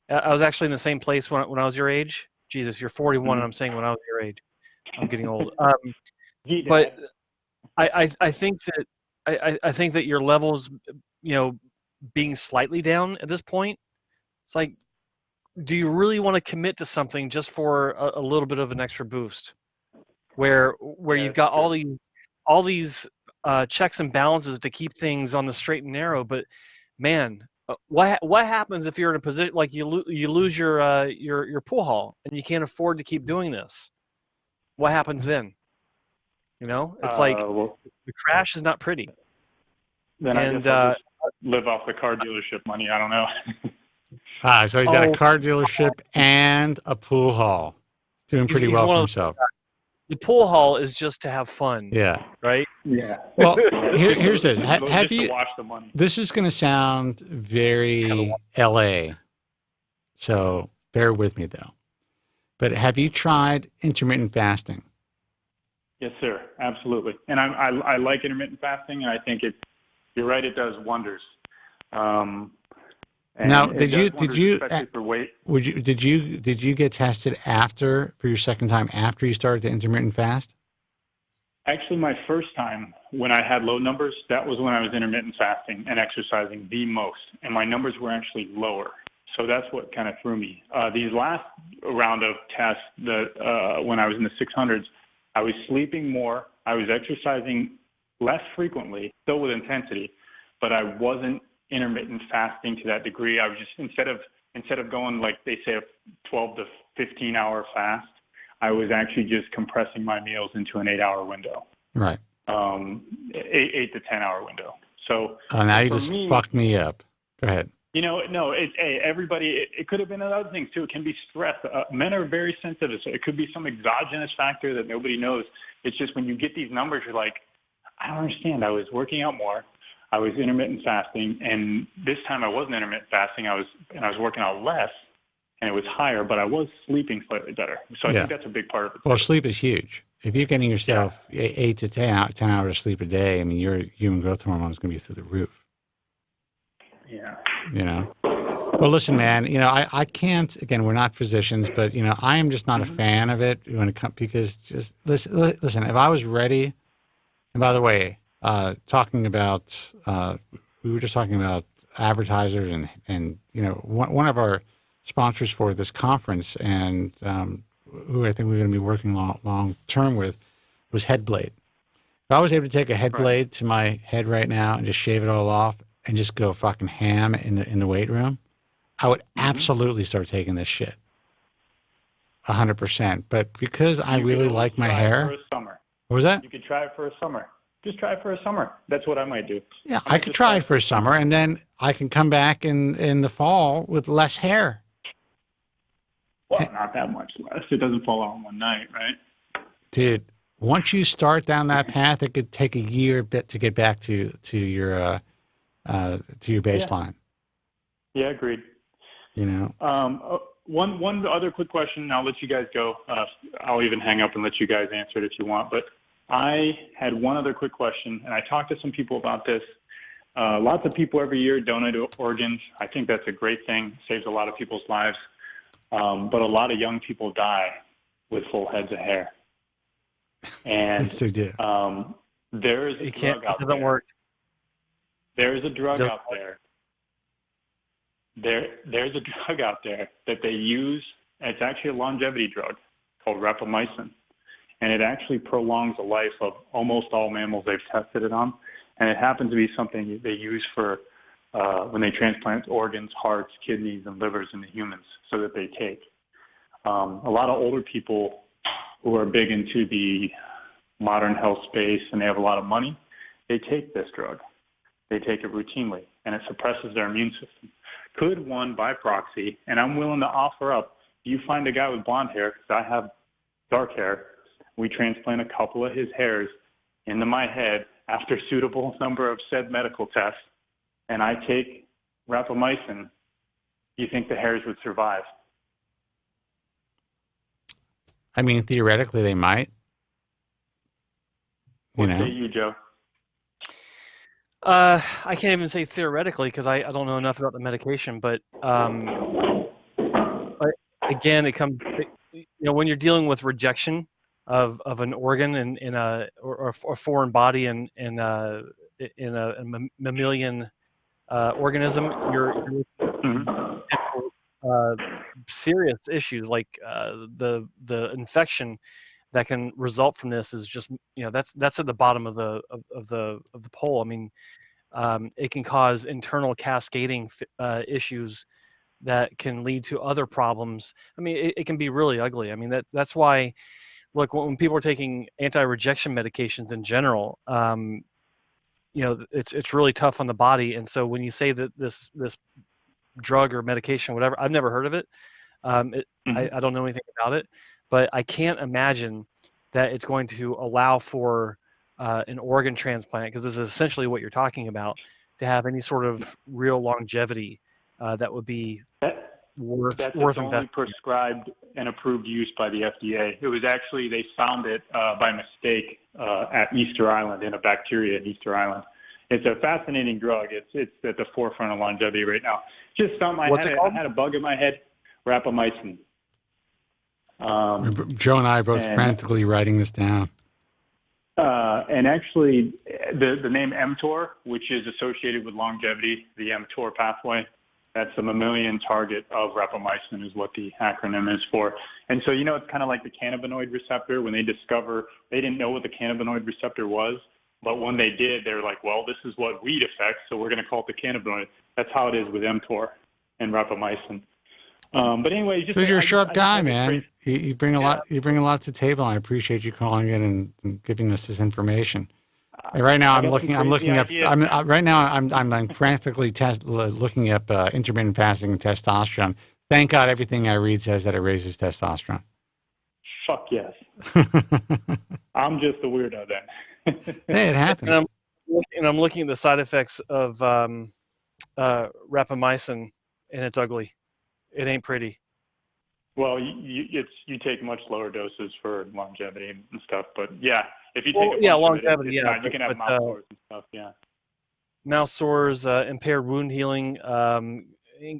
I was actually in the same place when I was your age. Jesus, you're 41, and I'm saying when I was your age. I'm getting old. But I think that I think that your levels, being slightly down at this point, it's like, do you really want to commit to something just for a little bit of an extra boost, where you've got all these checks and balances to keep things on the straight and narrow? But man, what happens if you're in a position like you lose your pool hall and you can't afford to keep doing this? What happens then? It's like the crash is not pretty. Then I guess I'll just live off the car dealership money. I don't know. So he's got a car dealership and a pool hall. Doing pretty well for himself. The pool hall is just to have fun. Yeah. Right? Yeah. Well, here's this. Have you? To wash the money. This is going to sound very LA, so bear with me though. But have you tried intermittent fasting? Yes, sir. Absolutely. And I like intermittent fasting, and I think you're right, it does wonders. And now, it did does you wonders, especially for weight. did you get tested after for your second time after you started the intermittent fast? Actually, my first time when I had low numbers, that was when I was intermittent fasting and exercising the most, and my numbers were actually lower. So that's what kind of threw me. These last round of tests, when I was in the 600s, I was sleeping more, I was exercising less frequently, still with intensity, but I wasn't intermittent fasting to that degree. I was just instead of going like they say a 12 to 15 hour fast, I was actually just compressing my meals into an 8-hour window. Right. 8 to 10 hour window. So now you for just me, fucked me up. Go ahead. You know, no, everybody, it could have been other things too. It can be stress. Men are very sensitive. So it could be some exogenous factor that nobody knows. It's just when you get these numbers, you're like, I don't understand. I was working out more. I was intermittent fasting. And this time I wasn't intermittent fasting. I was working out less and it was higher, but I was sleeping slightly better. So I think that's a big part of it. Well, sleep is huge. If you're getting yourself 8 to 10 hours of sleep a day, I mean, your human growth hormone is going to be through the roof. Yeah. You know? Well, listen, man, you know, I can't, again, we're not physicians, but, you know, I am just not a fan of it when it comes, because just, listen, if I was ready, and by the way, talking about, we were just talking about advertisers and you know, one of our sponsors for this conference and who I think we're going to be working long term with was Headblade. If I was able to take a Headblade to my head right now and just shave it all off and just go fucking ham in the weight room, I would absolutely start taking this shit. 100%. But because I really like my hair. For a summer. What was that? You could try it for a summer. Just try it for a summer. That's what I might do. Yeah, I could try it for a summer, and then I can come back in the fall with less hair. Well, not that much less. It doesn't fall out in one night, right? Dude, once you start down that path, it could take a year bit to get back to your baseline. Yeah, agreed. You know. One other quick question, and I'll let you guys go. I'll even hang up and let you guys answer it if you want. But I had one other quick question, and I talked to some people about this. Lots of people every year donate organs. I think that's a great thing. Saves a lot of people's lives. But a lot of young people die with full heads of hair. And yes, they do. There is a drug out there. It doesn't work. There is a drug out there. There's a drug out there that they use. It's actually a longevity drug called rapamycin. And it actually prolongs the life of almost all mammals they've tested it on. And it happens to be something they use for when they transplant organs, hearts, kidneys, and livers into humans so that they take. A lot of older people who are big into the modern health space and they have a lot of money, they take this drug. They take it routinely, and it suppresses their immune system. Could one, by proxy, and I'm willing to offer up, you find a guy with blonde hair, because I have dark hair, we transplant a couple of his hairs into my head after a suitable number of said medical tests, and I take rapamycin, you think the hairs would survive? I mean, theoretically, they might. What say you, Joe? I can't even say theoretically because I don't know enough about the medication, but again, it comes, you know, when you're dealing with rejection of an organ in a foreign body in a mammalian organism, you're serious issues like the infection that can result from this is just, you know, that's at the bottom of the pole. I mean, it can cause internal cascading issues that can lead to other problems. I mean, it can be really ugly. I mean, that's why, look, when people are taking anti-rejection medications in general, you know, it's really tough on the body. And so when you say that this drug or medication, whatever, I've never heard of it. I don't know anything about it, but I can't imagine that it's going to allow for an organ transplant, because this is essentially what you're talking about, to have any sort of real longevity that would be worth only investing. Prescribed and approved use by the FDA. It was actually, they found it by mistake at Easter Island, in a bacteria at Easter Island. It's a fascinating drug. It's at the forefront of longevity right now. Just something I had a bug in my head, rapamycin. Joe and I are both frantically writing this down. And actually, the name mTOR, which is associated with longevity, the mTOR pathway, that's the mammalian target of rapamycin is what the acronym is for. And so, it's kind of like the cannabinoid receptor. When they didn't know what the cannabinoid receptor was, but when they did, they're like, well, this is what weed affects, so we're going to call it the cannabinoid. That's how it is with mTOR and rapamycin. But anyway, because you're a sharp guy, man. You bring a lot. You bring a lot to the table. And I appreciate you calling in and giving us this information. And right now, I'm looking up. I'm frantically looking up intermittent fasting and testosterone. Thank God, everything I read says that it raises testosterone. Fuck yes. I'm just a weirdo then. Hey, it happens. And I'm looking at the side effects of rapamycin, and it's ugly. It ain't pretty. Well, you take much lower doses for longevity and stuff, but yeah, if you take a bunch longevity, of it, you can have mouth sores and stuff. Yeah, mouth sores, impaired wound healing,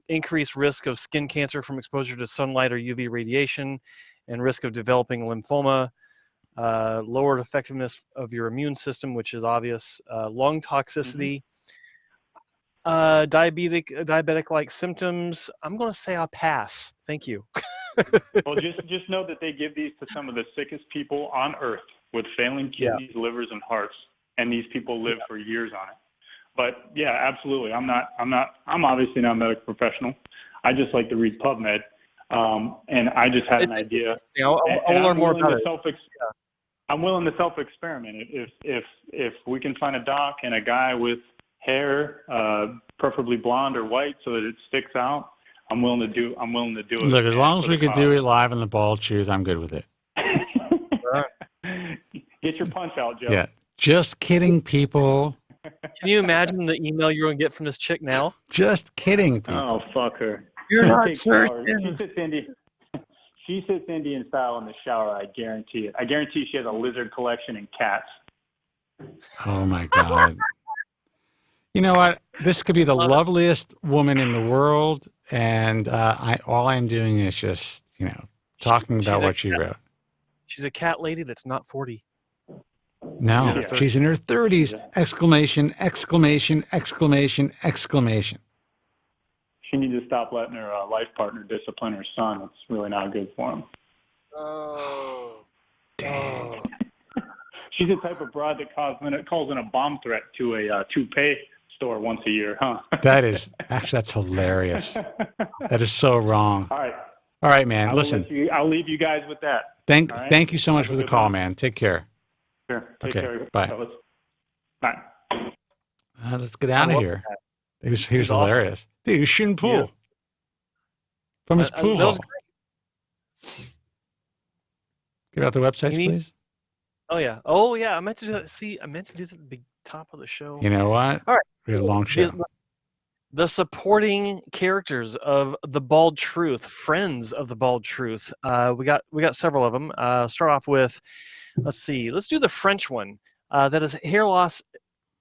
increased risk of skin cancer from exposure to sunlight or UV radiation, and risk of developing lymphoma. Lowered effectiveness of your immune system, which is obvious. Lung toxicity. Diabetic-like symptoms. I'm going to say I'll pass. Thank you. Well, just know that they give these to some of the sickest people on earth with failing kidneys, livers, and hearts, and these people live for years on it. But yeah, absolutely. I'm obviously not a medical professional. I just like to read PubMed, and I just had an idea. I'll learn more about it. I'm willing to self-experiment. If we can find a doc and a guy with hair, preferably blonde or white, so that it sticks out, I'm willing to do it. Look, as long as we could do it live in the bald shoes, I'm good with it. Get your punch out, Joe. Yeah, just kidding, people. Can you imagine the email you're going to get from this chick now? Just kidding, people. Oh, fuck her. You're not She sits Indian style in the shower, I guarantee it. I guarantee she has a lizard collection and cats. Oh, my God. You know what? This could be the loveliest woman in the world, and all I'm doing is just, talking about what she wrote. She's a cat lady that's not 40. No, she's in her 30s. Exclamation, exclamation, exclamation, exclamation. She needs to stop letting her life partner discipline her son. It's really not good for him. Oh. Dang. She's the type of broad that calls in a bomb threat to a toupee store once a year, huh? That's hilarious. That is so wrong. All right, man. Listen. I'll leave you guys with that. Thank you so much for the call, man. Take care. Sure. Take care. Bye. Fellas. Bye. Let's get out of here. He was hilarious. Awesome. Dude, he was shooting pool. Yeah. From his pool hall. Get out the websites, please. Oh, yeah. I meant to do that. See, I meant to do that at the top of the show. You know what? All right. We had a long show. The supporting characters of The Bald Truth, friends of The Bald Truth. We got several of them. Start off with, let's do the French one. That is hair loss.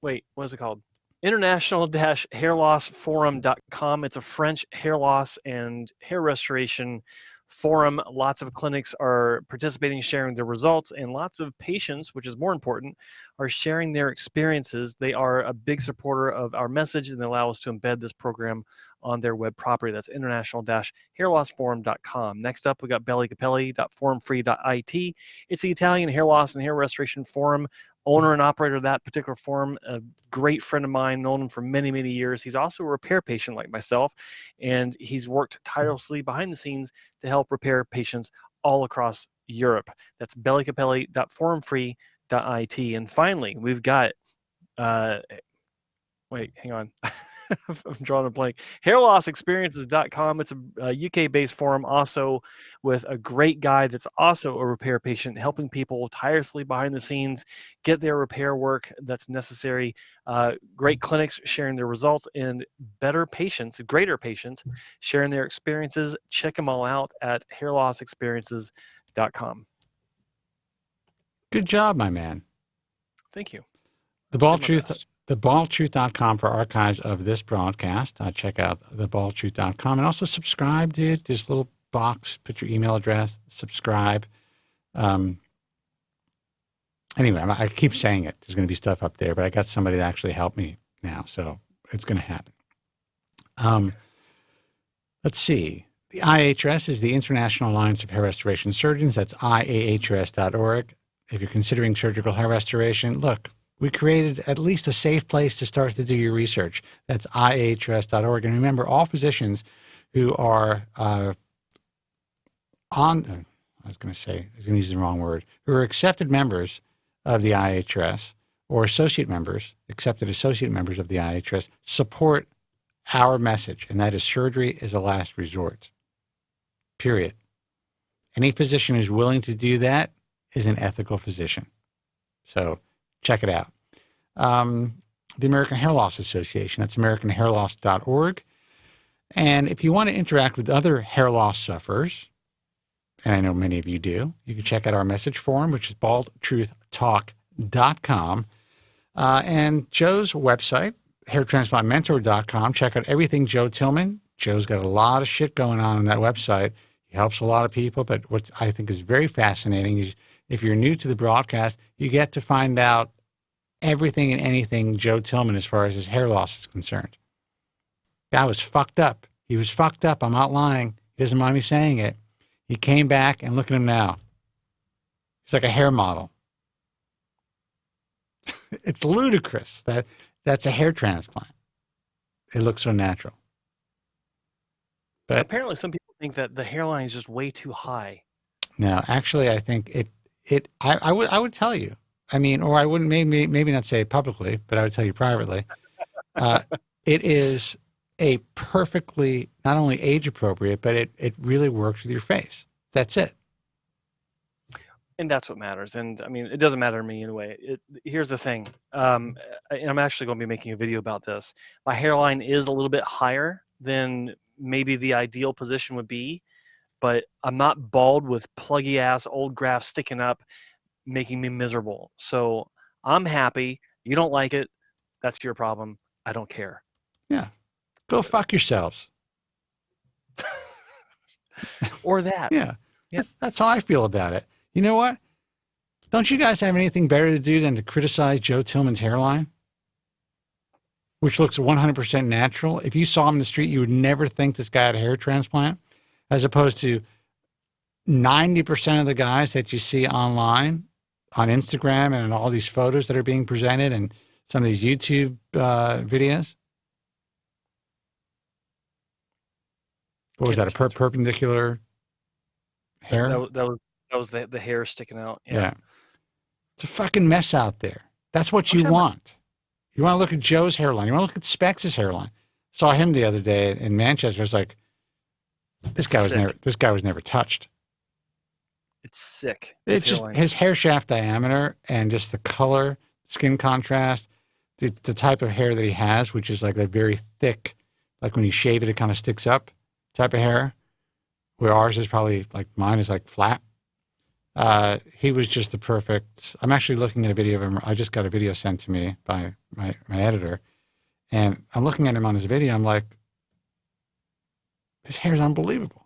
Wait, what is it called? International-hairlossforum.com. It's a French hair loss and hair restoration forum. Lots of clinics are participating, sharing their results, and lots of patients, which is more important, are sharing their experiences. They are a big supporter of our message, and they allow us to embed this program on their web property. That's international-hairlossforum.com. Next up, we got bellycapelli.forumfree.it. It's the Italian hair loss and hair restoration forum. Owner and operator of that particular forum, a great friend of mine, known him for many, many years. He's also a repair patient like myself, and he's worked tirelessly behind the scenes to help repair patients all across Europe. That's bellycapelli.forumfree.it. And finally, we've got, wait, hang on. I'm drawing a blank. Hairlossexperiences.com. It's a UK-based forum, also with a great guy that's also a repair patient, helping people tirelessly behind the scenes get their repair work that's necessary. Great clinics sharing their results, and greater patients sharing their experiences. Check them all out at hairlossexperiences.com. Good job, my man. Thank you. The Bald Truth thebaldtruth.com for archives of this broadcast. Check out thebaldtruth.com. And also subscribe, dude. There's a little box. Put your email address. Subscribe. Anyway, I keep saying it. There's going to be stuff up there, but I got somebody to actually help me now, so it's going to happen. Let's see. The IHRS is the International Alliance of Hair Restoration Surgeons. That's IAHRS.org. If you're considering surgical hair restoration, look, we created at least a safe place to start to do your research. That's IAHRS.org. And remember, all physicians who are I was going to use the wrong word, who are accepted members of the IHRS or accepted associate members of the IHRS, support our message, and that is surgery is a last resort. Period. Any physician who's willing to do that is an ethical physician. So check it out. The American Hair Loss Association, that's AmericanHairLoss.org. And if you want to interact with other hair loss sufferers, and I know many of you do, you can check out our message forum, which is baldtruthtalk.com. And Joe's website, hairtransplantmentor.com. Check out everything Joe Tillman. Joe's got a lot of shit going on that website. He helps a lot of people, but what I think is very fascinating is if you're new to the broadcast, you get to find out everything and anything Joe Tillman as far as his hair loss is concerned. Guy was fucked up. He was fucked up. I'm not lying. He doesn't mind me saying it. He came back, and look at him now. He's like a hair model. It's ludicrous that that's a hair transplant. It looks so natural. But apparently some people think that the hairline is just way too high. No, actually, I think I would tell you. I mean, or I wouldn't maybe not say it publicly, but I would tell you privately. It is a perfectly, not only age appropriate, but it really works with your face. That's it. And that's what matters. And I mean, it doesn't matter to me anyway. Here's the thing. And I'm actually going to be making a video about this. My hairline is a little bit higher than maybe the ideal position would be, but I'm not bald with pluggy ass old grafts sticking up, making me miserable. So I'm happy. You don't like it. That's your problem. I don't care. Yeah. Go fuck yourselves. Or that. Yeah. That's how I feel about it. You know what? Don't you guys have anything better to do than to criticize Joe Tillman's hairline? Which looks 100% natural. If you saw him in the street, you would never think this guy had a hair transplant, as opposed to 90% of the guys that you see online, on Instagram, and in all these photos that are being presented and some of these YouTube videos. What was that, a perpendicular hair? That was the hair sticking out. Yeah. It's a fucking mess out there. That's what you want. You want to look at Joe's hairline. You want to look at Specs' hairline. Saw him the other day in Manchester. I was like, this guy was never touched. It's sick. It's just his hair shaft diameter and just the color, skin contrast, the type of hair that he has, which is like a very thick, like when you shave it, it kind of sticks up type of hair, where ours is probably like mine is like flat. He was just the perfect. I'm actually looking at a video of him. I just got a video sent to me by my editor, and I'm looking at him on his video. I'm like, his hair is unbelievable.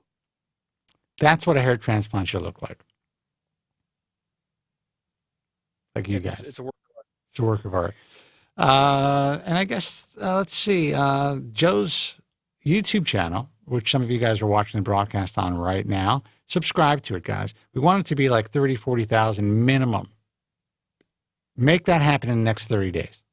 That's what a hair transplant should look like. Like you guys. It's a work of art. It's a work of art. And I guess, let's see, Joe's YouTube channel, which some of you guys are watching the broadcast on right now, subscribe to it, guys. We want it to be like 30, 40,000 minimum. Make that happen in the next 30 days.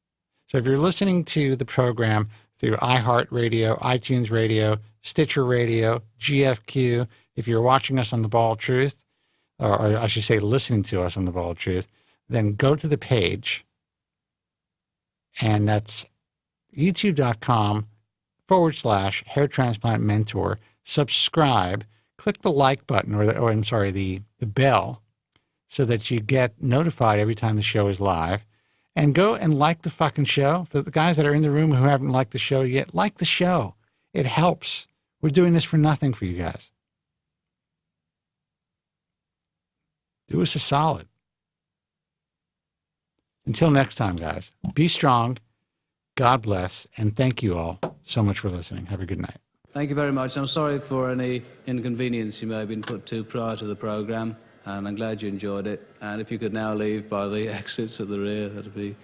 So if you're listening to the program through iHeartRadio, iTunes Radio, Stitcher Radio, GFQ, if you're watching us on The Bald Truth, or I should say listening to us on The Bald Truth, then go to the page, and that's youtube.com/hair transplant mentor. Subscribe, click the like button, the bell, so that you get notified every time the show is live. And go and like the fucking show. For the guys that are in the room who haven't liked the show yet, like the show. It helps. We're doing this for nothing for you guys. Do us a solid. Until next time, guys, be strong, God bless, and thank you all so much for listening. Have a good night. Thank you very much. I'm sorry for any inconvenience you may have been put to prior to the programme, and I'm glad you enjoyed it. And if you could now leave by the exits at the rear, that'd be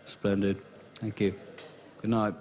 splendid. Thank you. Good night.